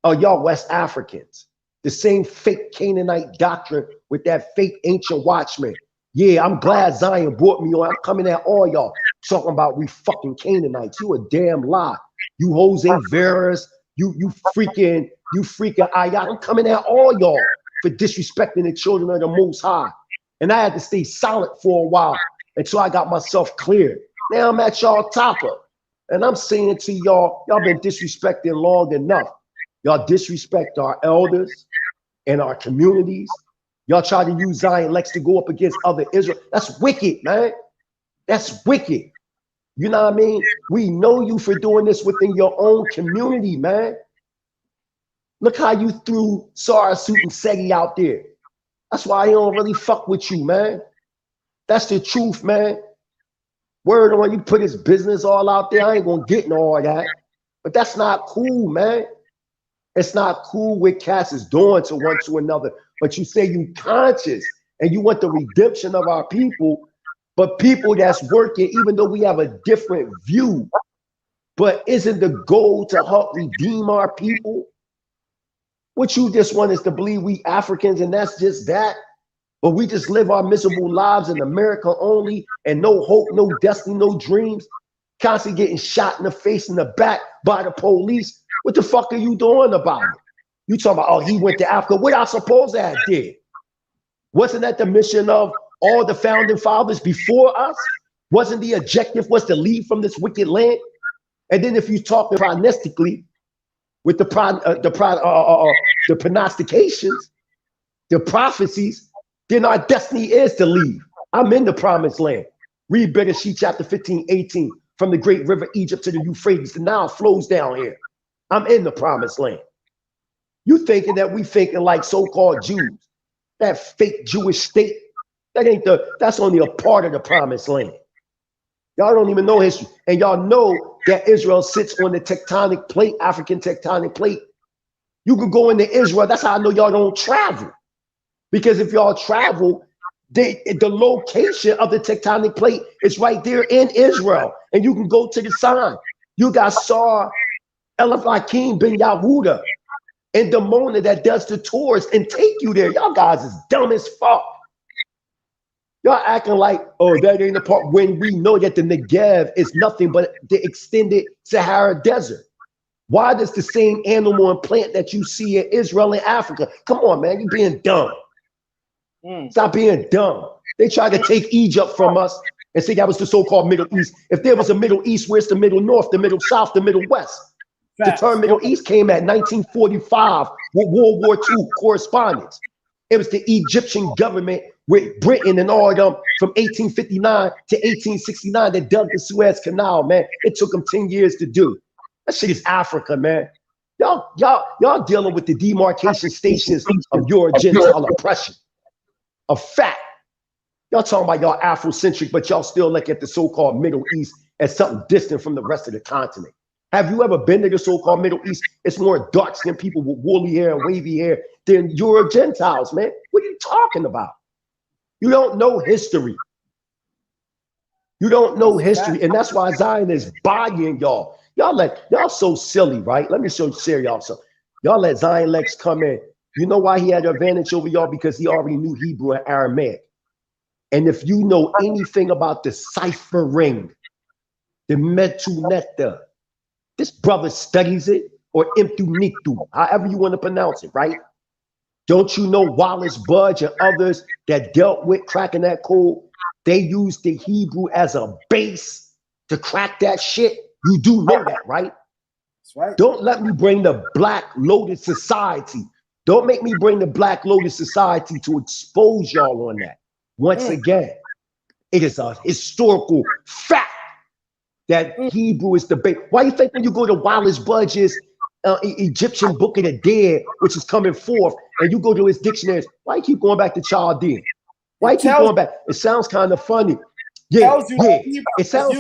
Oh, y'all West Africans. The same fake Canaanite doctrine with that fake ancient watchman. Yeah, I'm glad Zion brought me on. I'm coming at all y'all talking about we fucking Canaanites. You a damn lie. You Jose Veras, you freaking Ayat. I'm coming at all y'all for disrespecting the children of the Most High. And I had to stay silent for a while until I got myself cleared. Now I'm at y'all topper. And I'm saying to y'all, y'all been disrespecting long enough. Y'all disrespect our elders and our communities. Y'all try to use Zion Lexx to go up against other Israel. That's wicked, man. That's wicked. You know what I mean? We know you for doing this within your own community, man. Look how you threw Sarasut and Segi out there. That's why I don't really fuck with you, man. That's the truth, man. Word on you put his business all out there. I ain't gonna get in all that. But that's not cool, man. It's not cool what Cass is doing to one to another. But you say you conscious and you want the redemption of our people, but people that's working, even though we have a different view, but isn't the goal to help redeem our people? What you just want is to believe we Africans and that's just that? But we just live our miserable lives in America only and no hope, no destiny, no dreams, constantly getting shot in the face and the back by the police. What the fuck are you doing about it? You talking about, oh, he went to Africa. What I suppose that did? Wasn't that the mission of all the founding fathers before us? Wasn't the objective was to leave from this wicked land? And then if you talk pronostically with the prognostications, the prophecies, then our destiny is to leave. I'm in the promised land. Read Bereshit chapter 15, 18. From the great river Egypt to the Euphrates, the Nile flows down here. I'm in the promised land. You thinking that we thinking like so-called Jews, that fake Jewish state, that's only a part of the promised land. Y'all don't even know history. And y'all know that Israel sits on the tectonic plate, African tectonic plate. You could go into Israel. That's how I know y'all don't travel. Because if y'all travel, the location of the tectonic plate is right there in Israel. And you can go to the sign. You got Sar Elif Hakeem Ben Yahuda and Damona that does the tours and take you there. Y'all guys is dumb as fuck. Y'all acting like, oh, that ain't the part when we know that the Negev is nothing but the extended Sahara Desert. Why does the same animal and plant that you see in Israel and Africa? Come on, man, you being dumb. Stop being dumb. They tried to take Egypt from us and say that was the so-called Middle East. If there was a Middle East, where's the Middle North, the Middle South, the Middle West? The term Middle East came at 1945 with World War II correspondence. It was the Egyptian government with Britain and all of them from 1859 to 1869 that dug the Suez Canal, man. It took them 10 years to do. That shit is Africa, man. Y'all dealing with the demarcation stations of your Gentile oppression. A fact. Y'all talking about y'all Afrocentric, but y'all still look at the so-called Middle East as something distant from the rest of the continent. Have you ever been to the so-called Middle East? It's more dark-skinned people with woolly hair and wavy hair than your Gentiles, man. What are you talking about? You don't know history. You don't know history, and that's why Zion is buying y'all. Y'all so silly, right? Let me share y'all something. Y'all let Zion Lexx come in. You know why he had an advantage over y'all? Because he already knew Hebrew and Aramaic. And if you know anything about the ciphering, the metuneta, this brother studies it, or imtu, however you want to pronounce it, right? Don't you know Wallace Budge and others that dealt with cracking that code? They used the Hebrew as a base to crack that shit. You do know that, right? That's right. Don't let me bring the Black Lotus Society. Don't make me bring the Black Lotus Society to expose y'all on that. Once again, it is a historical fact that Hebrew is the base. Why do you think when you go to Wallace Budge's Egyptian Book of the Dead, which is coming forth, and you go to his dictionaries, why you keep going back to Chaldean? Why you keep going back? It sounds kind of funny. Yeah, it sounds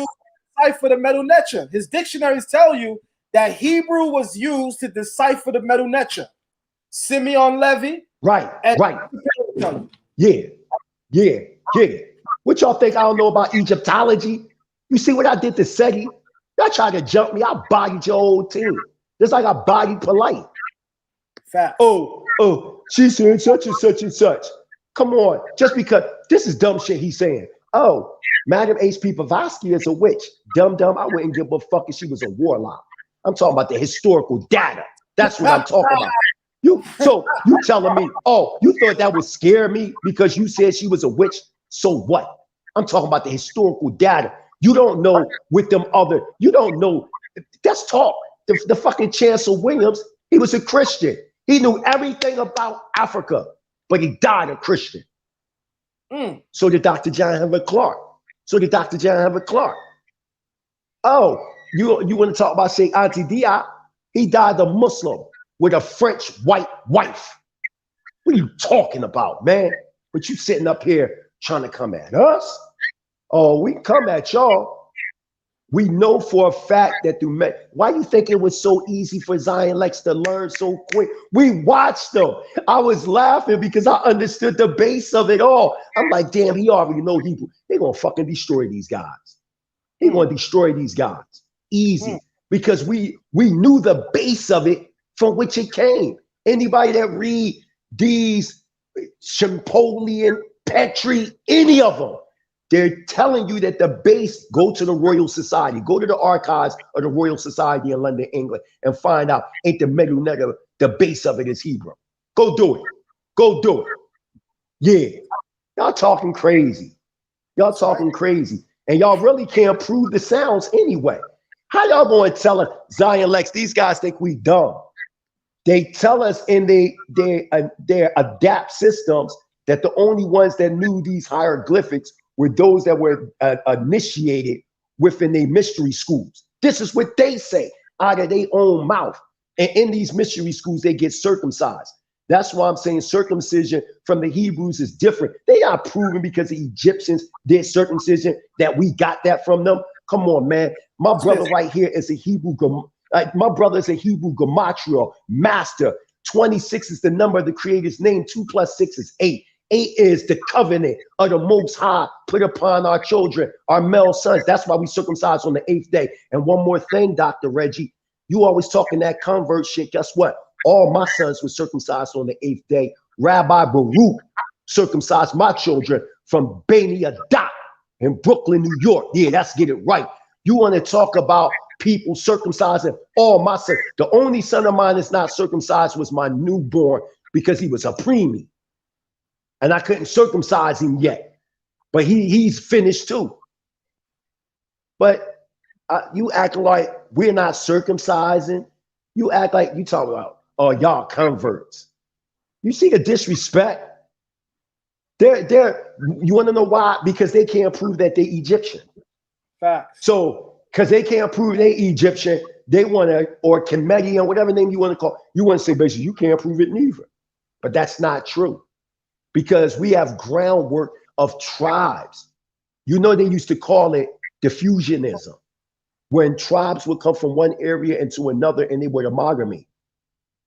decipher the Medu Neter. His dictionaries tell you that Hebrew was used to decipher the Medu Neter. Simeon Levy. Right. Yeah. Get it. What y'all think I don't know about Egyptology? You see what I did to SETI? Y'all tried to jump me. I bodied your whole team. Just like I bodied Polite. Fact. Oh, she said such and such and such. Come on. Just because this is dumb shit he's saying. Oh, Madam H.P. Blavatsky is a witch. Dumb. I wouldn't give a fuck if she was a warlock. I'm talking about the historical data. That's what I'm talking about. So you telling me, oh, you thought that would scare me because you said she was a witch? So what? I'm talking about the historical data. You don't know with them you don't know. That's talk. The fucking Chancellor Williams, he was a Christian. He knew everything about Africa, but he died a Christian. So did Dr. John Henrik Clark. Oh, you want to talk about Sheikh Anta Diop? He died a Muslim with a French white wife. What are you talking about, man? But you sitting up here trying to come at us? Oh, we come at y'all. We know for a fact that why you think it was so easy for Zion Lexx to learn so quick? We watched them. I was laughing because I understood the base of it all. I'm like, damn, he already know Hebrew. They're gonna fucking destroy these guys. They're gonna destroy these guys. Easy. Because we knew the base of it from which it came. Anybody that read these Champollion, Petrie, any of them, they're telling you that the base, go to the Royal Society, go to the archives of the Royal Society in London, England, and find out ain't the Medu Neter, the base of it is Hebrew. Go do it. Yeah. Y'all talking crazy. And y'all really can't prove the sounds anyway. How y'all going to tell Zion Lexx, these guys think we dumb? They tell us in their adapt systems that the only ones that knew these hieroglyphics were those that were initiated within their mystery schools. This is what they say out of their own mouth. And in these mystery schools, they get circumcised. That's why I'm saying circumcision from the Hebrews is different. They are proven because the Egyptians did circumcision that we got that from them. Come on, man. My brother right here is a Hebrew. My brother is a Hebrew gematria master. 26 is the number of the Creator's name. 2 + 6 is 8. 8 is the covenant of the Most High put upon our children, our male sons. That's why we circumcise on the 8th day. And one more thing, Dr. Reggie, you always talking that convert shit. Guess what? All my sons were circumcised on the 8th day. Rabbi Baruch circumcised my children from Beni Adat in Brooklyn, New York. Yeah, let's get it right. You want to talk about people circumcising all my sons. The only son of mine that's not circumcised was my newborn because he was a preemie. And I couldn't circumcise him yet. But he's finished too. But you acting like we're not circumcising You act like you talking about, oh, y'all converts. You see the disrespect? You want to know why? Because they can't prove that they Egyptian. Facts. So, because they can't prove they Egyptian, they want to, or Kemedi, whatever name you want to call, you want to say basically you can't prove it neither. But that's not true. Because we have groundwork of tribes. You know, they used to call it diffusionism. When tribes would come from one area into another and they would amalgamate.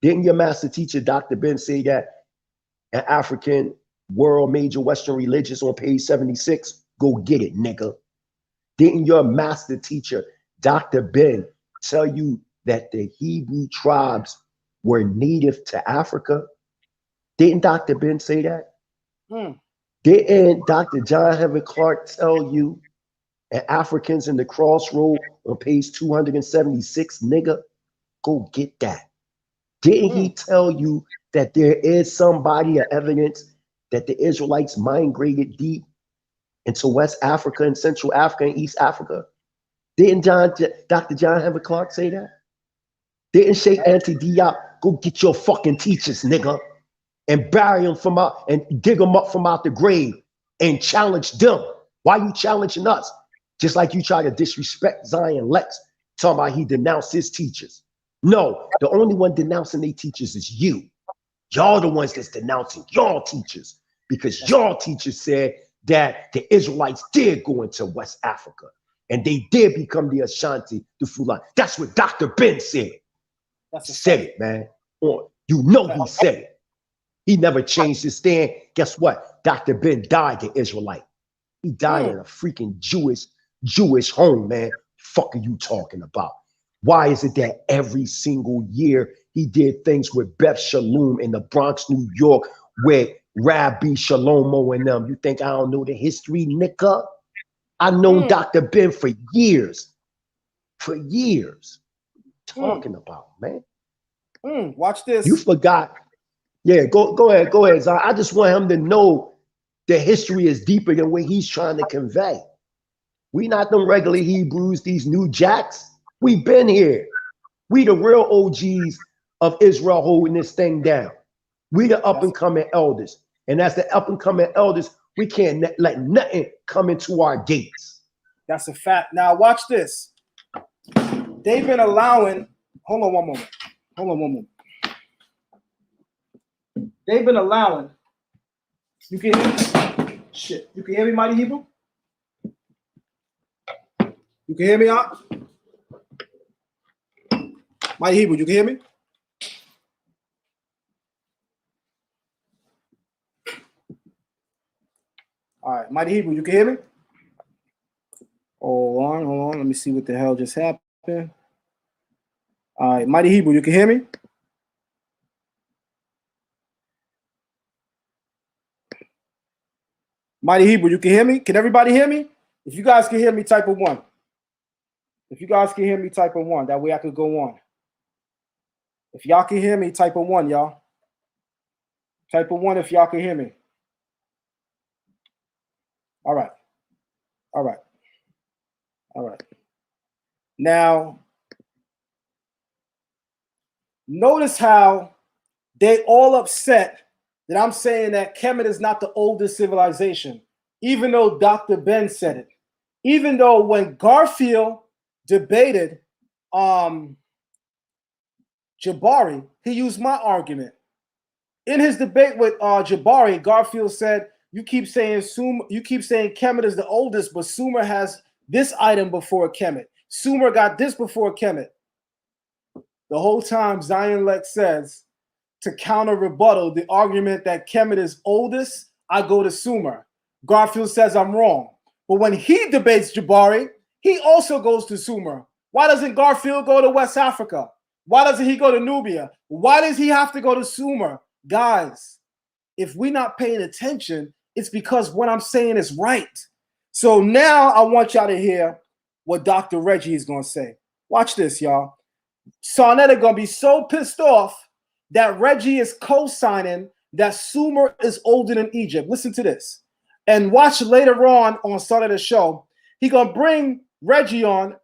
Didn't your master teacher, Dr. Ben, say that an African world major Western religions on page 76? Go get it, nigga. Didn't your master teacher, Dr. Ben, tell you that the Hebrew tribes were native to Africa? Didn't Dr. Ben say that? Didn't Dr. John Henry Clark tell you and Africans in the Crossroad on page 276, nigga? Go get that. Didn't he tell you that there is some body of evidence that the Israelites migrated deep into West Africa and Central Africa and East Africa? Didn't Dr. John Henry Clark say that? Didn't Sheikh Anta Diop go get your fucking teachers, nigga, and bury them from out and dig them up from out the grave and challenge them? Why you challenging us? Just like you try to disrespect Zion Lexx, talking about he denounced his teachers. No, the only one denouncing their teachers is you. Y'all the ones that's denouncing y'all teachers, because y'all teachers said that the Israelites did go into West Africa and they did become the Ashanti, the Fulani. That's what Dr. Ben said. Said it, man. You know he said it. He never changed his stand. Guess what? Dr. Ben died an Israelite. He died in a freaking Jewish home, man. Fuck are you talking about? Why is it that every single year he did things with Beth Shalom in the Bronx, New York, with Rabbi Shalomo and them? You think I don't know the history, nigga? I known Dr. Ben for years. For years. Talking about, man. Watch this. You forgot. Yeah, go ahead, Zion. I just want him to know the history is deeper than what he's trying to convey. We not them regular Hebrews, these new jacks. We been here. We the real OGs of Israel holding this thing down. We the up and coming elders. And as the up and coming elders, we can't let nothing come into our gates. That's a fact. Now watch this. They've been allowing, hold on one moment. They've been allowing, you can hear me? Shit. You can hear me, Mighty Hebrew? You can hear me, Op? Mighty Hebrew, you can hear me? All right, Mighty Hebrew, you can hear me? Hold on. Let me see what the hell just happened. All right, Mighty Hebrew, you can hear me? Mighty Hebrew, you can hear me? Can everybody hear me? If you guys can hear me, type of 1. If you guys can hear me, type of 1. That way I could go on. If y'all can hear me, type of 1, y'all. Type of 1 if y'all can hear me. All right. Now, notice how they all upset that I'm saying that Kemet is not the oldest civilization, even though Dr. Ben said it. Even though when Garfield debated Jabari, he used my argument. In his debate with Jabari, Garfield said, you keep saying Kemet is the oldest, but Sumer has this item before Kemet. Sumer got this before Kemet. The whole time Zion Lexx says, to counter rebuttal the argument that Kemet is oldest, I go to Sumer. Garfield says I'm wrong. But when he debates Jabari, he also goes to Sumer. Why doesn't Garfield go to West Africa? Why doesn't he go to Nubia? Why does he have to go to Sumer? Guys, if we're not paying attention, it's because what I'm saying is right. So now I want y'all to hear what Dr. Reggie is going to say. Watch this, y'all. Sarnetta going to be so pissed off that Reggie is co-signing that Sumer is older than Egypt. Listen to this. And watch later on Sarnetta's show. He going to bring Reggie on,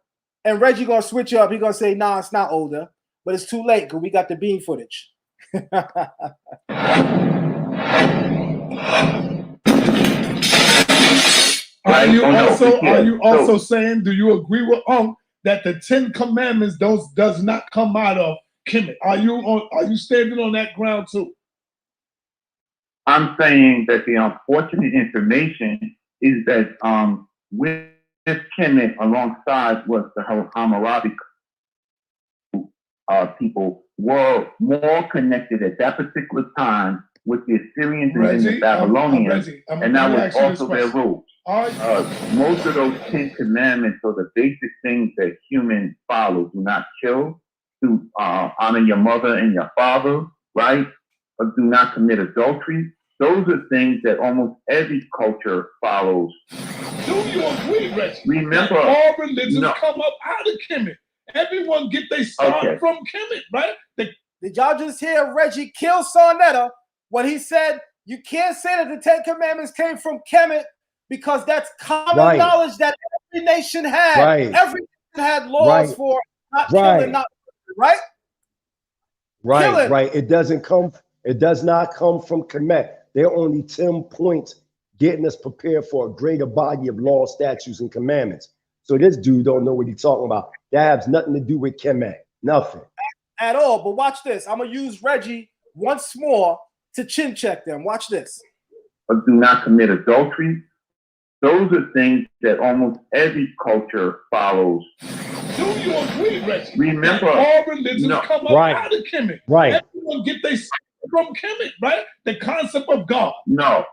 and Reggie going to switch up. He going to say, nah, it's not older. but it's too late because we got the beam footage. Are you also saying, do you agree with that the 10 Commandments does not come out of Kemet? Are you standing on that ground too? I'm saying that the unfortunate information is that with Kemet alongside was the Hammurabi people were more connected at that particular time with the Assyrians and the Babylonians, and that was also their rule. Most of those 10 commandments are the basic things that humans follow. Do not kill, to honor your mother and your father, right? Or do not commit adultery. Those are things that almost every culture follows. Do you agree, Reggie? Remember, all religions come up out of Kemet. Everyone get their start from Kemet, right? Did y'all just hear Reggie kill Sarnetta when he said you can't say that the 10 Commandments came from Kemet because that's common knowledge that every nation had. Every nation had laws for not killing, not right? Right, right. It does not come from Kemet. They're only 10 points getting us prepared for a greater body of law, statutes, and commandments. So this dude don't know what he's talking about. That has nothing to do with Kemet. Nothing. At all. But watch this. I'm going to use Reggie once more to chin check them. Watch this. Do not commit adultery. Those are things that almost every culture follows. Do you agree, Reggie? Remember, all religions come up out of Kemet. Right. Everyone get their from Kemet, right? The concept of God. No.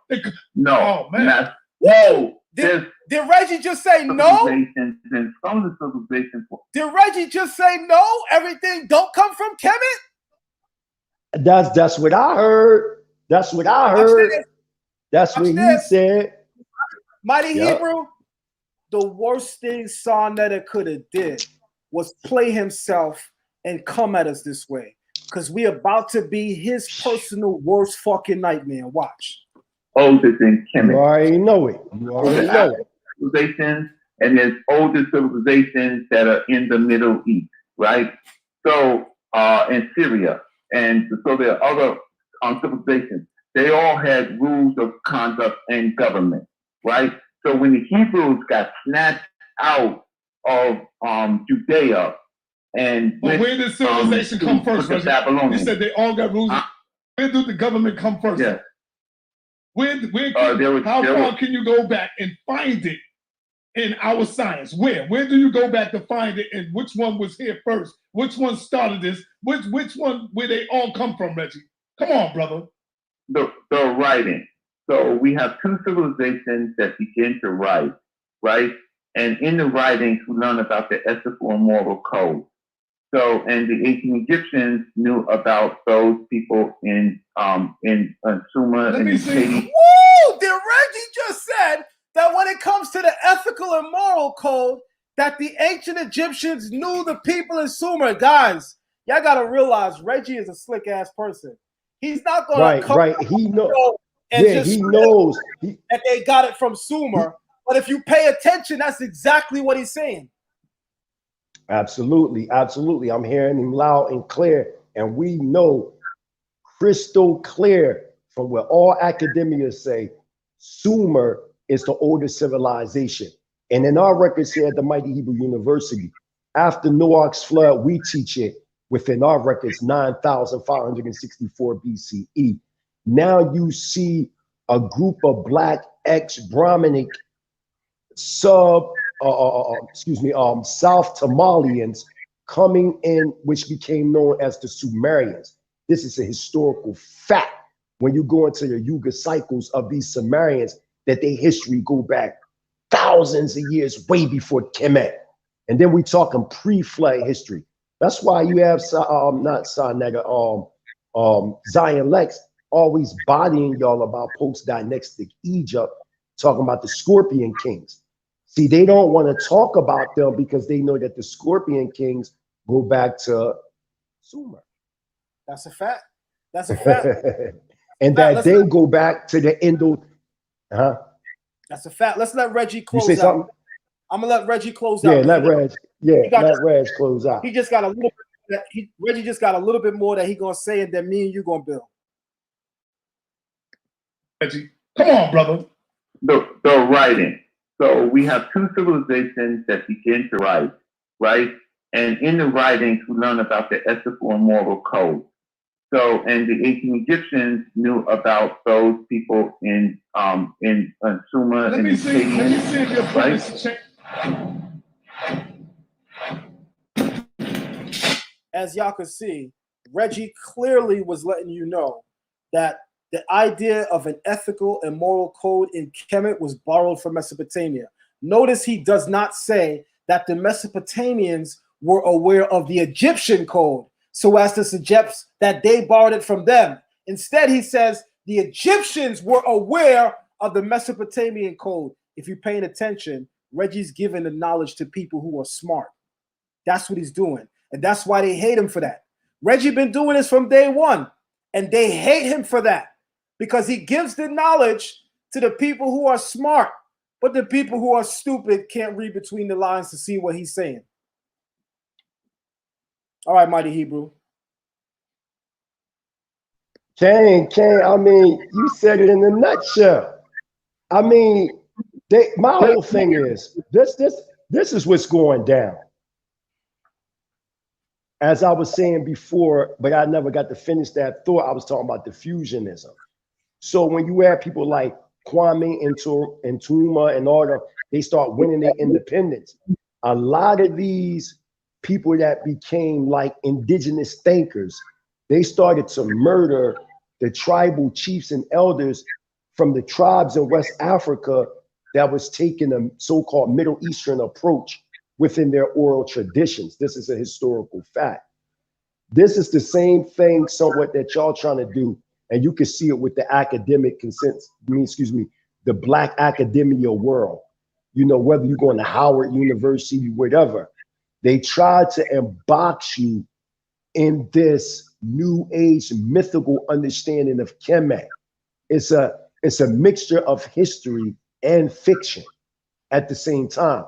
Oh, man. No. Did Reggie just say no? And some of the civilizations. Did Reggie just say no? Everything don't come from Kemet? That's what I heard. That's what I heard. That's what he said. Mighty Hebrew, the worst thing Sarnetta could have did was play himself and come at us this way. Because we about to be his personal worst fucking nightmare. Watch. Older than Kemet. You already know it. You already know it. Civilizations, and there's older civilizations that are in the Middle East, right? So, in Syria, and so there are other civilizations. They all had rules of conduct and government, right? So when the Hebrews got snatched out of Judea, and where did civilization come first? The Babylonians. You said they all got rules. Where did the government come first? Yeah. How far can you go back and find it in our science? Where do you go back to find it, and which one was here first? Which one started this? Which one where they all come from, Reggie? Come on, brother. The writing. So we have two civilizations that begin to write, right? And in the writings, we learn about the ethical and moral code. So, and the ancient Egyptians knew about those people in Sumer and Haiti. Woo! Did Reggie just said that when it comes to the ethical and moral code, that the ancient Egyptians knew the people in Sumer? Guys, y'all gotta realize Reggie is a slick ass person. He's not gonna come He knows. And just he knows that they got it from Sumer. But if you pay attention, that's exactly what he's saying. Absolutely, absolutely. I'm hearing him loud and clear, and we know crystal clear from what all academia say, Sumer is the oldest civilization. And in our records here at the Mighty Hebrew University, after Noah's flood, we teach it within our records 9,564 BCE. Now you see a group of Black ex-Brahminic South Tamalians coming in, which became known as the Sumerians. This is a historical fact. When you go into the Yuga cycles of these Sumerians, that their history go back thousands of years, way before Kemet. And then we talking pre-flood history. That's why you have Zion Lexx always bodying y'all about post-dynastic Egypt, talking about the Scorpion Kings. See, they don't want to talk about them because they know that the Scorpion Kings go back to Sumer. That's a fact. That's a fact. And that they go back to the Indo. That's a fact. Let's let Reggie close you say out. Something? I'm gonna let Reggie close out. Yeah, let Reg close out. He just got a little bit that Reggie just got a little bit more that he gonna say, and then me and you gonna build. Reggie, come on, brother. The writing. So we have two civilizations that begin to write, right? And in the writings, we learn about the ethical and moral code. So, and the ancient Egyptians knew about those people in Sumer. Let me see if your premise check. As y'all can see, Reggie clearly was letting you know that the idea of an ethical and moral code in Kemet was borrowed from Mesopotamia. Notice he does not say that the Mesopotamians were aware of the Egyptian code, so as to suggest that they borrowed it from them. Instead, he says the Egyptians were aware of the Mesopotamian code. If you're paying attention, Reggie's giving the knowledge to people who are smart. That's what he's doing. And that's why they hate him for that. Reggie been doing this from day one, and they hate him for that because he gives the knowledge to the people who are smart, but the people who are stupid can't read between the lines to see what he's saying. All right, Mighty Hebrew. Kane, I mean, you said it in a nutshell. I mean, my whole thing is this is what's going down. As I was saying before, but I never got to finish that thought, I was talking about diffusionism. So when you have people like Kwame Nkrumah and all them, they start winning their independence. A lot of these people that became like indigenous thinkers, they started to murder the tribal chiefs and elders from the tribes in West Africa that was taking a so-called Middle Eastern approach within their oral traditions. This is a historical fact. This is the same thing somewhat that y'all trying to do, and you can see it with the academic the Black academia world. You know, whether you're going to Howard University, whatever, they try to embox you in this new age mythical understanding of Kemet. It's a mixture of history and fiction at the same time.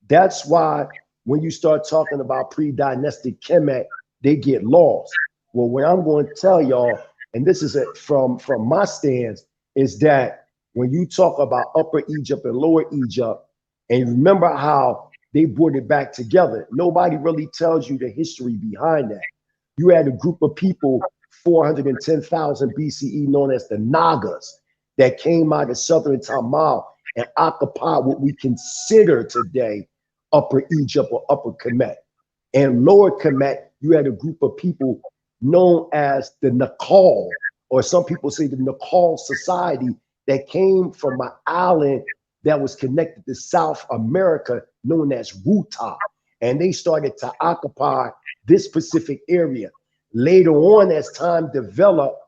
That's why when you start talking about pre-dynastic Kemet, they get lost. Well, what I'm going to tell y'all, and this is from my stance, is that when you talk about Upper Egypt and Lower Egypt, and remember how they brought it back together, nobody really tells you the history behind that. You had a group of people, 410,000 BCE, known as the Nagas, that came out of southern Tamil and occupied what we consider today Upper Egypt or Upper Kemet. And Lower Kemet, you had a group of people known as the Nakal, or some people say the Nakal Society, that came from an island that was connected to South America known as Wuta. And they started to occupy this specific area. Later on, as time developed,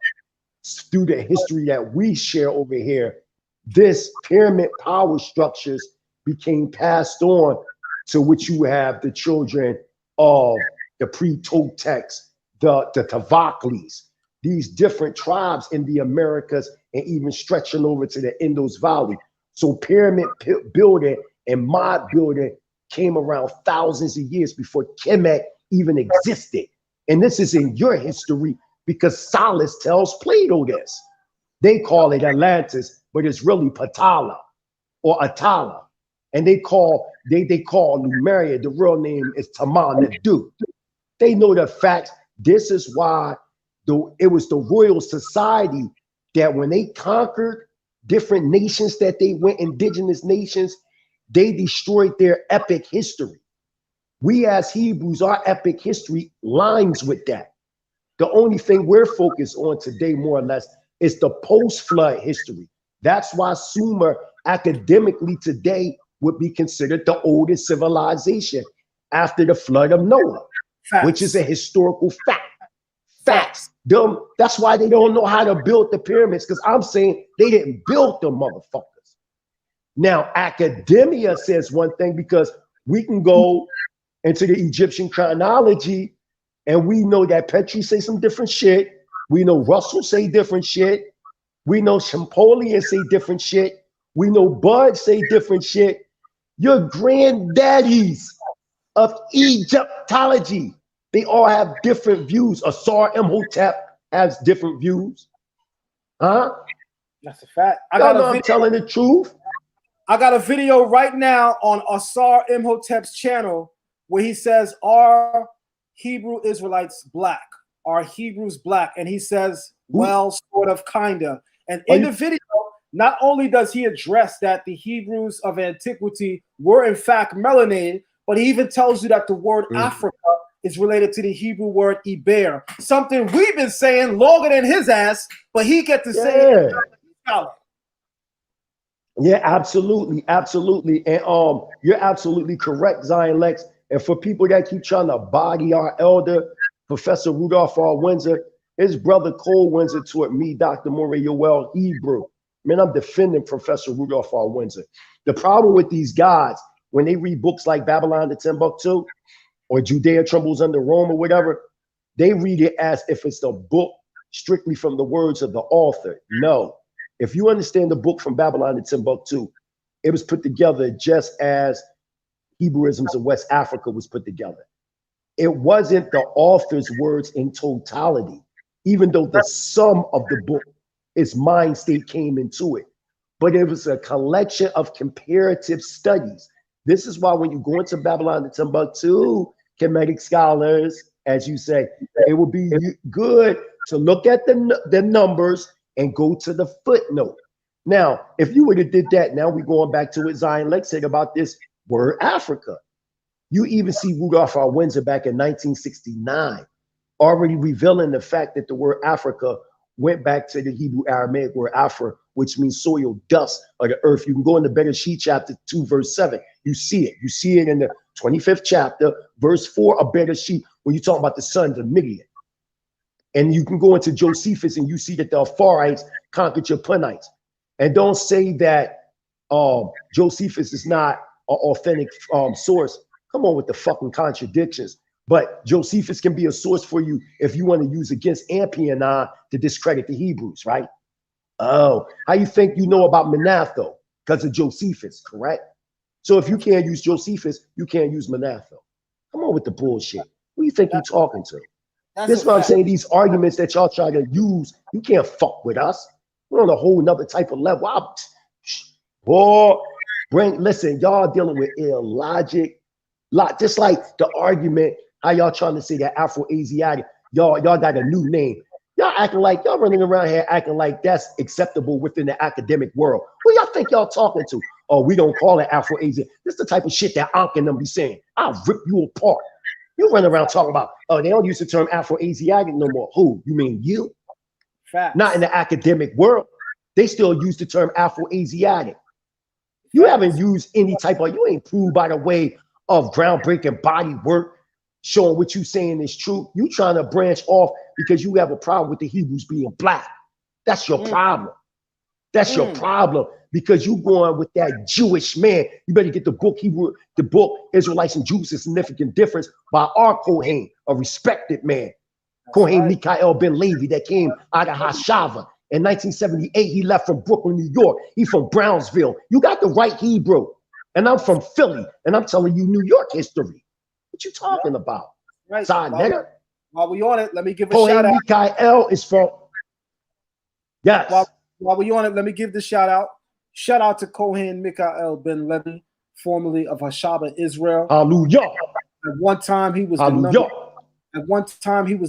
through the history that we share over here, this pyramid power structures became passed on to which you have the children of the pre-Toltecs, the Tavaklis, these different tribes in the Americas, and even stretching over to the Indus Valley. So pyramid building and mob building came around thousands of years before Kemet even existed. And this is in your history because Solace tells Plato this. They call it Atlantis, but it's really Patala or Atala. And they call Lemuria, the real name is Tamanadu. They know the facts. This is why it was the Royal Society that when they conquered different nations that they went, indigenous nations, they destroyed their epic history. We as Hebrews, our epic history lines with that. The only thing we're focused on today, more or less, is the post-flood history. That's why Sumer academically today would be considered the oldest civilization after the flood of Noah, which is a historical fact. Facts. That's why they don't know how to build the pyramids, because I'm saying they didn't build them motherfuckers. Now, academia says one thing, because we can go into the Egyptian chronology and we know that Petrie say some different shit. We know Russell say different shit. We know Champollion say different shit. We know Bud say different shit. Your granddaddies of Egyptology They all have different views. Asar Imhotep has different views. Huh? That's a fact. I'm telling the truth. I got a video right now on Asar Imhotep's channel where he says, "Are Hebrew Israelites black? Are Hebrews black?" And he says, "Well, sort of, kinda." And in the video, not only does he address that the Hebrews of antiquity were in fact melanated, but he even tells you that the word Africa is related to the Hebrew word Iber, something we've been saying longer than his ass, but he get to say it. Yeah, absolutely, absolutely. And you're absolutely correct, Zion Lex. And for people that keep trying to body our elder, Professor Rudolph R. Windsor, his brother Cole Windsor taught me, Dr. Murray Yoel, Hebrew. Man, I'm defending Professor Rudolph R. Windsor. The problem with these guys, when they read books like Babylon to Timbuktu or Judea Trembles Under Rome or whatever, they read it as if it's the book strictly from the words of the author. No. If you understand the book from Babylon to Timbuktu, it was put together just as Hebrewisms of West Africa was put together. It wasn't the author's words in totality, even though the sum of the book, its mind state came into it. But it was a collection of comparative studies. This is why when you go into Babylon to Timbuktu, Kemetic scholars, as you say, it would be good to look at the numbers and go to the footnote. Now, if you would have did that, now we're going back to what Zion Lex said about this word Africa. You even see Rudolph R. Windsor back in 1969 already revealing the fact that the word Africa went back to the Hebrew Aramaic word Afra, which means soil, dust of the earth. You can go into Bereshit chapter 2, verse 7. You see it. You see it in the 25th chapter, verse 4 of Bereshit, when you talk about the sons of Midian. And you can go into Josephus and you see that the Aphorites conquered your Punites. And don't say that Josephus is not an authentic source. Come on with the fucking contradictions. But Josephus can be a source for you if you want to use against Ampion to discredit the Hebrews, right? Oh, how you think you know about Manatho? Because of Josephus, correct? So if you can't use Josephus, you can't use Manatho. Come on with the bullshit. Who you think you're talking to? This is what I'm saying. These arguments that y'all try to use, you can't fuck with us. We're on a whole nother type of level. Listen, y'all dealing with illogic, just like the argument, how y'all trying to say that Afro-Asiatic, y'all got a new name. Y'all acting like, y'all running around here acting like that's acceptable within the academic world. Who y'all think y'all talking to? Oh, we don't call it Afro-Asian. This is the type of shit that Ankh and them be saying. I'll rip you apart. You run around talking about, oh, they don't use the term Afro-Asiatic no more. Who? You mean you? Facts. Not in the academic world. They still use the term Afro-Asiatic. You haven't used any type of, you ain't proved by the way of groundbreaking body work, showing what you saying is true. You trying to branch off because you have a problem with the Hebrews being black. That's your problem. That's your problem, because you going with that Jewish man. You better get the book Israelites and Jews, A Significant Difference by our Kohen, a respected man. Kohen Mikael Ben Levi that came out of Hashava. In 1978, he left from Brooklyn, New York. He's from Brownsville. You got the right Hebrew. And I'm from Philly, and I'm telling you New York history. What you talking about? Right. While we on it, let me give a shout out. Mikael is from, yes. While we on it, let me give the shout out. Shout out to Kohen Mikael Ben Levi, formerly of Hashaba, Israel. Hallelujah. At one time, he was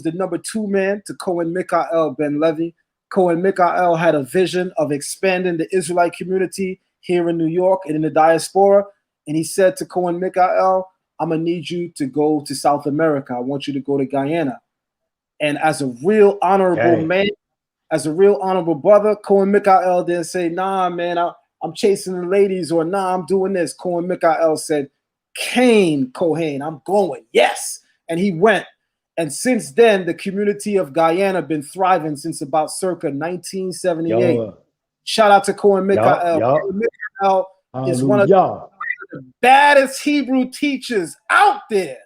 the number 2 man to Kohen Mikael Ben Levi. Kohen Mikael had a vision of expanding the Israelite community here in New York and in the diaspora. And he said to Kohen Mikael, I'm going to need you to go to South America. I want you to go to Guyana. And as a real honorable man, as a real honorable brother, Kohen Mikael didn't say, nah, man, I'm chasing the ladies, or nah, I'm doing this. Kohen Mikael said, Cain Kohen, I'm going. Yes. And he went. And since then, the community of Guyana been thriving since about circa 1978. Shout out to Kohen Mikael. Kohen Mikael is one of the baddest Hebrew teachers out there.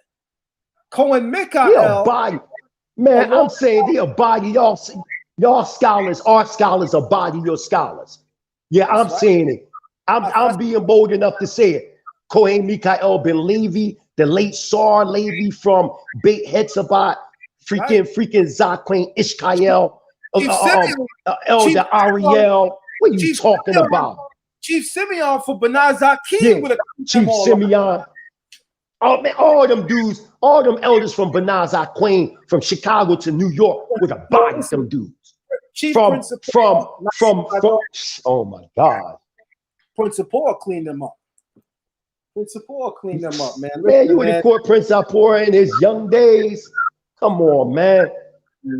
Kohen Mikael. Man, I'm saying they a body. Y'all scholars, art scholars, are body your scholars. Yeah, I'm saying it. I'm being bold enough to say it. Kohen Mikael Ben Levi, the late Sar Levy from Beit Hetzabah, freaking Zaquin Ishkael, Elder Ariel. What are you talking about? Chief Simeon for Benaz Zakim with a Chief Simeon. Oh man, all them dudes, all them elders from Benaz Zaquin from Chicago to New York would have bodied them dudes. From oh my God. Principal cleaned them up. Principal cleaned them up, man. Listen, man, you would have caught Prince Apora in his young days. Come on, man.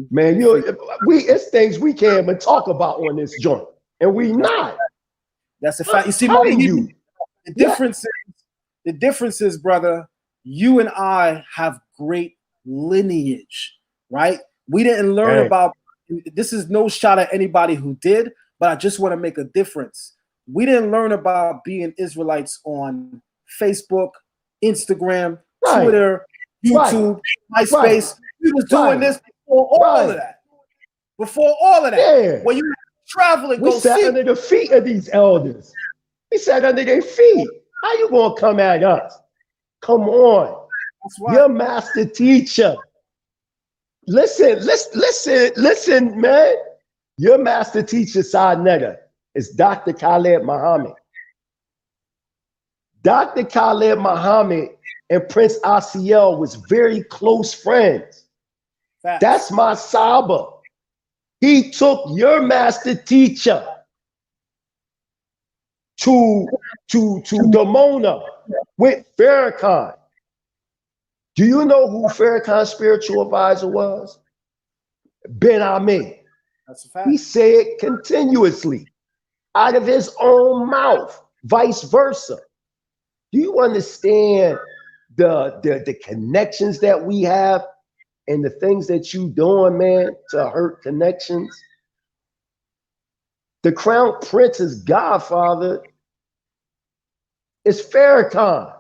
Man, it's things we can't even talk about on this joint. And we not. That's a fact. You see, the difference is, brother, you and I have great lineage, right? We didn't learn about, this is no shot at anybody who did, but I just want to make a difference. We didn't learn about being Israelites on Facebook, Instagram, Twitter, YouTube, MySpace. We was doing this before all of that. Before all of that. Yeah. When you traveling, we sat under the feet of these elders. We sat under their feet. How you gonna come at us? Come on. Your master teacher. Listen, man. Your master teacher, Sarnetta, is Dr. Khaled Muhammad. Dr. Khaled Muhammad and Prince Asiel was very close friends. That's my Saba. He took your master teacher to Damona with Farrakhan. Do you know who Farrakhan's spiritual advisor was? Ben Ahmed. That's a fact. He said continuously out of his own mouth, vice versa. Do you understand the connections that we have and the things that you doing, man, to hurt connections? The Crown Prince's godfather is Farrakhan.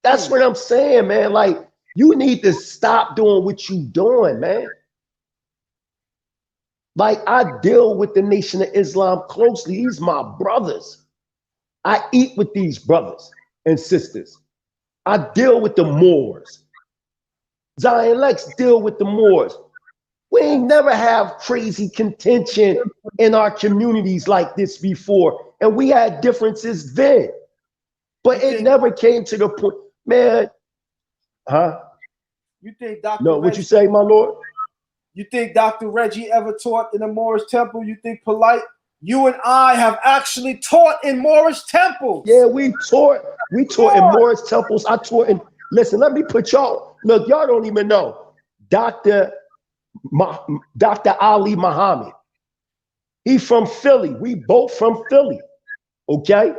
That's what I'm saying, man. Like, you need to stop doing what you doing, man. Like, I deal with the Nation of Islam closely. These my brothers. I eat with these brothers and sisters. I deal with the Moors. Zion Lexx deal with the Moors. We ain't never have crazy contention in our communities like this before. And we had differences then. But it never came to the point, man. Huh? You think Dr. No, what you say, my lord? You think Dr. Reggie ever taught in the Moorish temple? You think polite? You and I have actually taught in Moorish temples. Yeah, we taught in Moorish temples. I taught in, listen, let me put y'all, look, y'all don't even know. Dr. Ali Muhammad. He from Philly. We both from Philly. Okay?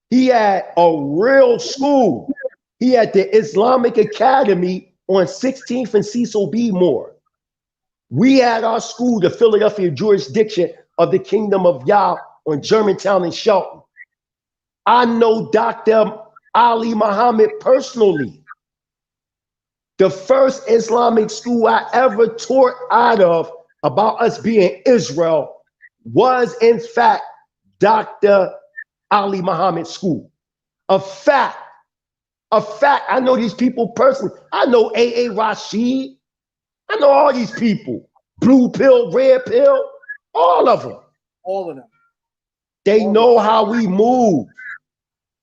He had a real school. He had the Islamic Academy on 16th and Cecil B. Moore. We had our school, the Philadelphia jurisdiction of the Kingdom of Yah on Germantown and Shelton. I know Dr. Ali Muhammad personally. The first Islamic school I ever taught out of about us being Israel was, in fact, Dr. Ali Muhammad School. A fact. I know these people personally. I know A.A. Rashid. I know all these people. Blue pill, red pill, all of them. All of them. They know how we move.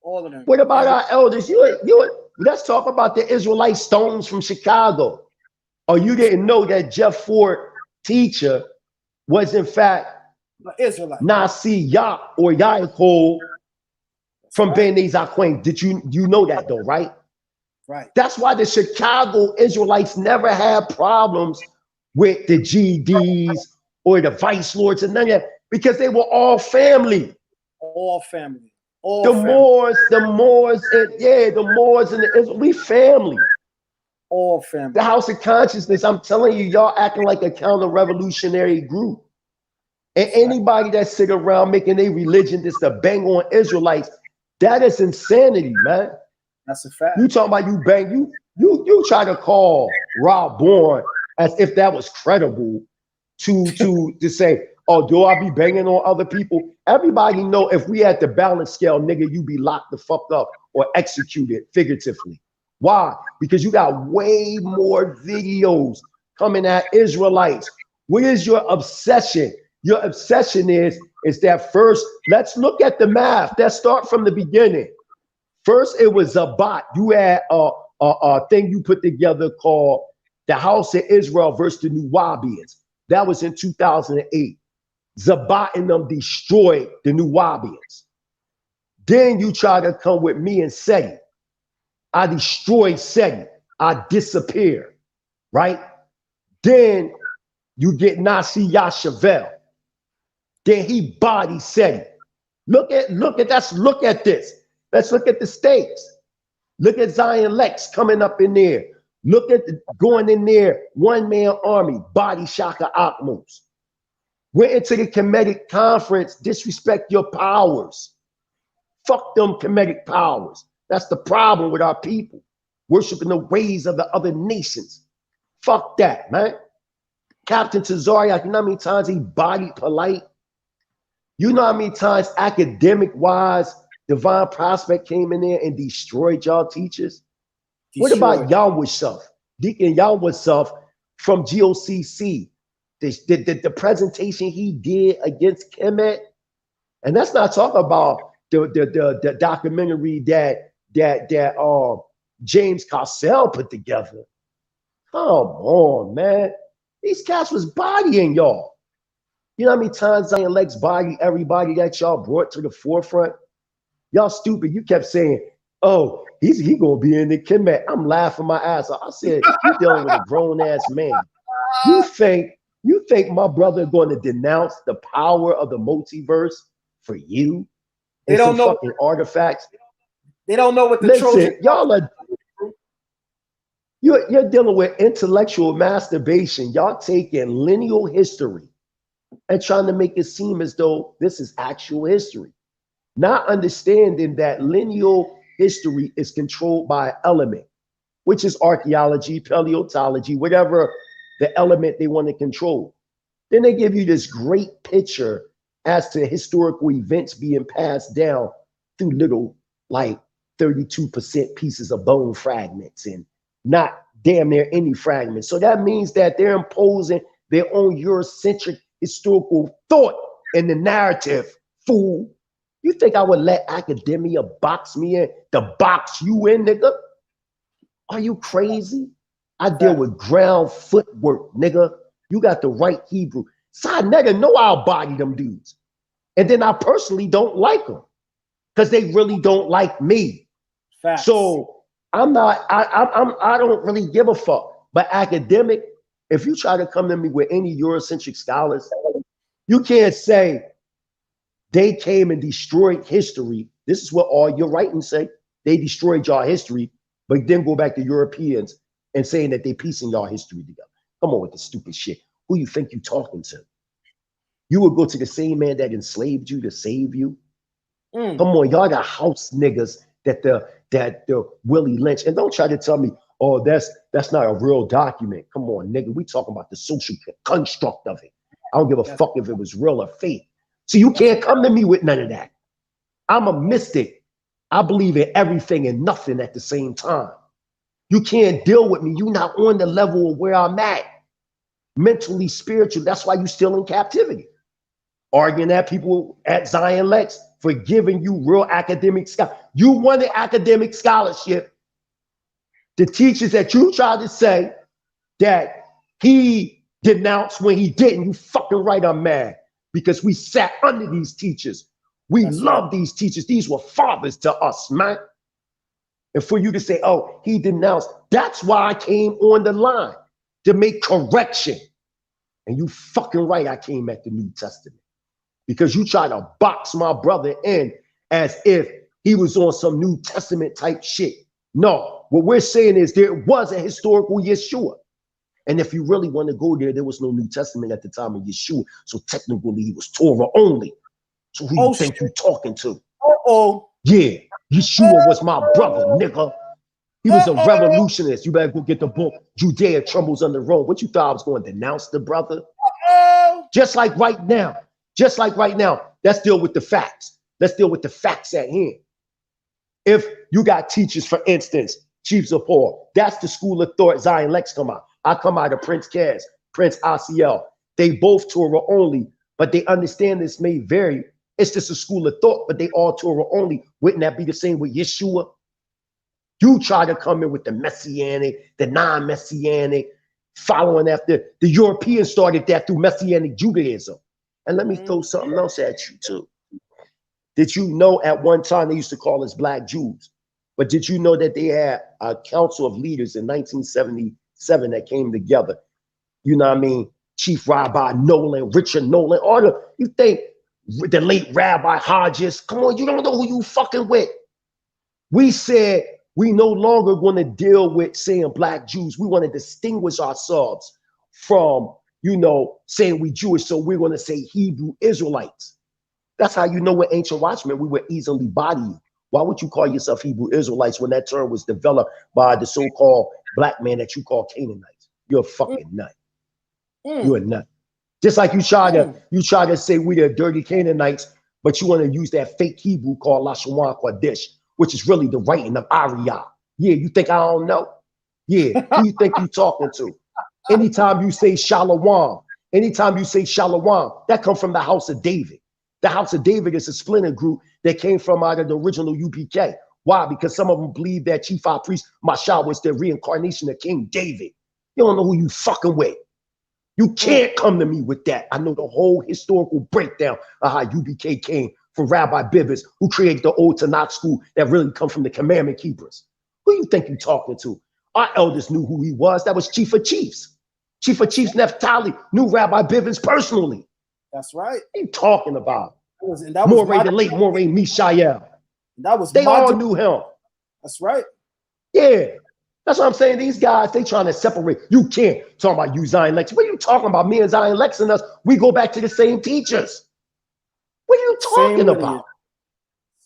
All of them. What about our elders? Let's talk about the Israelite stones from Chicago. Oh, you didn't know that Jeff Ford teacher was in fact Israelite. Nasi Yah or Yaakov from Bnei Zaquin. Did you know that though, right? Right. That's why the Chicago Israelites never had problems with the GDs or the vice lords and none of that, because they were all family. All family. The Moors, and the Moors and the Israel, we family. All family. The House of Consciousness, I'm telling you, y'all acting like a counter-revolutionary group. And anybody that sit around making a religion just to bang on Israelites, that is insanity, man. That's a fact. You talking about you bang, you try to call Rob Bourne as if that was credible to say, oh, do I be banging on other people? Everybody know if we had the balance scale, nigga, you be locked the fuck up or executed figuratively. Why? Because you got way more videos coming at Israelites. What is your obsession? Your obsession is that first, let's look at the math. Let's start from the beginning. First, it was a bot. You had a thing you put together called the House of Israel versus the Nuwabians. That was in 2008. Zabat and them destroyed the Nuwabians. Then you try to come with me and Seti. I destroyed Seti. I disappeared, right? Then you get Nasi Yashavel. Then he body Seti. Look at this. Let's look at the stakes. Look at Zion Lexx coming up in there. Look at going in there, one-man army, body Shaka Akmos. Went into the Kemetic conference, disrespect your powers. Fuck them Kemetic powers. That's the problem with our people. Worshiping the ways of the other nations. Fuck that, man. Captain Tazariak, you know how many times he bodied polite? You know how many times academic-wise, Divine Prospect came in there and destroyed y'all teachers? What about Yahweh Self? Deacon Yahweh Self from GOCC? The presentation he did against Kemet? And that's not talking about the documentary that James Carcel put together. Come on, man. These cats was bodying y'all. You know how many times Zion Lexx bodied everybody that y'all brought to the forefront? Y'all stupid. You kept saying, oh, he gonna be in the Kemet. I'm laughing my ass off. I said, you're dealing with a grown-ass man. You think my brother going to denounce the power of the multiverse for you? They don't know fucking artifacts. They don't know what the Trojan. Y'all are. You're dealing with intellectual masturbation. Y'all taking lineal history and trying to make it seem as though this is actual history. Not understanding that lineal history is controlled by an element, which is archaeology, paleontology, whatever the element they want to control. Then they give you this great picture as to historical events being passed down through little, like 32% pieces of bone fragments and not damn near any fragments. So that means that they're imposing their own Eurocentric historical thought in the narrative, fool. You think I would let academia box me in, to box you in, nigga? Are you crazy? I deal with ground footwork, nigga. You got the right Hebrew. Side nigga, know I'll body them dudes. And then I personally don't like them because they really don't like me. Facts. So I don't really give a fuck. But academic, if you try to come to me with any Eurocentric scholars, you can't say they came and destroyed history. This is what all your writings say. They destroyed y'all history, but then go back to Europeans and saying that they piecing y'all history together. Come on with the stupid shit. Who you think you talking to? You would go to the same man that enslaved you to save you? Come on, y'all got house niggas that the Willie Lynch. And don't try to tell me, oh, that's not a real document. Come on, nigga. We talking about the social construct of it. I don't give a fuck if it was real or fake. So you can't come to me with none of that. I'm a mystic. I believe in everything and nothing at the same time. You can't deal with me. You're not on the level of where I'm at. Mentally, spiritual. That's why you're still in captivity. Arguing at people at Zion Lexx for giving you real academic scholarship. You wanted academic scholarship. The teachers that you tried to say that he denounced when he didn't, you fucking right, I'm mad. Because we sat under these teachers. We love these teachers. These were fathers to us, man. And for you to say, oh, he denounced, that's why I came on the line, to make correction. And you fucking right, I came at the New Testament. Because you try to box my brother in as if he was on some New Testament type shit. No, what we're saying is there was a historical Yeshua. And if you really want to go there was no New Testament at the time of Yeshua. So technically he was Torah only. So who you think you talking to? Yeah, Yeshua was my brother, nigga. He was a revolutionist. You better go get the book, Judea Trembles Under Rome. What you thought I was going to denounce the brother? Just like right now, let's deal with the facts. Let's deal with the facts at hand. If you got teachers, for instance, Chiefs of Paul. That's the school of thought Zion Lexx come out. I come out of Prince Cass, Prince ACL. They both Torah only, but they understand this may vary. It's just a school of thought, but they all Torah only. Wouldn't that be the same with Yeshua? You try to come in with the Messianic, the non-Messianic, following after the Europeans started that through Messianic Judaism. And let me throw something else at you too. Did you know at one time they used to call us Black Jews? But did you know that they had a council of leaders in 1977 that came together? You know what I mean? Chief Rabbi Nolan, Richard Nolan, all the, you think the late Rabbi Hodges, come on, you don't know who you fucking with. We said we no longer going to deal with saying Black Jews. We want to distinguish ourselves from, you know, saying we Jewish. So we're going to say Hebrew Israelites. That's how you know we're ancient watchmen. We were easily bodied. Why would you call yourself Hebrew Israelites when that term was developed by the so-called black man that you call Canaanites? You're a fucking nut. You're a nut. Just like you try to say we the dirty Canaanites, but you want to use that fake Hebrew called Lashawan Kodesh, which is really the writing of Ariyah. Yeah, you think I don't know? Yeah, who you think you talking to? Anytime you say Shalom, that comes from the house of David. The house of David is a splinter group that came from out of the original UPK. Why? Because some of them believe that Chief High Priest Mashal was the reincarnation of King David. You don't know who you fucking with. You can't come to me with that. I know the whole historical breakdown of how UBK came from Rabbi Bibbers, who created the old Tanakh school that really come from the commandment keepers. Who you think you're talking to? Our elders knew who he was. That was Chief of Chiefs. Chief of Chiefs Naphtali knew Rabbi Bibbers personally. That's right. What are you talking about? That was Moray the late Moray Mishael. They all knew him. That's right. Yeah. That's what I'm saying. These guys, they trying to separate. You can't talk about you, Zion Lexx. What are you talking about? Me and Zion Lexx and us, we go back to the same teachers. What are you talking about?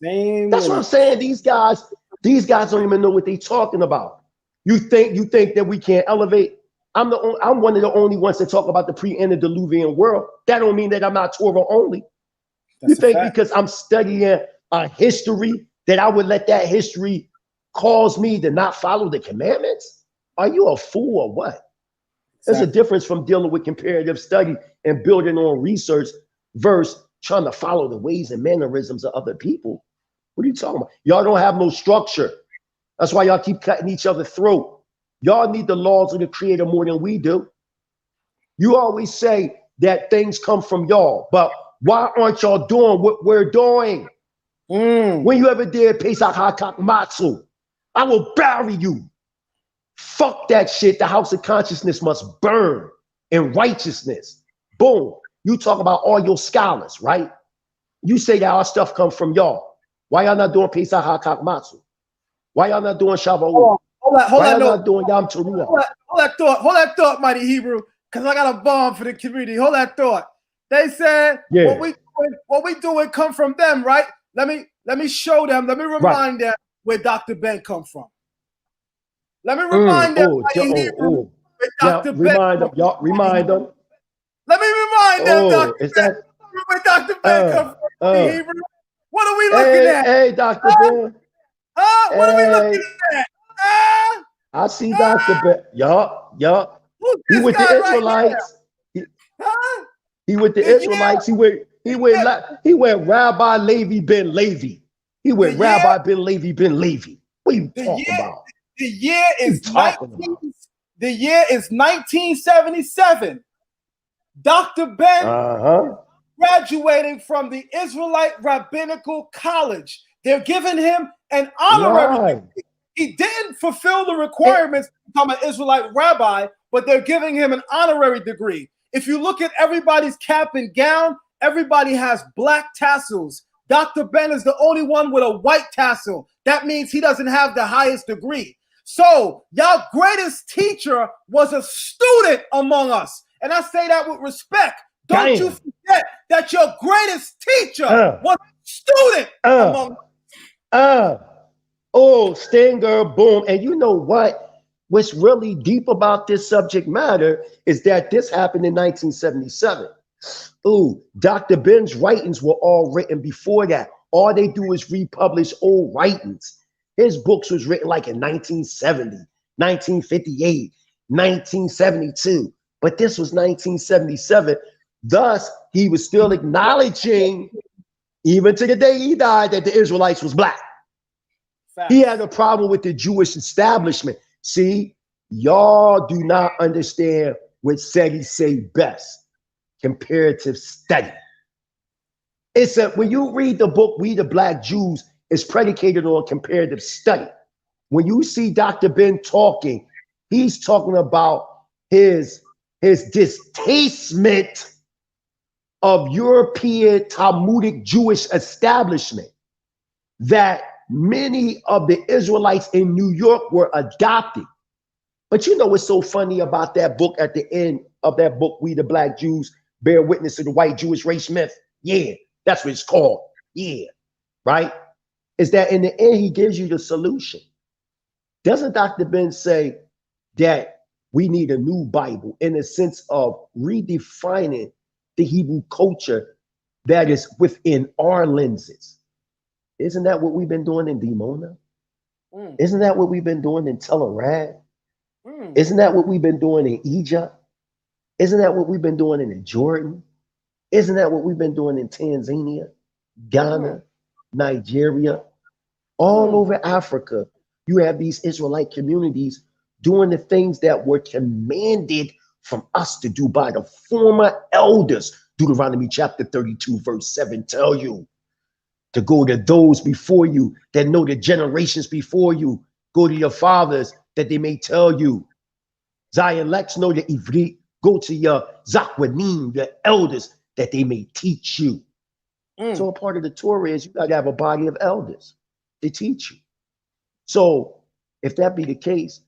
That's what I'm saying. These guys don't even know what they're talking about. You think that we can't elevate? I'm one of the only ones that talk about the pre-antediluvian world. That don't mean that I'm not Torah only. You think because I'm studying a history that I would let that history cause me to not follow the commandments? Are you a fool or what? There's a difference from dealing with comparative study and building on research versus trying to follow the ways and mannerisms of other people. What are you talking about? Y'all don't have no structure. That's why y'all keep cutting each other's throat. Y'all need the laws of the Creator more than we do. You always say that things come from y'all, but why aren't y'all doing what we're doing? When you ever did Pesach HaKak Matzu, I will bury you. Fuck that shit. The house of consciousness must burn in righteousness. Boom. You talk about all your scholars, right? You say that our stuff comes from y'all. Why y'all not doing Pesach HaKak Matzu? Why y'all not doing Shavuot? Why y'all not doing Yom Teruah? Hold that thought, Mighty Hebrew, because I got a bomb for the community. Hold that thought. They said what we doing come from them, right? Let me show them. Let me remind them where Dr. Ben come from. Let me remind them where Dr. Ben remind them. Y'all remind them. Let me remind them, where Dr. Ben come from. Hebrew. What are we looking at? Hey, Dr. Ben. What are we looking at? I see Dr. Ben. Yup. He with the Israelites. He with the Israelites. He went Rabbi Levi ben Levi. He went Rabbi ben Levi ben Levi. What are you talking about? The year is 1977. Dr. Ben graduating from the Israelite Rabbinical College. They're giving him an honorary degree. He didn't fulfill the requirements to become an Israelite rabbi, but they're giving him an honorary degree. If you look at everybody's cap and gown, everybody has black tassels. Dr. Ben is the only one with a white tassel. That means he doesn't have the highest degree. So y'all greatest teacher was a student among us. And I say that with respect. Don't you forget that your greatest teacher was a student among us. Oh, Stinger, boom. And you know what? What's really deep about this subject matter is that this happened in 1977. Ooh, Dr. Ben's writings were all written before that. All they do is republish old writings. His books was written like in 1970, 1958, 1972. But this was 1977. Thus, he was still acknowledging, even to the day he died, that the Israelites was black. Facts. He had a problem with the Jewish establishment. See, y'all do not understand what Seti say best. Comparative study. It's when you read the book, We the Black Jews, it's predicated on comparative study. When you see Dr. Ben talking, he's talking about his distastement of European Talmudic Jewish establishment that many of the Israelites in New York were adopting. But you know what's so funny about that book at the end of that book, We the Black Jews, bear witness to the white Jewish race myth? Yeah, that's what it's called. Yeah, right? Is that in the end, he gives you the solution. Doesn't Dr. Ben say that we need a new Bible in the sense of redefining the Hebrew culture that is within our lenses? Isn't that what we've been doing in Dimona? Isn't that what we've been doing in Tel Aviv? Isn't that what we've been doing in Egypt? Isn't that what we've been doing in Jordan? Isn't that what we've been doing in Tanzania, Ghana, Nigeria, all over Africa? You have these Israelite communities doing the things that were commanded from us to do by the former elders. Deuteronomy chapter 32, verse 7 tell you to go to those before you that know the generations before you. Go to your fathers that they may tell you. Zion Lexx know the Ivrit. Go to your Zakwanim, your elders, that they may teach you. So a part of the Torah is you got to have a body of elders to teach you. So if that be the case,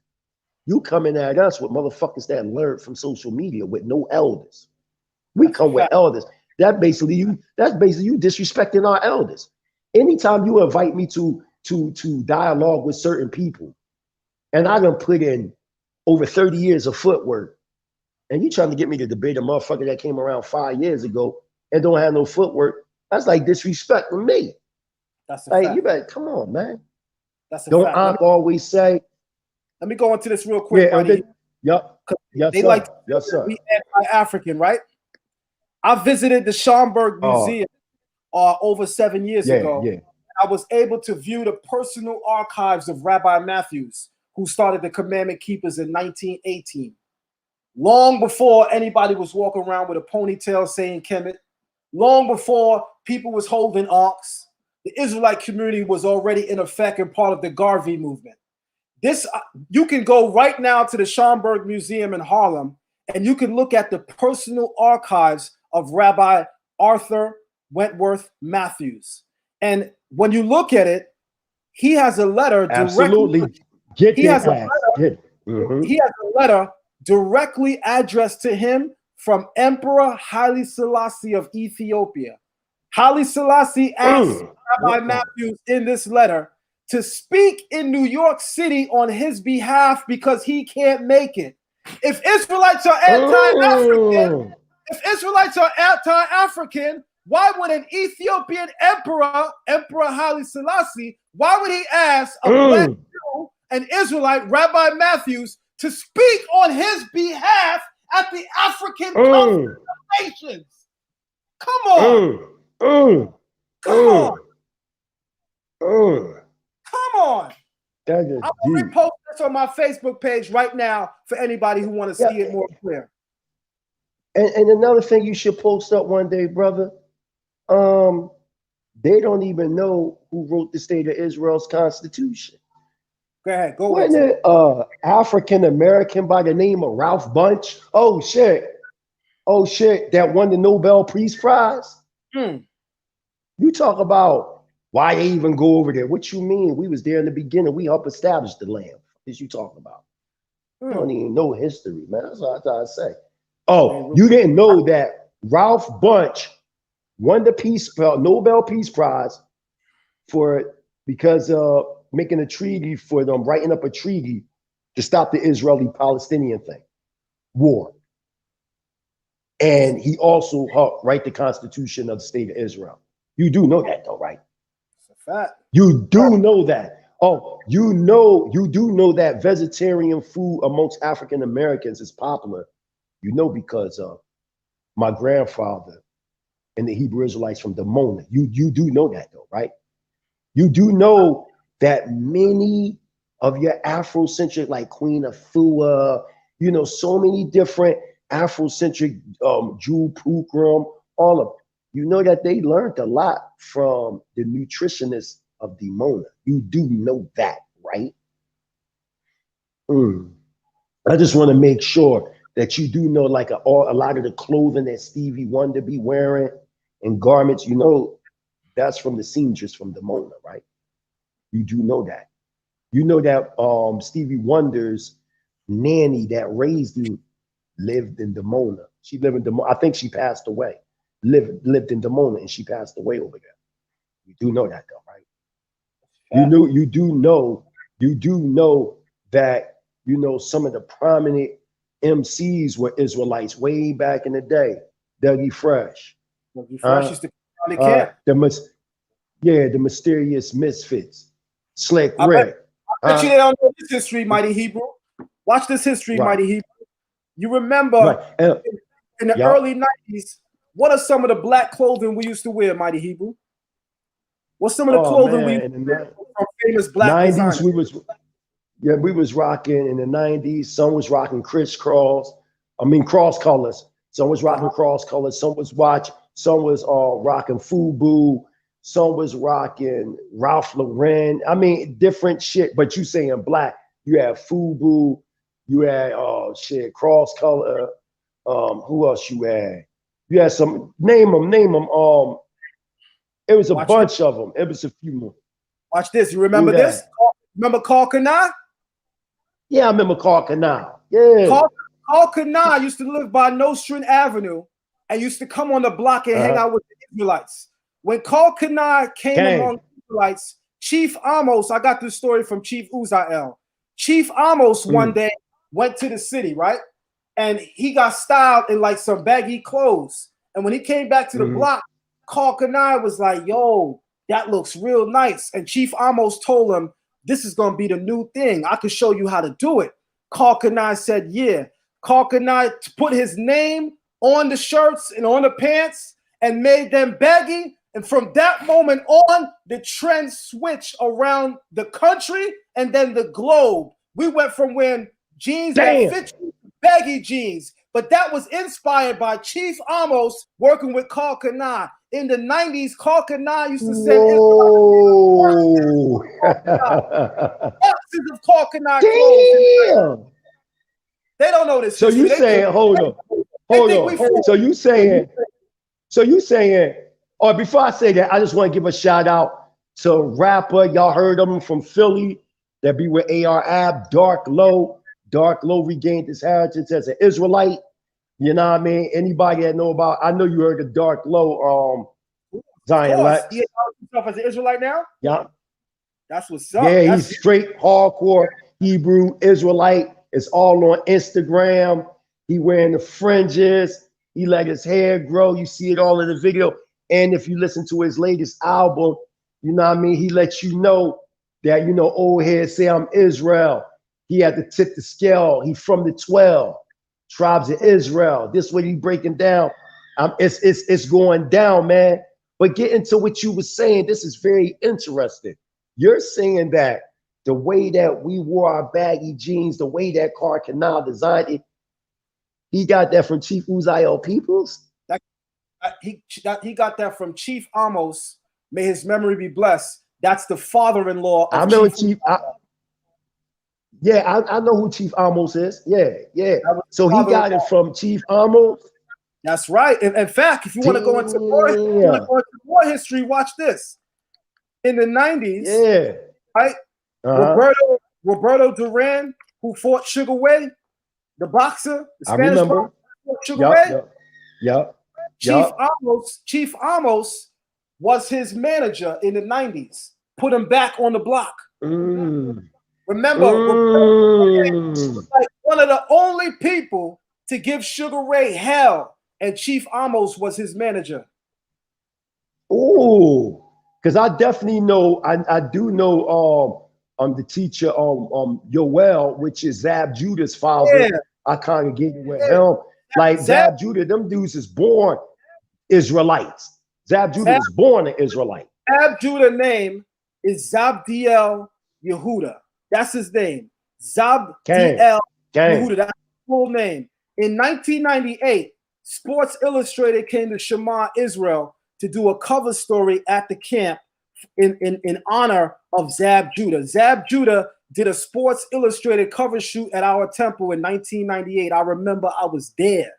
you coming at us with motherfuckers that learned from social media with no elders. We come with elders. That's basically you disrespecting our elders. Anytime you invite me to dialogue with certain people, and I done put in over 30 years of footwork, and you trying to get me to debate a motherfucker that came around 5 years ago and don't have no footwork, that's like disrespecting me. That's a like, fact. You better come on, man. That's a don't fact. I always say? Let me go into this real quick, buddy. Yes, they sir. like Yes, sir. be anti-African, right? I visited the Schomburg Museum over 7 years ago. Yeah. I was able to view the personal archives of Rabbi Matthews, who started the Commandment Keepers in 1918. Long before anybody was walking around with a ponytail saying Kemet, long before people was holding arcs, the Israelite community was already in effect and part of the Garvey movement. This, you can go right now to the Schomburg Museum in Harlem, and you can look at the personal archives of Rabbi Arthur Wentworth Matthews. And when you look at it, he has a letter Absolutely. He has a letter directly addressed to him from Emperor Haile Selassie of Ethiopia. Haile Selassie asked Rabbi Matthews in this letter to speak in New York City on his behalf because he can't make it. If Israelites are anti-African, why would an Ethiopian emperor Haile Selassie, why would he ask a black Jew, an Israelite, Rabbi Matthews, to speak on his behalf at the African Conference of Nations? Come on. Come on. That is I'm going to repost this on my Facebook page right now for anybody who want to see it more clear. And another thing you should post up one day, brother. They don't even know who wrote the State of Israel's Constitution. Go ahead. Wasn't it African American by the name of Ralph Bunche? Oh shit, that won the Nobel Peace Prize. You talk about why they even go over there. What you mean? We was there in the beginning. We helped establish the land. What you talking about? You don't even know history, man. That's what I thought I'd say. Oh, you didn't know that Ralph Bunche won the Nobel Peace Prize because making a treaty for them, writing up a treaty to stop the Israeli-Palestinian war. And he also helped write the Constitution of the State of Israel. You do know that though, right? It's a fact. You do know that. Oh, you do know that vegetarian food amongst African Americans is popular. You know, because my grandfather and the Hebrew Israelites from Dimona. You do know that though, right? You do know that many of your Afrocentric, like Queen Afua, you know, so many different Afrocentric Jew Pukram, all of them. You know that they learned a lot from the nutritionists of Dimona. You do know that, right? I just want to make sure that you do know, like a lot of the clothing that Stevie Wonder be wearing and garments, you know, that's from the seamstress from Dimona, right? You do know that. You know that Stevie Wonder's nanny that raised him lived in Dimona. She lived in Dimona. I think she passed away. Lived in Dimona and she passed away over there. You do know that though, right? You do know that, you know, some of the prominent MCs were Israelites way back in the day. Dougie Fresh. Dougie Fresh used to come on the camp. The Mysterious Misfits. Slick I Rick. bet you they don't know this history, Mighty Hebrew. Watch this history, Right. Mighty Hebrew. You remember in the early 90s, what are some of the black clothing we used to wear, Mighty Hebrew? What's some of the clothing we used to wear from famous black 90s, designers? we was rocking in the 90s. Some was rocking cross colors. Some was rocking cross colors. Some was rocking FUBU. Some was rocking Ralph Lauren. I mean, different shit. But you saying black, you had FUBU, you had cross color. Who else you had? You had some, name them. It was a bunch of them. It was a few more. Watch this. You remember this? Remember Carl Kanai? Yeah, I remember Carl Kanai. Yeah. Carl Kanai used to live by Nostrand Avenue and used to come on the block and hang out with the Israelites. When Carl Kanai came among the Israelites, Chief Amos, I got this story from Chief Uziel. Chief Amos one day went to the city, right? And he got styled in like some baggy clothes. And when he came back to the block, Carl Kanai was like, yo, that looks real nice. And Chief Amos told him, this is going to be the new thing. I can show you how to do it. Carl Kanai said, yeah. Carl Kanai put his name on the shirts and on the pants and made them baggy. And from that moment on, the trend switched around the country and then the globe. We went from wearing jeans that fit you to baggy jeans. But that was inspired by Chief Amos working with Carl Kanai. In the 90s, Carl Kanai used to send boxes of Carl Kanai clothes. They don't know this. So you saying, hold on. So you saying, or before I say that, I just want to give a shout out to a rapper. Y'all heard of him from Philly that be with AR Ab, Dark Low. Dark Low regained his heritage as an Israelite. You know what I mean? Anybody that know about, I know you heard of Dark Low, Zion Lexx. He himself as an Israelite now? Yeah. That's what's up. Yeah, he's straight hardcore Hebrew Israelite. It's all on Instagram. He wearing the fringes. He let his hair grow. You see it all in the video. And if you listen to his latest album, you know what I mean? He lets you know that, you know, old heads say I'm Israel. He had to tip the scale. He from the 12 tribes of Israel. This way he breaking down. It's going down, man. But get into what you were saying. This is very interesting. You're saying that the way that we wore our baggy jeans, the way that Carl Kanai designed it, he got that from Chief Uziel Peoples? He got that from Chief Amos. May his memory be blessed. That's the father-in-law of I know Chief. I know who Chief Amos is. Yeah. So he got it from Chief Amos. That's right. In fact, if you want to go into more history, watch this. In the 90s, right? Roberto Duran, who fought Sugar Ray, the boxer, the Spanish boxer, Sugar Ray. Chief Amos was his manager in the 90s. Put him back on the block. Remember, was like one of the only people to give Sugar Ray hell, and Chief Amos was his manager. Ooh, because I definitely know, I do know the teacher Yoel, which is Zab Judah's father. Yeah. I congregated with him. Like Zab Judah, them dudes is born Israelites. Zab Judah was born an Israelite. Zab Judah name is Zabdiel Yehuda. That's his name. Zabdiel Yehuda. That's his full name. In 1998, Sports Illustrated came to Shema Israel to do a cover story at the camp in honor of Zab Judah. Zab Judah did a Sports Illustrated cover shoot at our temple in 1998. I remember I was there.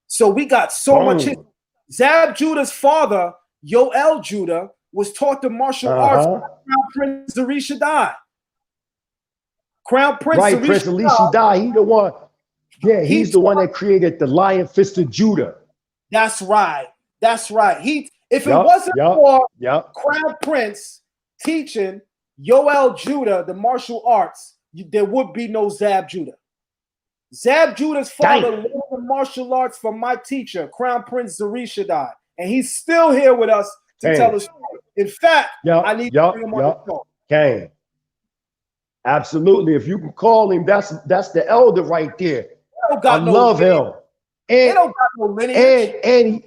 So we got so much history. Zab Judah's father, Yoel Judah, was taught the martial arts by Crown Prince Zarishadai. Crown Prince Right, Prince Zarishadai, he the one. Yeah, he's the one that created the Lion Fist of Judah. That's right. That's right. If it wasn't for Crown Prince teaching Yoel Judah the martial arts, there would be no Zab Judah. Zab Judah's father learned the martial arts from my teacher, Crown Prince Zarishadai, and he's still here with us to tell the story. In fact, I need to bring him on the show. Okay. Absolutely. If you can call him, that's the elder right there. I love him. And, don't got no lineage.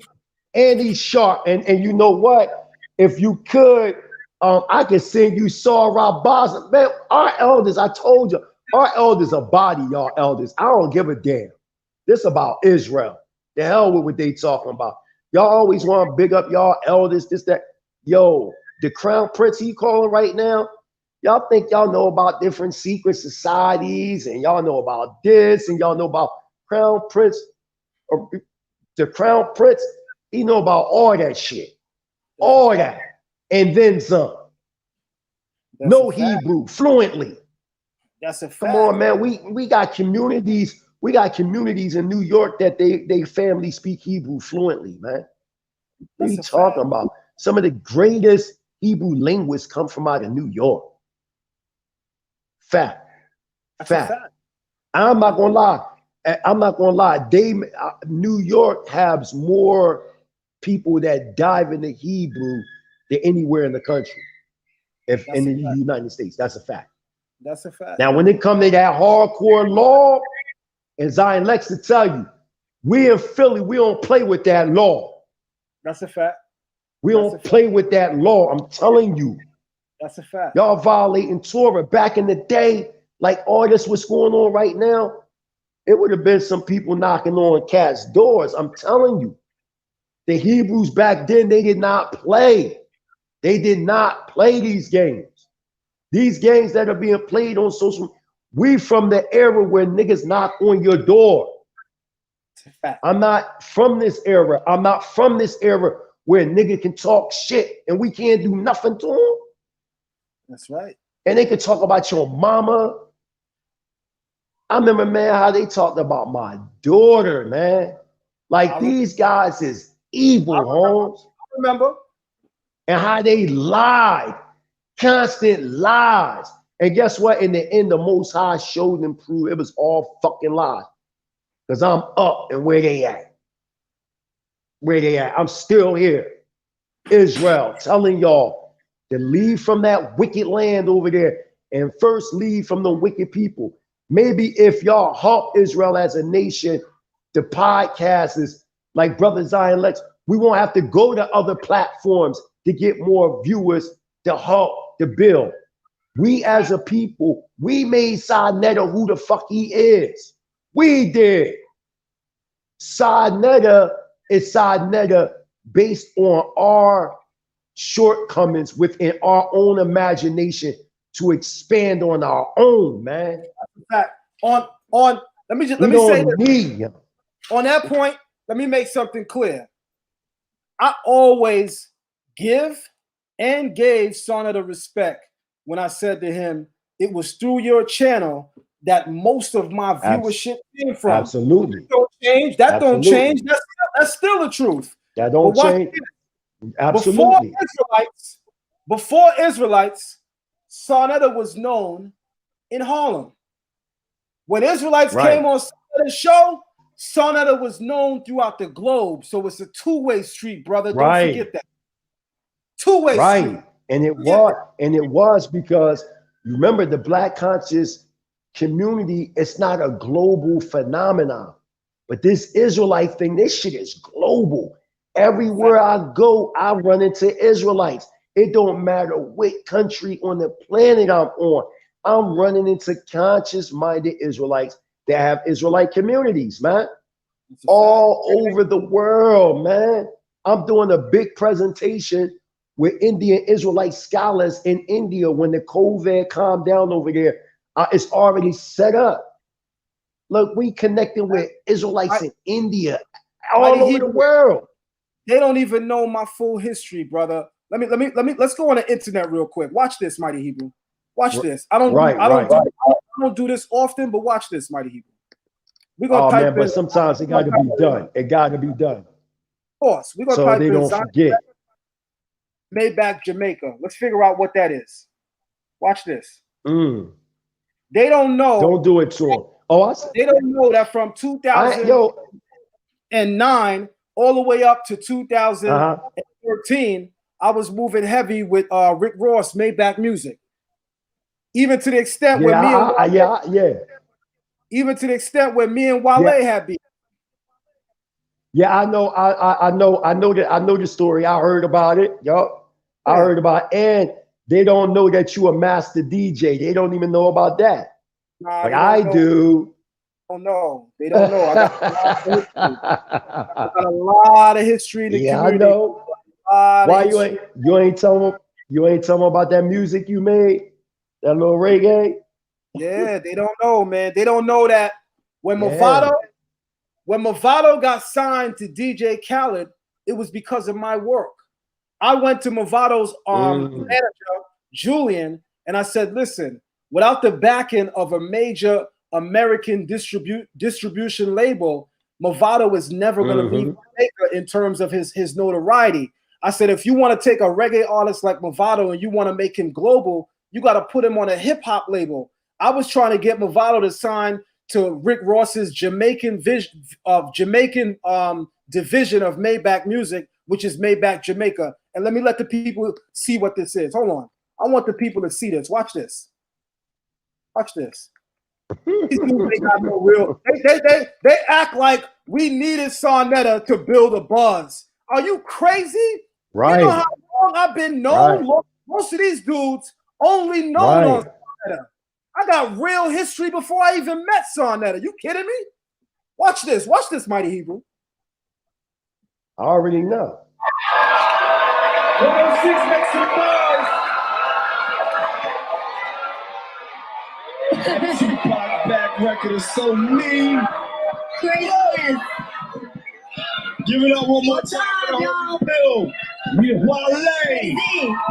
And he's sharp. And you know what? If you could, I can send you Saw Rabaz. Man, our elders, I told you, our elders are body, y'all elders. I don't give a damn. This about Israel. The hell with what they talking about. Y'all always want to big up y'all elders, this, that. Yo, the Crown Prince he calling right now, y'all think y'all know about different secret societies and y'all know about this and y'all know about Crown Prince. Or the Crown Prince, he know about all that shit. All that. And then some. No Hebrew, fluently. That's a fact. Come on, man. We got communities. We got communities in New York that they family speak Hebrew fluently, man. What are you talking about? Some of the greatest Hebrew linguists come from out of New York. Fact. I'm not gonna lie. New York has more people that dive into Hebrew than anywhere in the country. If in the United States, that's a fact. That's a fact. Now, when it comes to that hardcore law, and Zion Lexx to tell you, we in Philly, we don't play with that law. That's a fact. We don't play with that law. I'm telling you. That's a fact. Y'all violating Torah. Back in the day, like all this what's going on right now, it would have been some people knocking on cats' doors. I'm telling you. The Hebrews back then, they did not play. They did not play these games. These games that are being played on social, we from the era where niggas knock on your door. I'm not from this era. I'm not from this era where a nigga can talk shit and we can't do nothing to him. That's right. And they can talk about your mama. I remember, man, how they talked about my daughter, man. Like these guys is evil, Holmes. I remember. And how they lied. Constant lies. And guess what? In the end, the Most High showed and proved it was all fucking lies. Because I'm up and where they at. Where they at. I'm still here. Israel, telling y'all to leave from that wicked land over there and first leave from the wicked people. Maybe if y'all help Israel as a nation, the podcast is like Brother Zion Lexx, we won't have to go to other platforms to get more viewers to help the bill. We as a people, we made Sa-Neter who the fuck he is. We did. Sa-Neter is Sa-Neter based on our shortcomings within our own imagination to expand on our own, man. Let me say this. On that point, let me make something clear. I always give and gave Sa-Neter respect when I said to him, it was through your channel that most of my viewership came from. Absolutely. That don't change. That don't change. That's still the truth. That don't change. Absolutely. Before Israelites, Sa-Neter was known in Harlem. When Israelites came on Sa-Neter's show, Sa-Neter was known throughout the globe. So it's a two-way street, brother. Don't forget that. Two-way street. And it was because remember the Black conscious community, it's not a global phenomenon. But this Israelite thing, this shit is global. Everywhere I go, I run into Israelites. It don't matter what country on the planet I'm on. I'm running into conscious-minded Israelites that have Israelite communities, man. All over the world, man. I'm doing a big presentation with Indian Israelite scholars in India when the COVID calmed down over there. It's already set up. Look, we connecting with Israelites in India, all over the world. They don't even know my full history, brother. Let's go on the internet real quick. Watch this, Mighty Hebrew. Watch this. I don't do this often, but watch this, Mighty Hebrew. We're gonna type in, but sometimes it got to be done. It got to be done. Of course, we're gonna so type they in don't forget. Maybach, Jamaica. Let's figure out what that is. Watch this. They don't know. Don't do it to them. They don't know that from 2009 all the way up to 2013, I was moving heavy with Rick Ross, Maybach Music. Even to the extent where me and Wale, even to the extent where me and Wale had beef. Yeah, I know the story. I heard about it. I heard about it. And they don't know that you a master DJ. They don't even know about that. Nah, but I do. Oh no, they don't know. I got a lot of history in the community. I know. Why you ain't telling them about that music you made? That little reggae? Yeah, they don't know, man. They don't know that when Movado got signed to DJ Khaled, it was because of my work. I went to Movado's manager, Julian, and I said, listen, without the backing of a major American distribution label, Movado is never going to be Jamaica in terms of his notoriety. I said, if you want to take a reggae artist like Movado and you want to make him global, you got to put him on a hip hop label. I was trying to get Movado to sign to Rick Ross's Jamaican division of Maybach Music, which is Maybach Jamaica. And let me let the people see what this is. Hold on. I want the people to see this. Watch this. Watch this. These people, they got no real. They act like we needed Sarnetta to build a buzz. Are you crazy? Right. You know how long I've been known? Right. Most of these dudes only known on Sarnetta. I got real history before I even met Sarnetta. You kidding me? Watch this. Watch this, Mighty Hebrew. I already know. 106 makes some noise. Tupac back record is so mean. Craziness. Give it up one more time for the whole bill. Wale,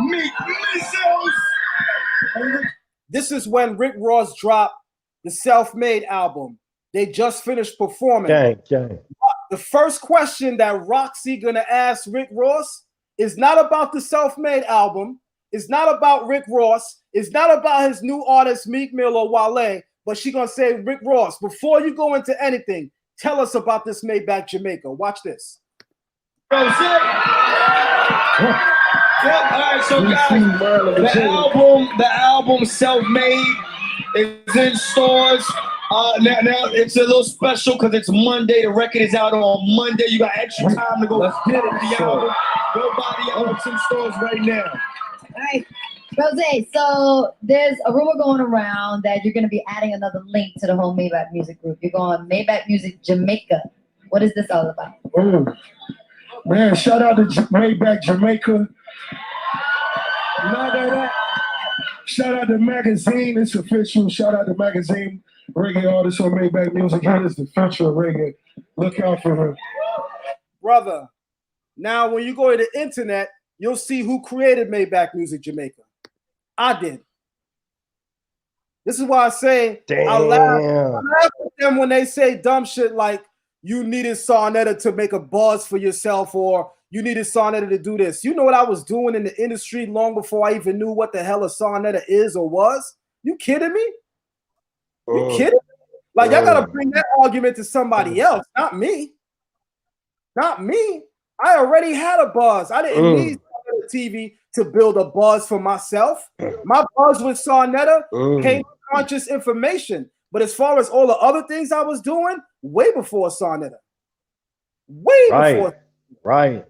Meek Missiles. This is when Rick Ross dropped the Self-Made album. They just finished performing. Gang. The first question that Roxy gonna ask Rick Ross is not about the Self-Made album. It's not about Rick Ross. It's not about his new artist Meek Mill or Wale. But she gonna say, Rick Ross, before you go into anything, tell us about this Maybach Jamaica. Watch this. All right, so guys, the album Self-Made is in stores. Now it's a little special because it's Monday. The record is out on Monday. You got extra time to go get the album. Go buy the album in stores right now. All right, Rose. So there's a rumor going around that you're going to be adding another link to the whole Maybach Music group. You're going Maybach Music Jamaica. What is this all about? Man, shout out to Maybach Jamaica. Shout out to Magazine. It's official. Shout out to Magazine. Reggae artist on Maybach Music. That is the future of reggae. Look out for her. Brother, now when you go to the internet, you'll see who created Maybach Music Jamaica. I did. This is why I say I laugh at them when they say dumb shit like you needed Sarnetta to make a buzz for yourself or you needed Sarnetta to do this. You know what I was doing in the industry long before I even knew what the hell a Sarnetta is or was? You kidding me? You kidding me? Like, y'all gotta bring that argument to somebody else, not me. Not me. I already had a buzz. I didn't need TV to build a buzz for myself. My buzz with Sarnetta came from conscious information. But as far as all the other things I was doing, way before Sarnetta. Way before. Right.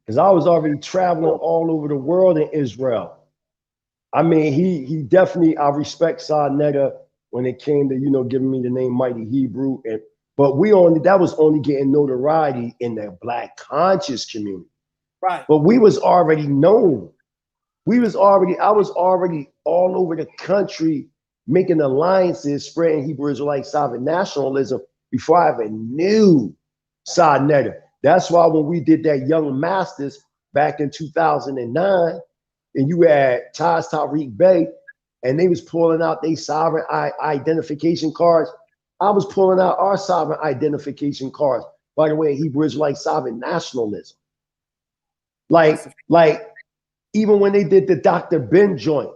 Because I was already traveling all over the world in Israel. I mean, he definitely, I respect Sarnetta when it came to, giving me the name Mighty Hebrew. But that was only getting notoriety in the Black conscious community. Right. But we was already known. I was already all over the country making alliances, spreading Hebrew Israelite sovereign nationalism before I even knew Sarnetta. That's why when we did that Young Masters back in 2009, and you had Taj Tariq Bey, and they was pulling out their sovereign identification cards, I was pulling out our sovereign identification cards. By the way, Hebrew Israelite sovereign nationalism. Like even when they did the Dr. Ben joint,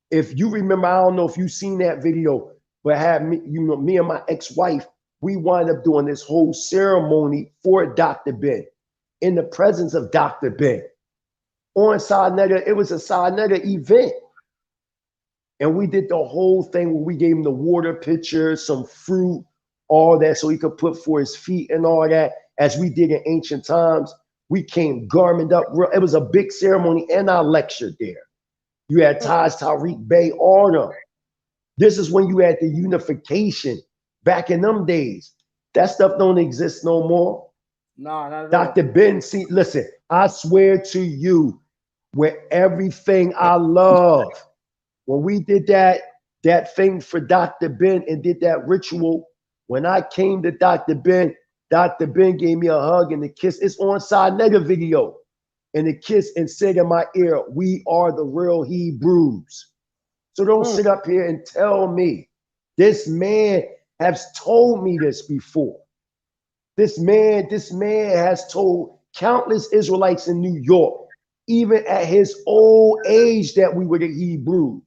if you remember, I don't know if you've seen that video, but had me, me and my ex-wife, we wind up doing this whole ceremony for Dr. Ben in the presence of Dr. Ben on Sarnetta. It was a Sarnetta event. And we did the whole thing where we gave him the water pitcher, some fruit, all that, so he could put for his feet and all that, as we did in ancient times. We came garmented up. It was a big ceremony, and I lectured there. You had Taj Tariq Bey, all them. This is when you had the unification back in them days. That stuff don't exist no more. No, not at Dr. Ben, see, listen, I swear to you, with everything I love, when we did that thing for Dr. Ben and did that ritual, when I came to Dr. Ben gave me a hug and a kiss. It's on Sarnetta video. And a kiss and said in my ear, "We are the real Hebrews." So don't sit up here and tell me. This man has told me this before. This man has told countless Israelites in New York, even at his old age, that we were the Hebrews.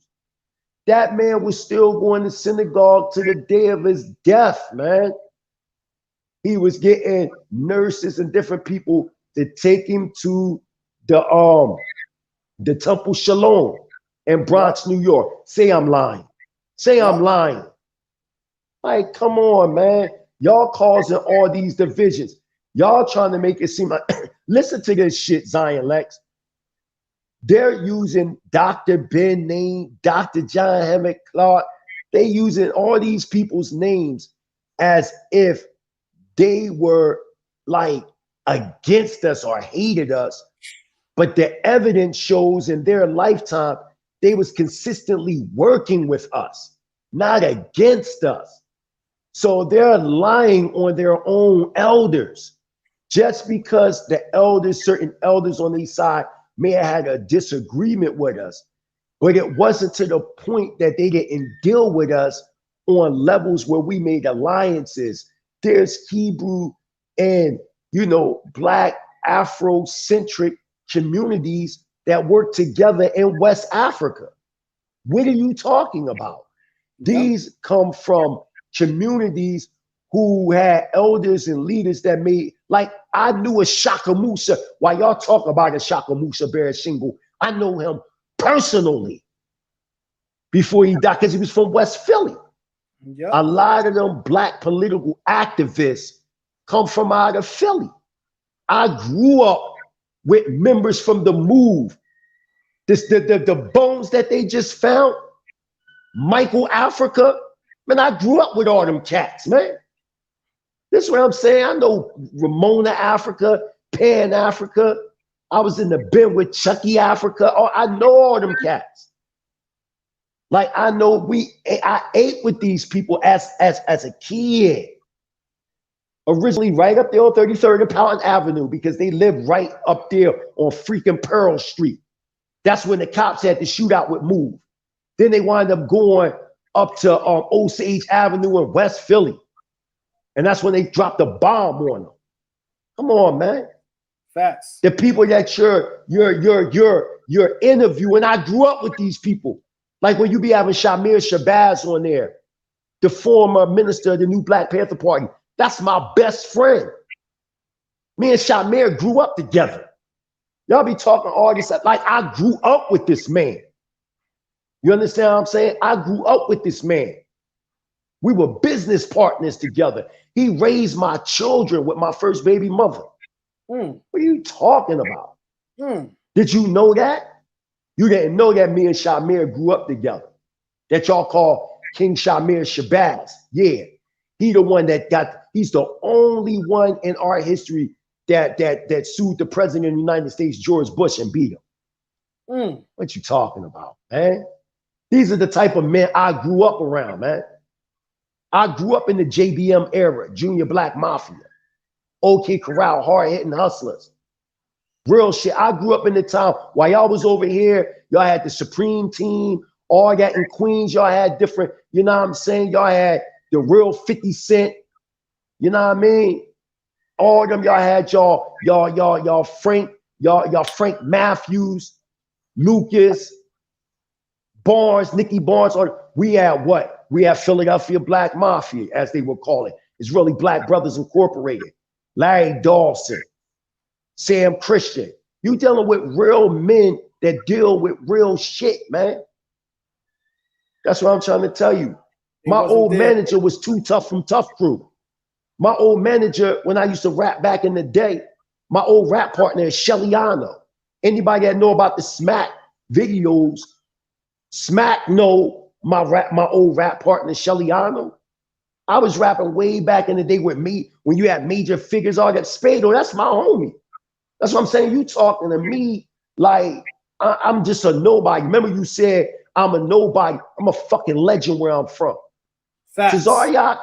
That man was still going to synagogue to the day of his death, man. He was getting nurses and different people to take him to the Temple Shalom in Bronx, New York. Say I'm lying. Say I'm lying. Like, come on, man. Y'all causing all these divisions. Y'all trying to make it seem like, listen to this shit, Zion Lex. They're using Dr. Ben name, Dr. John Hammett Clark. They using all these people's names as if they were like against us or hated us. But the evidence shows in their lifetime, they was consistently working with us, not against us. So they're lying on their own elders. Just because the elders, certain elders on the side may have had a disagreement with us, but it wasn't to the point that they didn't deal with us on levels where we made alliances. There's Hebrew and, Black Afrocentric communities that work together in West Africa. What are you talking about? These come from communities who had elders and leaders that made, like, I knew a Shaka Musa. While y'all talk about a Shaka Musa Barashingle, I know him personally before he died, because he was from West Philly. Yep. A lot of them Black political activists come from out of Philly. I grew up with members from the Move. The bones that they just found, Michael Africa, man, I grew up with all them cats, man. This is what I'm saying. I know Ramona Africa, Pan Africa. I was in the bin with Chucky Africa. Oh, I know all them cats. Like, I know I ate with these people as a kid. Originally right up there on 33rd and Powell Avenue, because they lived right up there on freaking Pearl Street. That's when the cops had the shootout with Move. Then they wind up going up to Osage Avenue in West Philly. And that's when they dropped a bomb on them. Come on, man. Facts. The people that you're interviewing, I grew up with these people. Like when you be having Shamir Shabazz on there, the former minister of the new Black Panther Party. That's my best friend. Me and Shamir grew up together. Y'all be talking artists like I grew up with this man. You understand what I'm saying? I grew up with this man. We were business partners together. He raised my children with my first baby mother. What are you talking about? Did you know that? You didn't know that me and Shamir grew up together. That y'all call King Shamir Shabazz. Yeah. He's the only one in our history that sued the president of the United States, George Bush, and beat him. What you talking about, man? These are the type of men I grew up around, man. I grew up in the JBM era, Junior Black Mafia, OK Corral, hard-hitting hustlers. Real shit. I grew up in the time while y'all was over here, y'all had the Supreme Team, all that in Queens, y'all had different, you know what I'm saying? Y'all had the real 50 Cent, you know what I mean? All of them, y'all had y'all Frank Matthews, Lucas, Barnes, Nicky Barnes. We had what? We had Philadelphia Black Mafia, as they would call it. It's really Black Brothers Incorporated. Larry Dawson, Sam Christian. You dealing with real men that deal with real shit, man. That's what I'm trying to tell you. My old manager was Too Tough from Tough Crew. My old manager, when I used to rap back in the day, my old rap partner is Shellyano. Anybody that know about the Smack videos, Smack know my old rap partner, Shellyano. I was rapping way back in the day with me when you had major figures, all that. Spado, that's my homie. That's what I'm saying. You talking to me like I'm just a nobody. Remember you said I'm a nobody. I'm a fucking legend where I'm from. Zaryat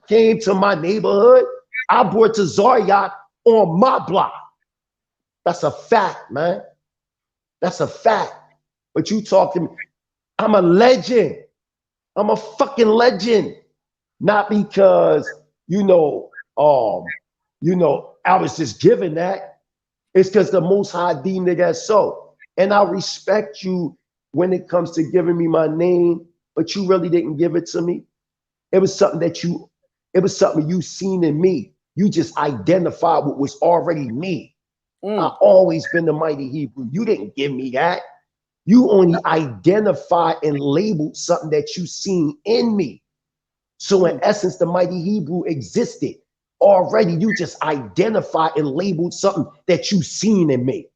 came to my neighborhood. I brought to Zaryat on my block. That's a fact, man. That's a fact. But you talk to me, I'm a legend. I'm a fucking legend. Not because, I was just given that. It's because the Most High deemed it as so. And I respect you when it comes to giving me my name, but you really didn't give it to me. It was something you seen in me. You just identified what was already me. I always been the mighty Hebrew. You didn't give me that. You only identified and labeled something that you seen in me. So in essence, the mighty Hebrew existed already. You just identified and labeled something that you seen in me.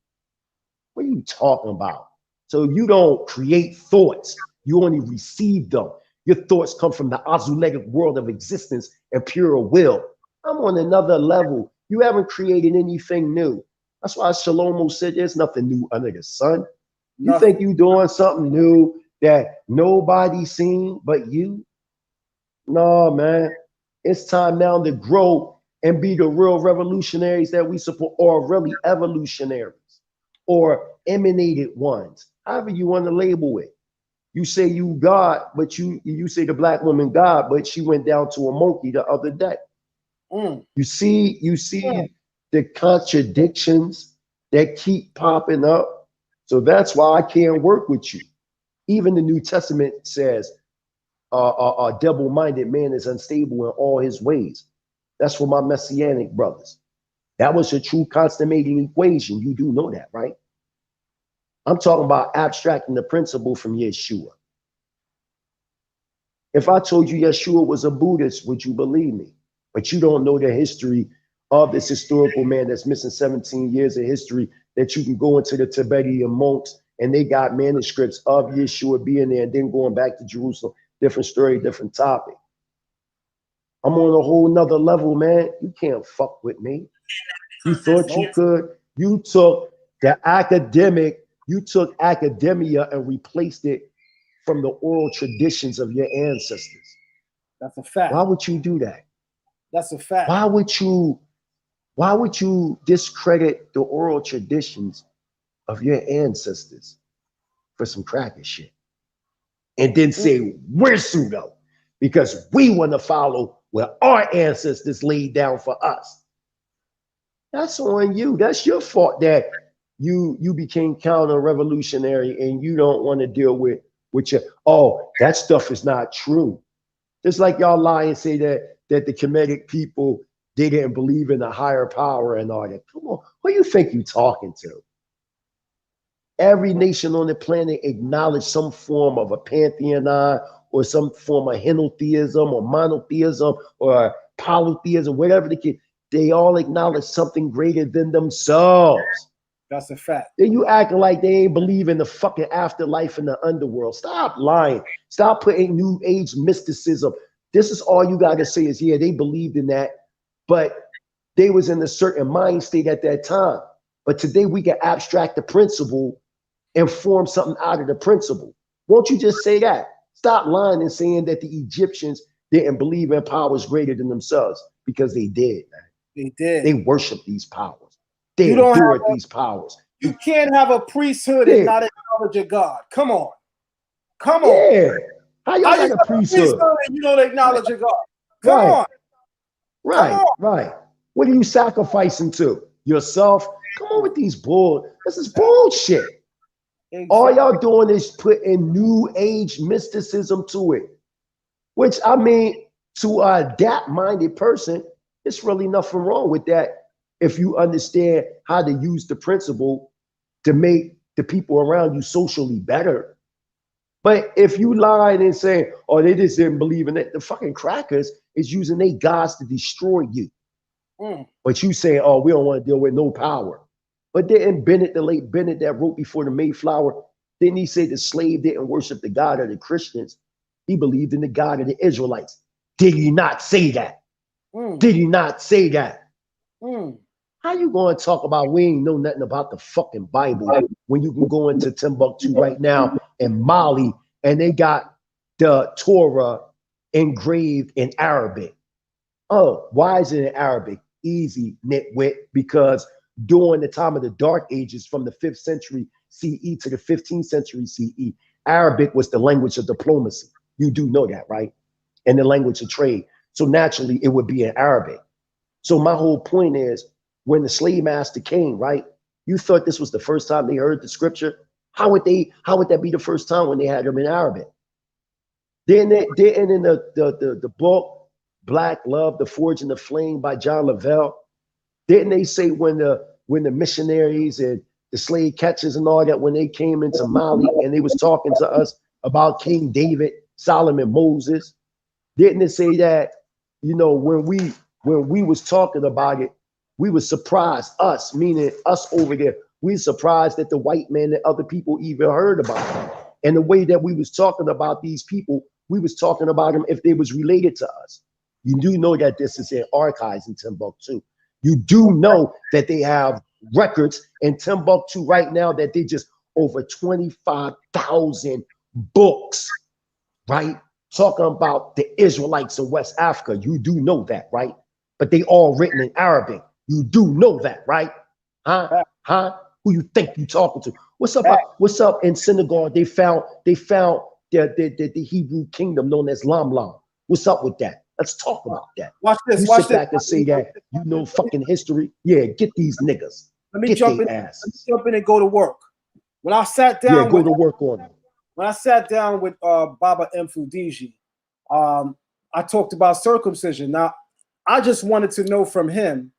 What are you talking about? So you don't create thoughts. You only receive them. Your thoughts come from the Azulegic world of existence and pure will. I'm on another level. You haven't created anything new. That's why Shalomo said there's nothing new under the sun. You think you doing something new that nobody seen but you? No, man. It's time now to grow and be the real revolutionaries that we support, or really evolutionaries, or emanated ones, however you want to label it. You say you God, but you say the black woman God, but she went down to a monkey the other day. You see the contradictions that keep popping up. So that's why I can't work with you. Even the New Testament says a double-minded man is unstable in all his ways. That's for my Messianic brothers. That was a true consummating equation. You do know that, right? I'm talking about abstracting the principle from Yeshua. If I told you Yeshua was a Buddhist, would you believe me? But you don't know the history of this historical man that's missing 17 years of history, that you can go into the Tibetan monks and they got manuscripts of Yeshua being there and then going back to Jerusalem. Different story, different topic. I'm on a whole nother level, man. You can't fuck with me. You thought you could. You took academia and replaced it from the oral traditions of your ancestors. That's a fact. Why would you do that? That's a fact. Why would you discredit the oral traditions of your ancestors for some cracker shit? And then say, we're pseudo, because we want to follow what our ancestors laid down for us. That's on you. That's your fault that you became counter-revolutionary and you don't want to deal with that stuff is not true. Just like y'all lie and say that the Kemetic people, they didn't believe in a higher power and all that. Come on, who you think you talking to? Every nation on the planet acknowledged some form of a pantheon or some form of henotheism or monotheism or polytheism, whatever they all acknowledge something greater than themselves. That's a fact. Then you acting like they ain't believe in the fucking afterlife in the underworld. Stop lying. Stop putting new age mysticism. This is all you got to say is, yeah, they believed in that, but they was in a certain mind state at that time. But today we can abstract the principle and form something out of the principle. Won't you just say that? Stop lying and saying that the Egyptians didn't believe in powers greater than themselves, because they did, man. They did. They worship these powers. They adored these powers. You can't have a priesthood and not acknowledge a God. Come on. Come on. Yeah. How y'all got a priesthood and you don't acknowledge a God? Come on. Right, Come on. right. What are you sacrificing to? Yourself? Come on with these bull. This is bullshit. Exactly. All y'all doing is putting new age mysticism to it, which, I mean, to a adapt-minded person, it's really nothing wrong with that if you understand how to use the principle to make the people around you socially better. But if you lying and saying, oh, they just didn't believe in it, the fucking crackers is using their gods to destroy you. But you say, oh, we don't want to deal with no power. But didn't Bennett, the late Bennett that wrote before the Mayflower, didn't he say the slave didn't worship the God of the Christians? He believed in the God of the Israelites. Did he not say that? Did he not say that? How you going to talk about we ain't know nothing about the fucking Bible when you can go into Timbuktu right now in Mali and they got the Torah engraved in Arabic? Oh, why is it in Arabic? Easy, nitwit, because during the time of the Dark Ages, from the 5th century CE to the 15th century CE, Arabic was the language of diplomacy. You do know that, right? And the language of trade. So naturally, it would be in Arabic. So my whole point is, when the slave master came, right? You thought this was the first time they heard the scripture? How would that be the first time when they had them in Arabic? Then in the book Black Love, The Forge and the Flame by John Lavelle, didn't they say when the missionaries and the slave catchers and all that, when they came into Mali and they was talking to us about King David, Solomon, Moses, didn't it say that, you know, when we was talking about it, we were surprised, us, meaning us over there, we were surprised that the white man and other people even heard about it. And the way that we was talking about these people, we was talking about them if they was related to us. You do know that this is in archives in Timbuktu. You do know that they have records in Timbuktu right now that they just over 25,000 books, right? Talking about the Israelites in West Africa. You do know that, right? But they all written in Arabic. You do know that, right? Huh? Who you think you talking to? What's up? What's up in Senegal? They found the Hebrew kingdom known as Lam. What's up with that? Let's talk about that. Watch this. You Watch sit back and say that you know fucking history. Yeah, get these niggas. Let me jump in and go to work. When I sat down, go to work on it. When I sat down with Baba Mfudiji, I talked about circumcision. Now, I just wanted to know from him,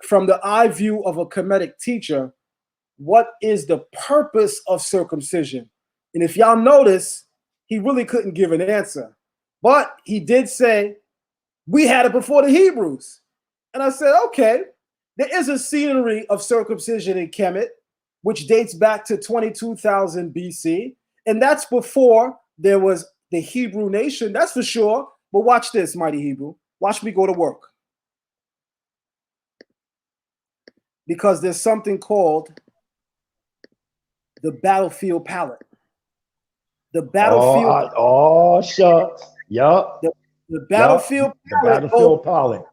from the eye view of a Kemetic teacher, what is the purpose of circumcision? And if y'all notice, he really couldn't give an answer. But he did say, we had it before the Hebrews. And I said, okay, there is a scenery of circumcision in Kemet, which dates back to 22,000 BC. And that's before there was the Hebrew nation, that's for sure. But watch this, Mighty Hebrew. Watch me go to work. Because there's something called the battlefield palette. The battlefield. Oh, shucks. Yup. The battlefield palette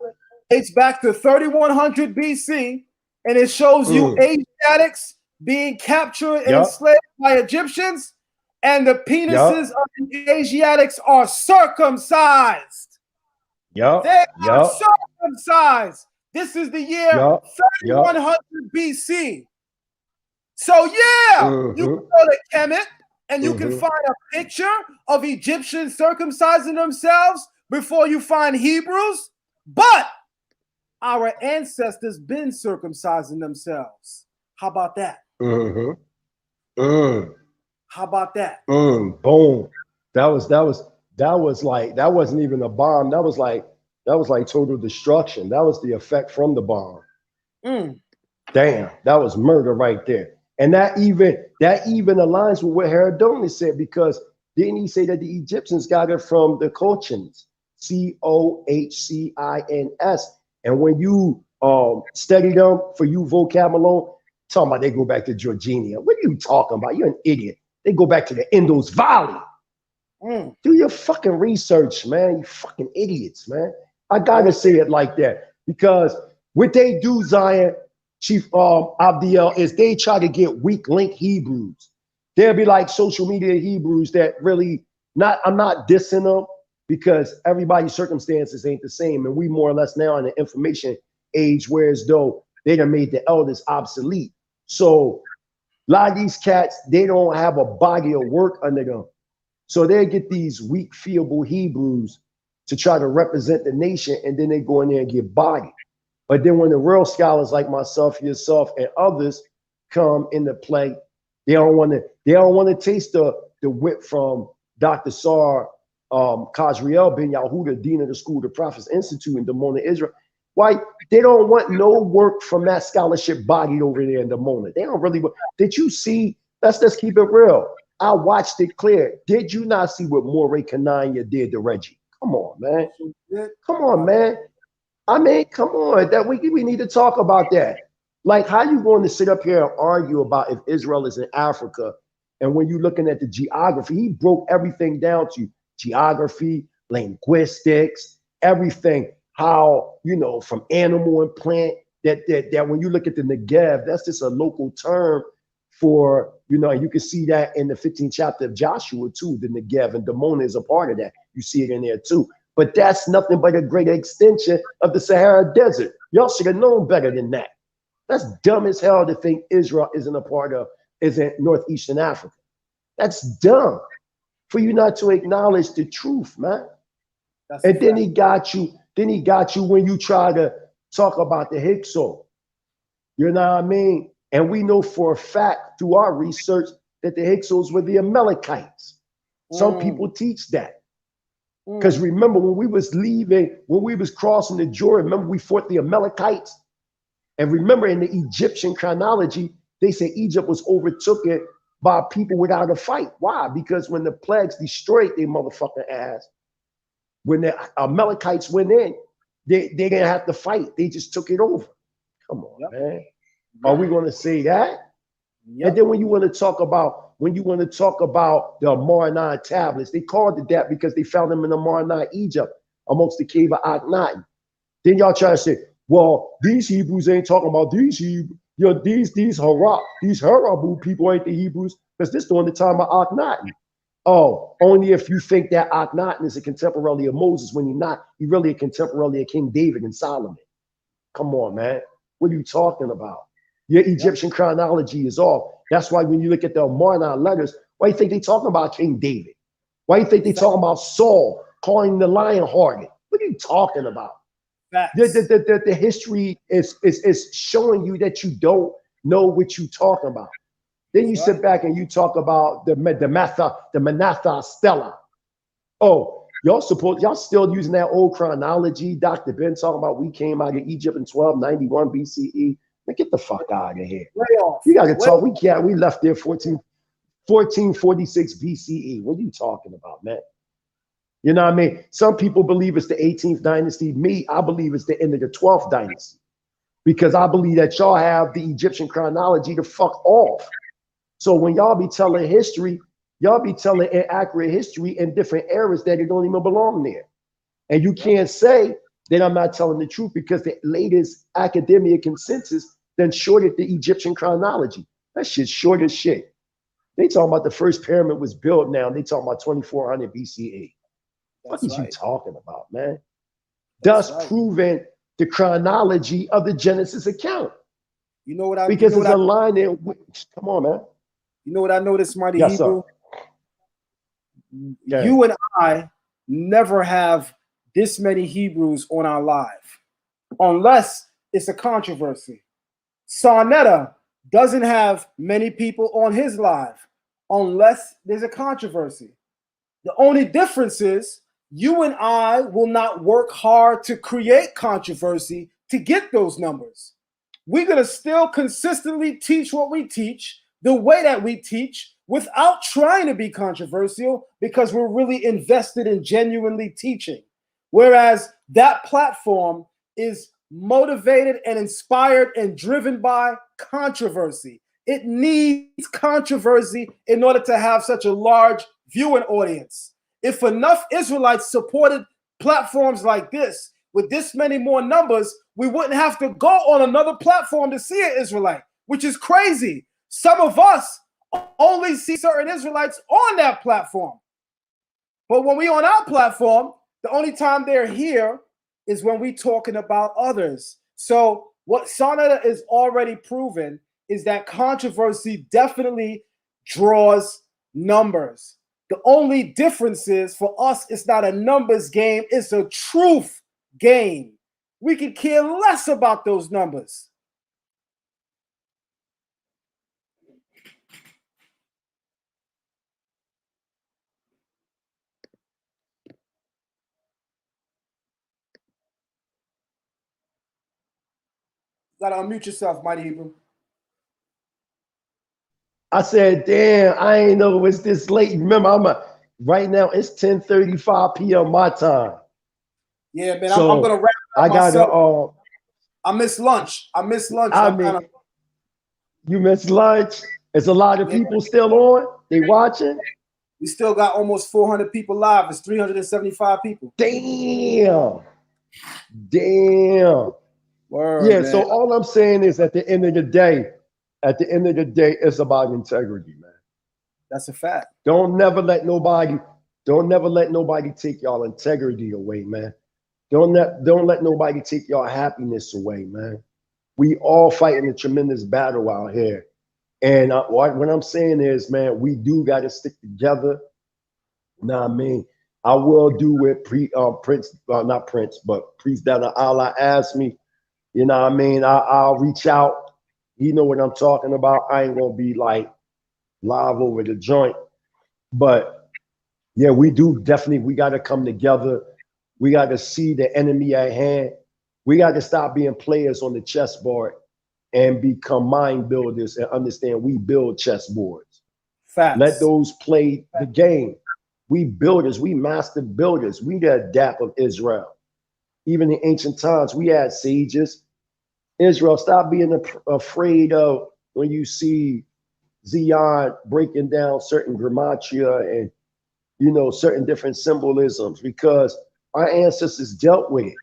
dates back to 3100 BC, and it shows you Asiatics being captured and enslaved by Egyptians, and the penises of the Asiatics are circumcised. They are circumcised. This is the year 3100 BC. So you can go to Kemet and you can find a picture of Egyptians circumcising themselves before you find Hebrews, but our ancestors been circumcising themselves. How about that? How about that? Boom. That wasn't even a bomb. That was like total destruction. That was the effect from the bomb. Damn, that was murder right there. And that even aligns with what Herodotus said, because didn't he say that the Egyptians got it from the Cochins? Cochcins. And when you study them, for you vocab alone, talking about they go back to Georginia. What are you talking about? You're an idiot. They go back to the Indus Valley. Do your fucking research, man. You fucking idiots, man. I gotta say it like that, because what they do, Zion, Chief Abdiel, is they try to get weak link Hebrews. They'll be like social media Hebrews that really I'm not dissing them, because everybody's circumstances ain't the same. And we more or less now in the information age, whereas though they done made the elders obsolete. So a lot of these cats, they don't have a body of work under them. So they get these weak, feeble Hebrews to try to represent the nation, and then they go in there and get bodied. But then when the real scholars like myself, yourself, and others come into play, they don't want to taste the whip from Dr. Sar Kajriel Ben Yahuda, Dean of the School of the Prophets Institute in Dimona, Israel. Why? They don't want no work from that scholarship bodied over there in Dimona. They don't really. Did you see? Let's just keep it real. I watched it clear. Did you not see what Moray Kananya did to Reggie? Come on, man. Come on, man. I mean, come on. That we need to talk about that. Like, how you going to sit up here and argue about if Israel is in Africa, and when you're looking at the geography, he broke everything down to geography, linguistics, everything. How, from animal and plant, that when you look at the Negev, that's just a local term for, you can see that in the 15th chapter of Joshua too, the Negev, and Dimona is a part of that. You see it in there too. But that's nothing but a greater extension of the Sahara Desert. Y'all should have known better than that. That's dumb as hell to think Israel isn't northeastern Africa. That's dumb for you not to acknowledge the truth, man. And then he got you when you try to talk about the Hyksos. You know what I mean? And we know for a fact through our research that the Hyksos were the Amalekites. Some people teach that. Because remember, when we was crossing the Jordan, remember we fought the Amalekites? And remember, in the Egyptian chronology, they say Egypt was overtaken by people without a fight. Why? Because when the plagues destroyed their motherfucking ass, when the Amalekites went in, they didn't have to fight. They just took it over. Come on, man. Are we going to say that? And then when you want to talk about the Amarnai tablets, they called it that because they found them in Amarnai, Egypt, amongst the cave of Akhenaten. Then y'all try to say, well, these Hebrews ain't talking about these Hebrews. These Harabu people ain't the Hebrews, because this during the time of Akhenaten. Oh, only if you think that Akhenaten is a contemporary of Moses, when he's not. He's really a contemporary of King David and Solomon. Come on, man. What are you talking about? Your Egyptian chronology is off. That's why when you look at the Amarnai letters, why do you think they talking about King David? Why do you think they talking about Saul calling the lion hearted? What are you talking about? The history is showing you that you don't know what you're talking about. Then you sit back and you talk about the Manatha Stella. Oh, y'all still using that old chronology? Dr. Ben talking about we came out of Egypt in 1291 BCE. Man, get the fuck out of here. You got to talk. We left there 1446 BCE. What are you talking about, man? You know what I mean? Some people believe it's the 18th dynasty. Me, I believe it's the end of the 12th dynasty, because I believe that y'all have the Egyptian chronology to fuck off. So when y'all be telling history, y'all be telling inaccurate history in different eras that it don't even belong there. And you can't say that I'm not telling the truth, because the latest academic consensus then shorted the Egyptian chronology. That shit's short as shit. They talking about the first pyramid was built now. They talking about 2400 BCE. What is you talking about, man? Thus proving the chronology of the Genesis account. You know what I because it's a line there. Come on, man. You know what I noticed, Mighty Yes, Hebrew? Yeah. You and I never have this many Hebrews on our live, unless it's a controversy. Sarnetta doesn't have many people on his live unless there's a controversy. The only difference is you and I will not work hard to create controversy to get those numbers. We're going to still consistently teach what we teach, the way that we teach, without trying to be controversial, because we're really invested in genuinely teaching. Whereas that platform is motivated and inspired and driven by controversy. It needs controversy in order to have such a large viewing audience. If enough Israelites supported platforms like this with this many more numbers, we wouldn't have to go on another platform to see an Israelite, which is crazy. Some of us only see certain Israelites on that platform. But when we on our platform, the only time they're here is when we talking about others. So what Sonata is already proven is that controversy definitely draws numbers. The only difference is for us, it's not a numbers game, it's a truth game. We could care less about those numbers. You gotta unmute yourself, Mighty Hebrew. I said, damn, I ain't know it was this late. Remember, right now it's 10:35 p.m. my time. Yeah, man, so I'm gonna wrap it up myself. I miss lunch. I miss lunch. You miss lunch? There's a lot of people still on. They watching. We still got almost 400 people live. It's 375 people. Damn. Word, yeah. Man. So all I'm saying is, at the end of the day, it's about integrity, man. That's a fact. Don't never let nobody take y'all integrity away, man. Don't let nobody take y'all happiness away, man. We all fighting a tremendous battle out here. And what I'm saying is, man, we do got to stick together. Nah, I mean, I will do what Priest down the Allah asked me. You know what I mean? I'll reach out. You know what I'm talking about. I ain't gonna be like live over the joint. But yeah, we got to come together. We got to see the enemy at hand. We got to stop being players on the chessboard and become mind builders and understand we build chessboards. Facts. Let those play the game. We builders, we master builders. We the adapt of Israel. Even in ancient times, we had sages. Israel, stop being afraid of when you see Zion breaking down certain gematria and, you know, certain different symbolisms, because our ancestors dealt with it.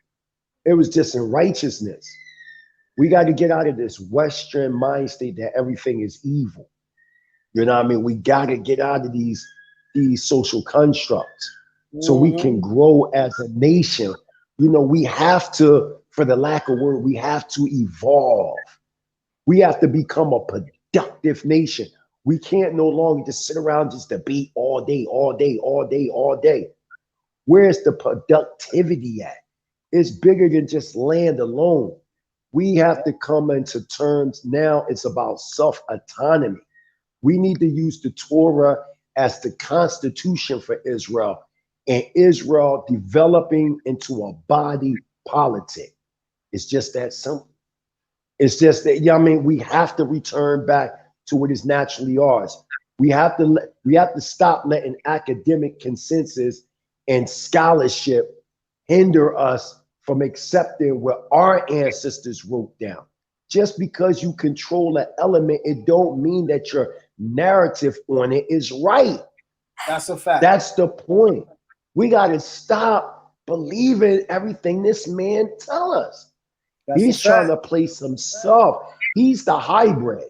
It was just in righteousness. We got to get out of this Western mind state that everything is evil. You know what I mean? We got to get out of these social constructs so we can grow as a nation. You know, we have to, for the lack of word, we have to evolve. We have to become a productive nation. We can't no longer just sit around, just debate all day. Where's the productivity at? It's bigger than just land alone. We have to come into terms now. It's about self-autonomy. We need to use the Torah as the constitution for Israel, and Israel developing into a body politic. It's just that simple. It's just that, I mean, we have to return back to what is naturally ours. We have to stop letting academic consensus and scholarship hinder us from accepting what our ancestors wrote down. Just because you control an element, it don't mean that your narrative on it is right. That's a fact. That's the point. We got to stop believing everything this man tell us. He's trying to place himself. He's the hybrid.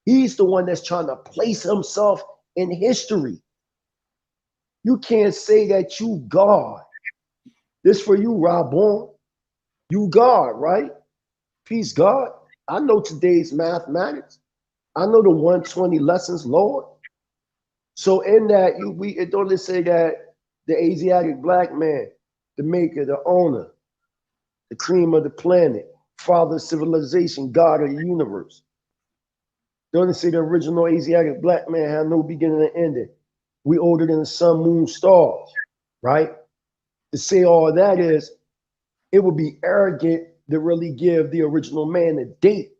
He's the one that's trying to place himself in history. You can't say that you God. This for you, Rabon. You God, right? Peace, God. I know today's mathematics. I know the 120 lessons, Lord. So in that, it don't say that the Asiatic black man, the maker, the owner, the cream of the planet, father of civilization, God of the universe. Don't they say the original Asiatic black man had no beginning and ending? We older than the sun, moon, stars, right? To say all that is, it would be arrogant to really give the original man a date.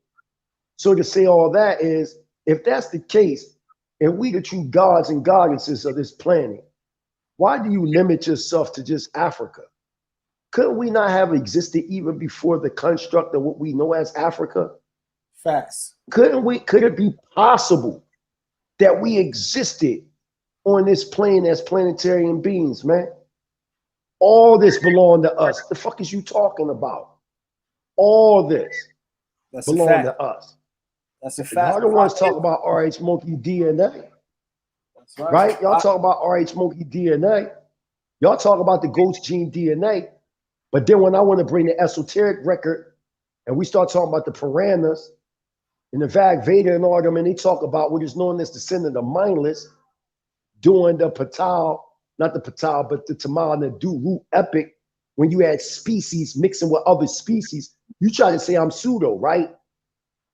So to say all that is, if that's the case, and we the true gods and goddesses of this planet, why do you limit yourself to just Africa? Couldn't we not have existed even before the construct of what we know as Africa? Facts. Could it be possible that we existed on this plane as planetarian beings, man? All this belonged to us. The fuck is you talking about? All this belonged to us. That's a fact. Y'all don't want to talk about RH Monkey DNA. That's right. Right? Y'all talk about RH Monkey DNA. Y'all talk about the ghost gene DNA. But then when I want to bring the esoteric record and we start talking about the piranhas and the Vag Veda and all them, and they talk about what is known as the sin of the mindless during the Patal, not the Patal, but the Tamal and the Duru epic, when you had species mixing with other species, you try to say I'm pseudo, right?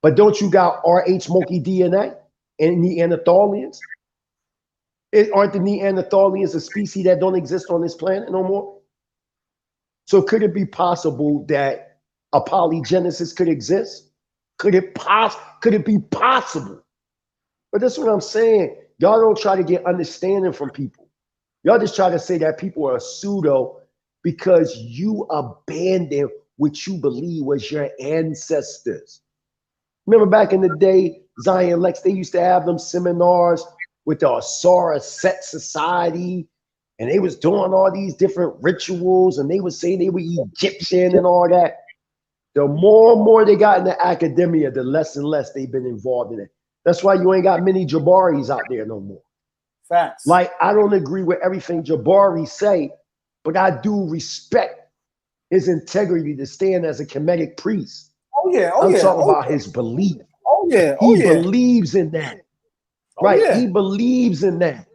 But don't you got RH Monkey DNA and Neanderthalians? Aren't the Neanderthalians a species that don't exist on this planet no more? So could it be possible that a polygenesis could exist? Could it be possible? But that's what I'm saying. Y'all don't try to get understanding from people. Y'all just try to say that people are pseudo because you abandon what you believe was your ancestors. Remember back in the day, Zion Lexx, they used to have them seminars with the Asara Set Society, and they was doing all these different rituals, and they would say they were Egyptian and all that. The more and more they got into academia, the less and less they've been involved in it. That's why you ain't got many Jabaris out there no more. Facts. Like, I don't agree with everything Jabari say, but I do respect his integrity to stand as a Kemetic priest. Oh yeah, I'm talking about his belief. Oh yeah, he believes in that. Right? Yeah. He believes in that.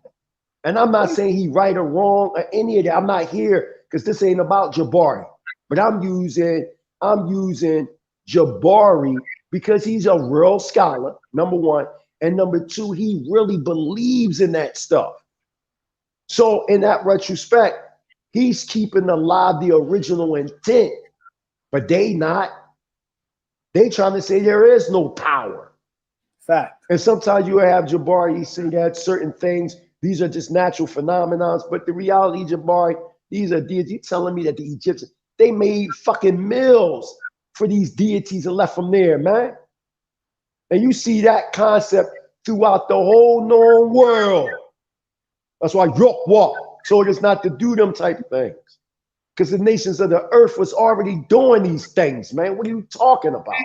And I'm not saying he right or wrong or any of that. I'm not here because this ain't about Jabari. But I'm using Jabari because he's a real scholar, number one. And number two, he really believes in that stuff. So in that retrospect, he's keeping alive the original intent. But they not. They trying to say there is no power. Fact. And sometimes you have Jabari say that certain things, these are just natural phenomena. But the reality, Jabari, these are deities. You telling me that the Egyptians, they made fucking mills for these deities and left them there, man. And you see that concept throughout the whole known world. That's why York walk. So it is not to do them type of things. Because the nations of the earth was already doing these things, man. What are you talking about?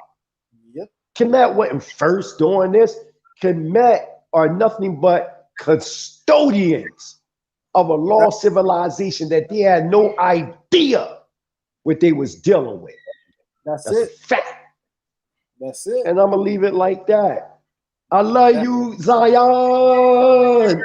Yep. Kemet wasn't first doing this. Kemet are nothing but custodians of a lost civilization that they had no idea what they was dealing with. That's a it. fact. That's it. And I'm gonna leave it like that. I love you, Zion.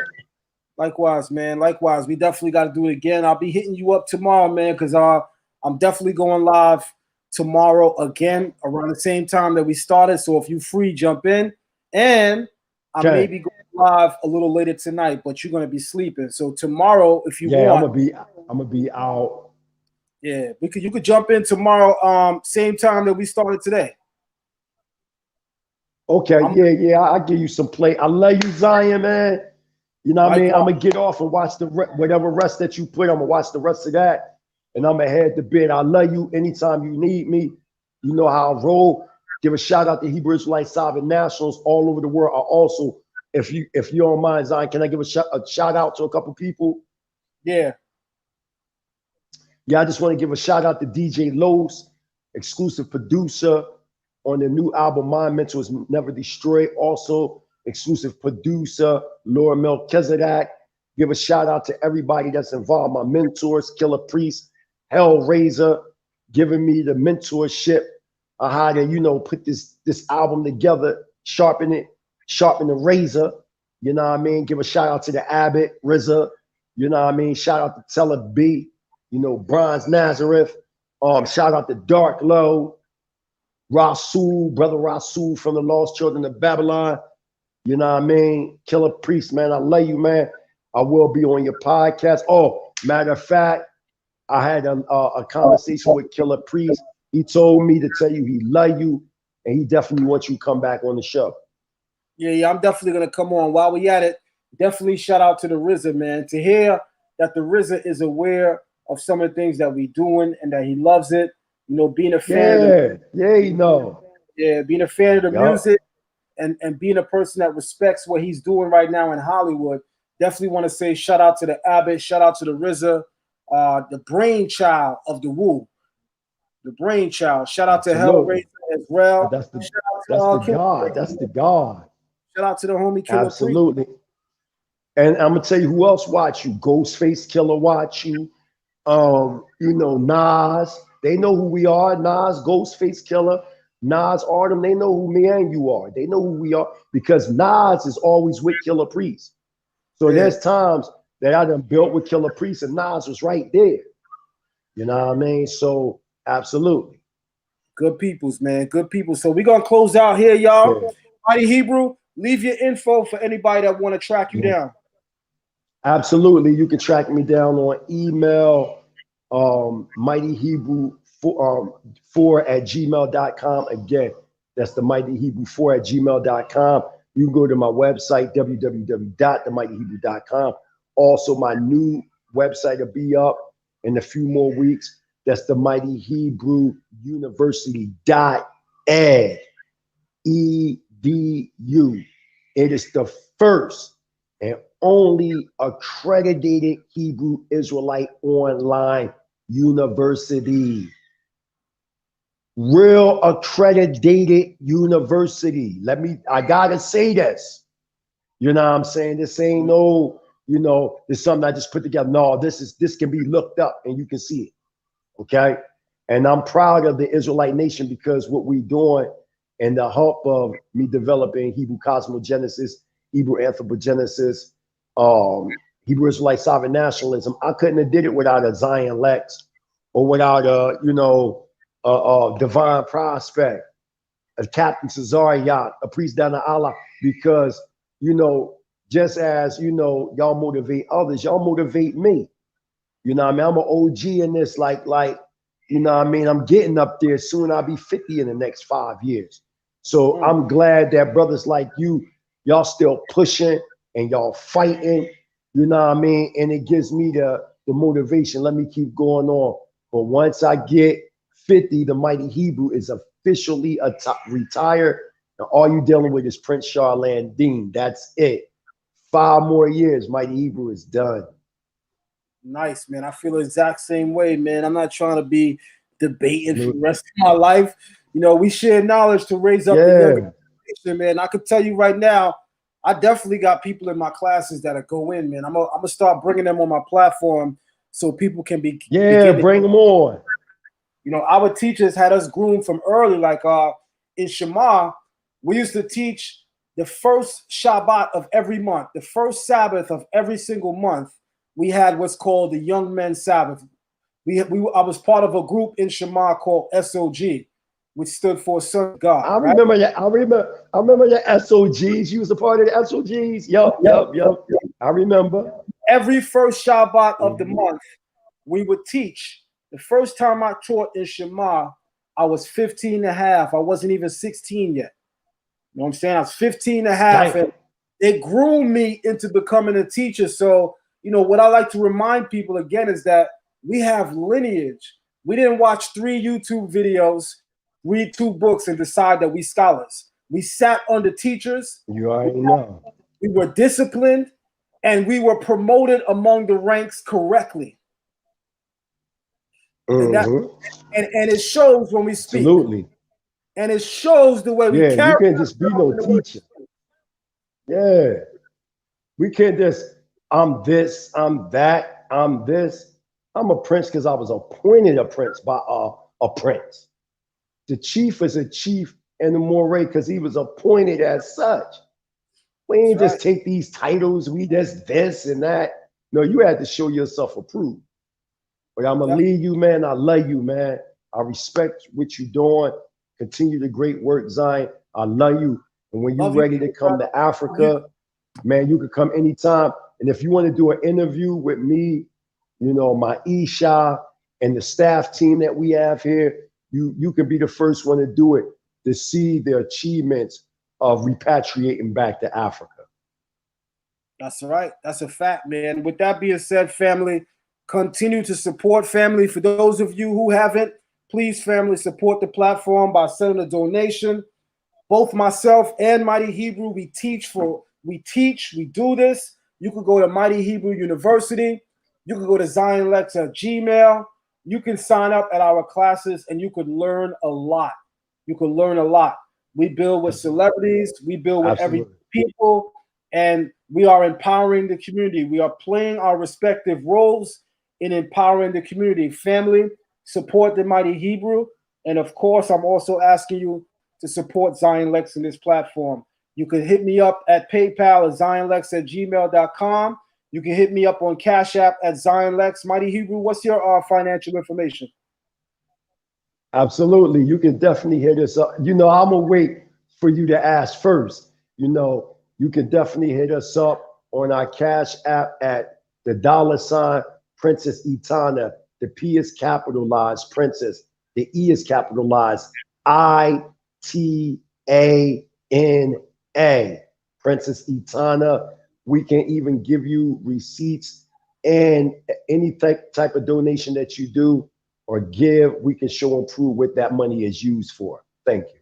Likewise, man. Likewise. We definitely got to do it again. I'll be hitting you up tomorrow, man, because I'm definitely going live tomorrow again around the same time that we started. So if you're free, jump in. And I may be going live a little later tonight, but you're gonna be sleeping. So tomorrow, if you want, I'm gonna be out. Yeah, you could jump in tomorrow, same time that we started today. Okay, yeah, I'll give you some play. I love you, Zion, man. You know what I mean? I'm gonna get off and watch whatever rest that you put. I'm gonna watch the rest of that, and I'm gonna head to bed. I love you. Anytime you need me, you know how I roll. Give a shout out to Hebrew Israelite Sovereign Nationals all over the world. I also, if you don't mind, Zion, can I give a shout out to a couple people? Yeah. Yeah, I just want to give a shout out to DJ Los, exclusive producer on the new album Mind Mentors Never Destroy. Also, exclusive producer Laura Melchizedek. Give a shout out to everybody that's involved. My mentors, Killer Priest, Hellraiser, giving me the mentorship on how to, put this album together, sharpen the razor. You know what I mean? Give a shout out to the Abbott, RZA. You know what I mean? Shout out to Teller B. Bronze Nazareth. Shout out to Dark Low, Rasul, brother Rasul from the Lost Children of Babylon. You know what I mean? Killer Priest, man, I love you, man. I will be on your podcast. Oh, matter of fact, I had a conversation with Killer Priest. He told me to tell you he love you, and he definitely wants you to come back on the show. Yeah, I'm definitely gonna come on. While we at it, definitely shout out to the RZA, man. To hear that the RZA is aware of some of the things that we doing and that he loves it. You know, being a fan of you know. Yeah, being a fan of the music and being a person that respects what he's doing right now in Hollywood. Definitely want to say shout out to the Abbott, shout out to the RZA, the brainchild of the Wu. The brainchild. Shout out to Hellraiser as well. That's the God. That's the God. Shout out to the homie Killer Absolutely. Priest. And I'm gonna tell you who else watch you. Ghostface Killer watch you. You know, Nas. They know who we are. Nas, Ghostface Killer, Nas, Artem. They know who me and you are. They know who we are because Nas is always with Killer Priest. So there's times that I done built with Killer Priest and Nas was right there. You know what I mean? So absolutely. Good peoples, man. Good people. So we're gonna close out here, y'all. Yeah. Mighty Hebrew, leave your info for anybody that want to track you down. Absolutely. You can track me down on email, mightyhebrew4@gmail.com. Again, that's the mightyhebrew4@gmail.com. You can go to my website, www.themightyhebrew.com. Also, my new website will be up in a few more weeks. That's the Mighty Hebrew University.ed. EDU. It is the first and only accredited Hebrew Israelite online university. Real accredited university. I gotta say this. You know what I'm saying? This ain't no, this is something I just put together. No, this can be looked up and you can see it. Okay. And I'm proud of the Israelite nation because what we're doing and the help of me developing Hebrew cosmogenesis, Hebrew anthropogenesis, Hebrew Israelite sovereign nationalism. I couldn't have did it without a Zion Lexx or without a divine prospect, a Captain Cesariot, a priest down to Allah, because just as y'all motivate others, y'all motivate me. You know what I mean? I'm an OG in this, like, you know what I mean? I'm getting up there. Soon I'll be 50 in the next 5 years. So I'm glad that brothers like you, y'all still pushing and y'all fighting, you know what I mean? And it gives me the motivation. Let me keep going on. But once I get 50, the Mighty Hebrew is officially retired. And all you dealing with is Prince Charland Dean. That's it. 5 more years, Mighty Hebrew is done. Nice, man. I feel the exact same way, man. I'm not trying to be debating for the rest of my life. We share knowledge to raise up the younger generation, man. I could tell you right now, I definitely got people in my classes that'll go in, man. I'm gonna start bringing them on my platform so people can be. Bring them on. Our teachers had us groomed from early. Like in Shema, we used to teach the first Shabbat of every month, the first Sabbath of every single month. We had what's called the Young Men's Sabbath. I was part of a group in Shema called SOG, which stood for Son of God. I remember that. I remember the SOGs. You was a part of the SOGs. Yup. I remember. Every first Shabbat of the month, we would teach. The first time I taught in Shema, I was 15 and a half. I wasn't even 16 yet. You know what I'm saying? I was 15 and a half. And it groomed me into becoming a teacher. So, what I like to remind people again is that we have lineage. We didn't watch 3 YouTube videos, read 2 books, and decide that we scholars. We sat under teachers. You already know. We were disciplined, and we were promoted among the ranks correctly. And it shows when we speak. Absolutely. And it shows the way we carry. You can't just be no teacher. Yeah. We can't just, I'm this, I'm that, I'm this. I'm a prince because I was appointed a prince by a prince. The chief is a chief in the moray because he was appointed as such. We ain't just take these titles, we just this and that. No, you had to show yourself approved. But I'm gonna leave you, man. I love you, man. I respect what you're doing. Continue the great work, Zion. I love you. And when you're ready to come to Africa, man, you can come anytime. And if you want to do an interview with me, you know, my Isha and the staff team that we have here, you can be the first one to do it, to see the achievements of repatriating back to Africa. That's right. That's a fact, man. With that being said, family, continue to support family. For those of you who haven't, please, family, support the platform by sending a donation. Both myself and Mighty Hebrew, we do this. You could go to Mighty Hebrew University. You can go to Zion Lexx at Gmail. You can sign up at our classes and you could learn a lot. You can learn a lot. We build with celebrities. We build with every people. And we are empowering the community. We are playing our respective roles in empowering the community. Family, support the Mighty Hebrew. And of course, I'm also asking you to support Zion Lexx in this platform. You can hit me up at PayPal at zionlex@gmail.com. You can hit me up on Cash App at Zion Lexx. Mighty Hebrew, what's your financial information? Absolutely. You can definitely hit us up. You know, I'm going to wait for you to ask first. You know, you can definitely hit us up on our Cash App at the $ Princess Itana. The P is capitalized, Princess. The E is capitalized, ITANA. Princess Itana. We can even give you receipts and any type of donation that you do or give, we can show and prove what that money is used for. Thank you.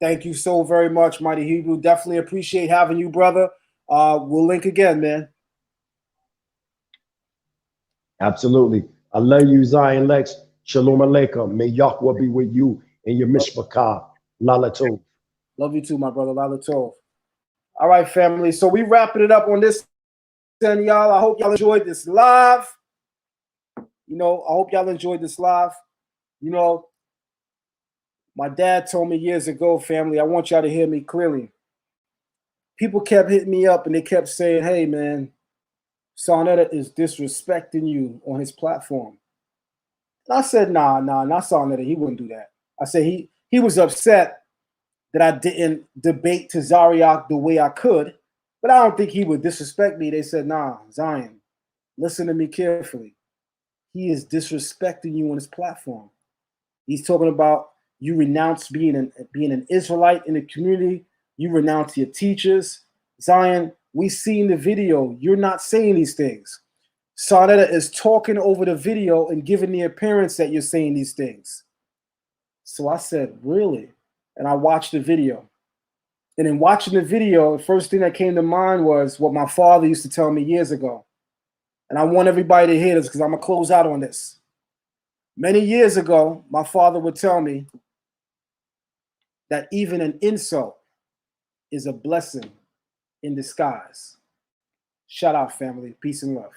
Thank you so very much, Mighty Hebrew. Definitely appreciate having you, brother. We'll link again, man. Absolutely. I love you, Zion Lexx. Shalom Aleichem. May Yahweh be with you and your mishpachah. Lala Tov. Love you too, my brother. Lala Tov. All right, family. So we wrapping it up on this end, y'all. I hope y'all enjoyed this live. You know, I hope y'all enjoyed this live. You know, my dad told me years ago, family, I want y'all to hear me clearly. People kept hitting me up and they kept saying, hey, man, Sarnetta is disrespecting you on his platform. And I said, nah, not Sarnetta. He wouldn't do that. I said he was upset that I didn't debate Tazariak the way I could, but I don't think he would disrespect me. They said, nah, Zion, listen to me carefully. He is disrespecting you on his platform. He's talking about you renounce being an Israelite in the community. You renounce your teachers. Zion, we see in the video, you're not saying these things. Sarnetta is talking over the video and giving the appearance that you're saying these things. So I said, really? And I watched the video. And in watching the video, the first thing that came to mind was what my father used to tell me years ago. And I want everybody to hear this because I'm going to close out on this. Many years ago, my father would tell me that even an insult is a blessing in disguise. Shout out, family. Peace and love.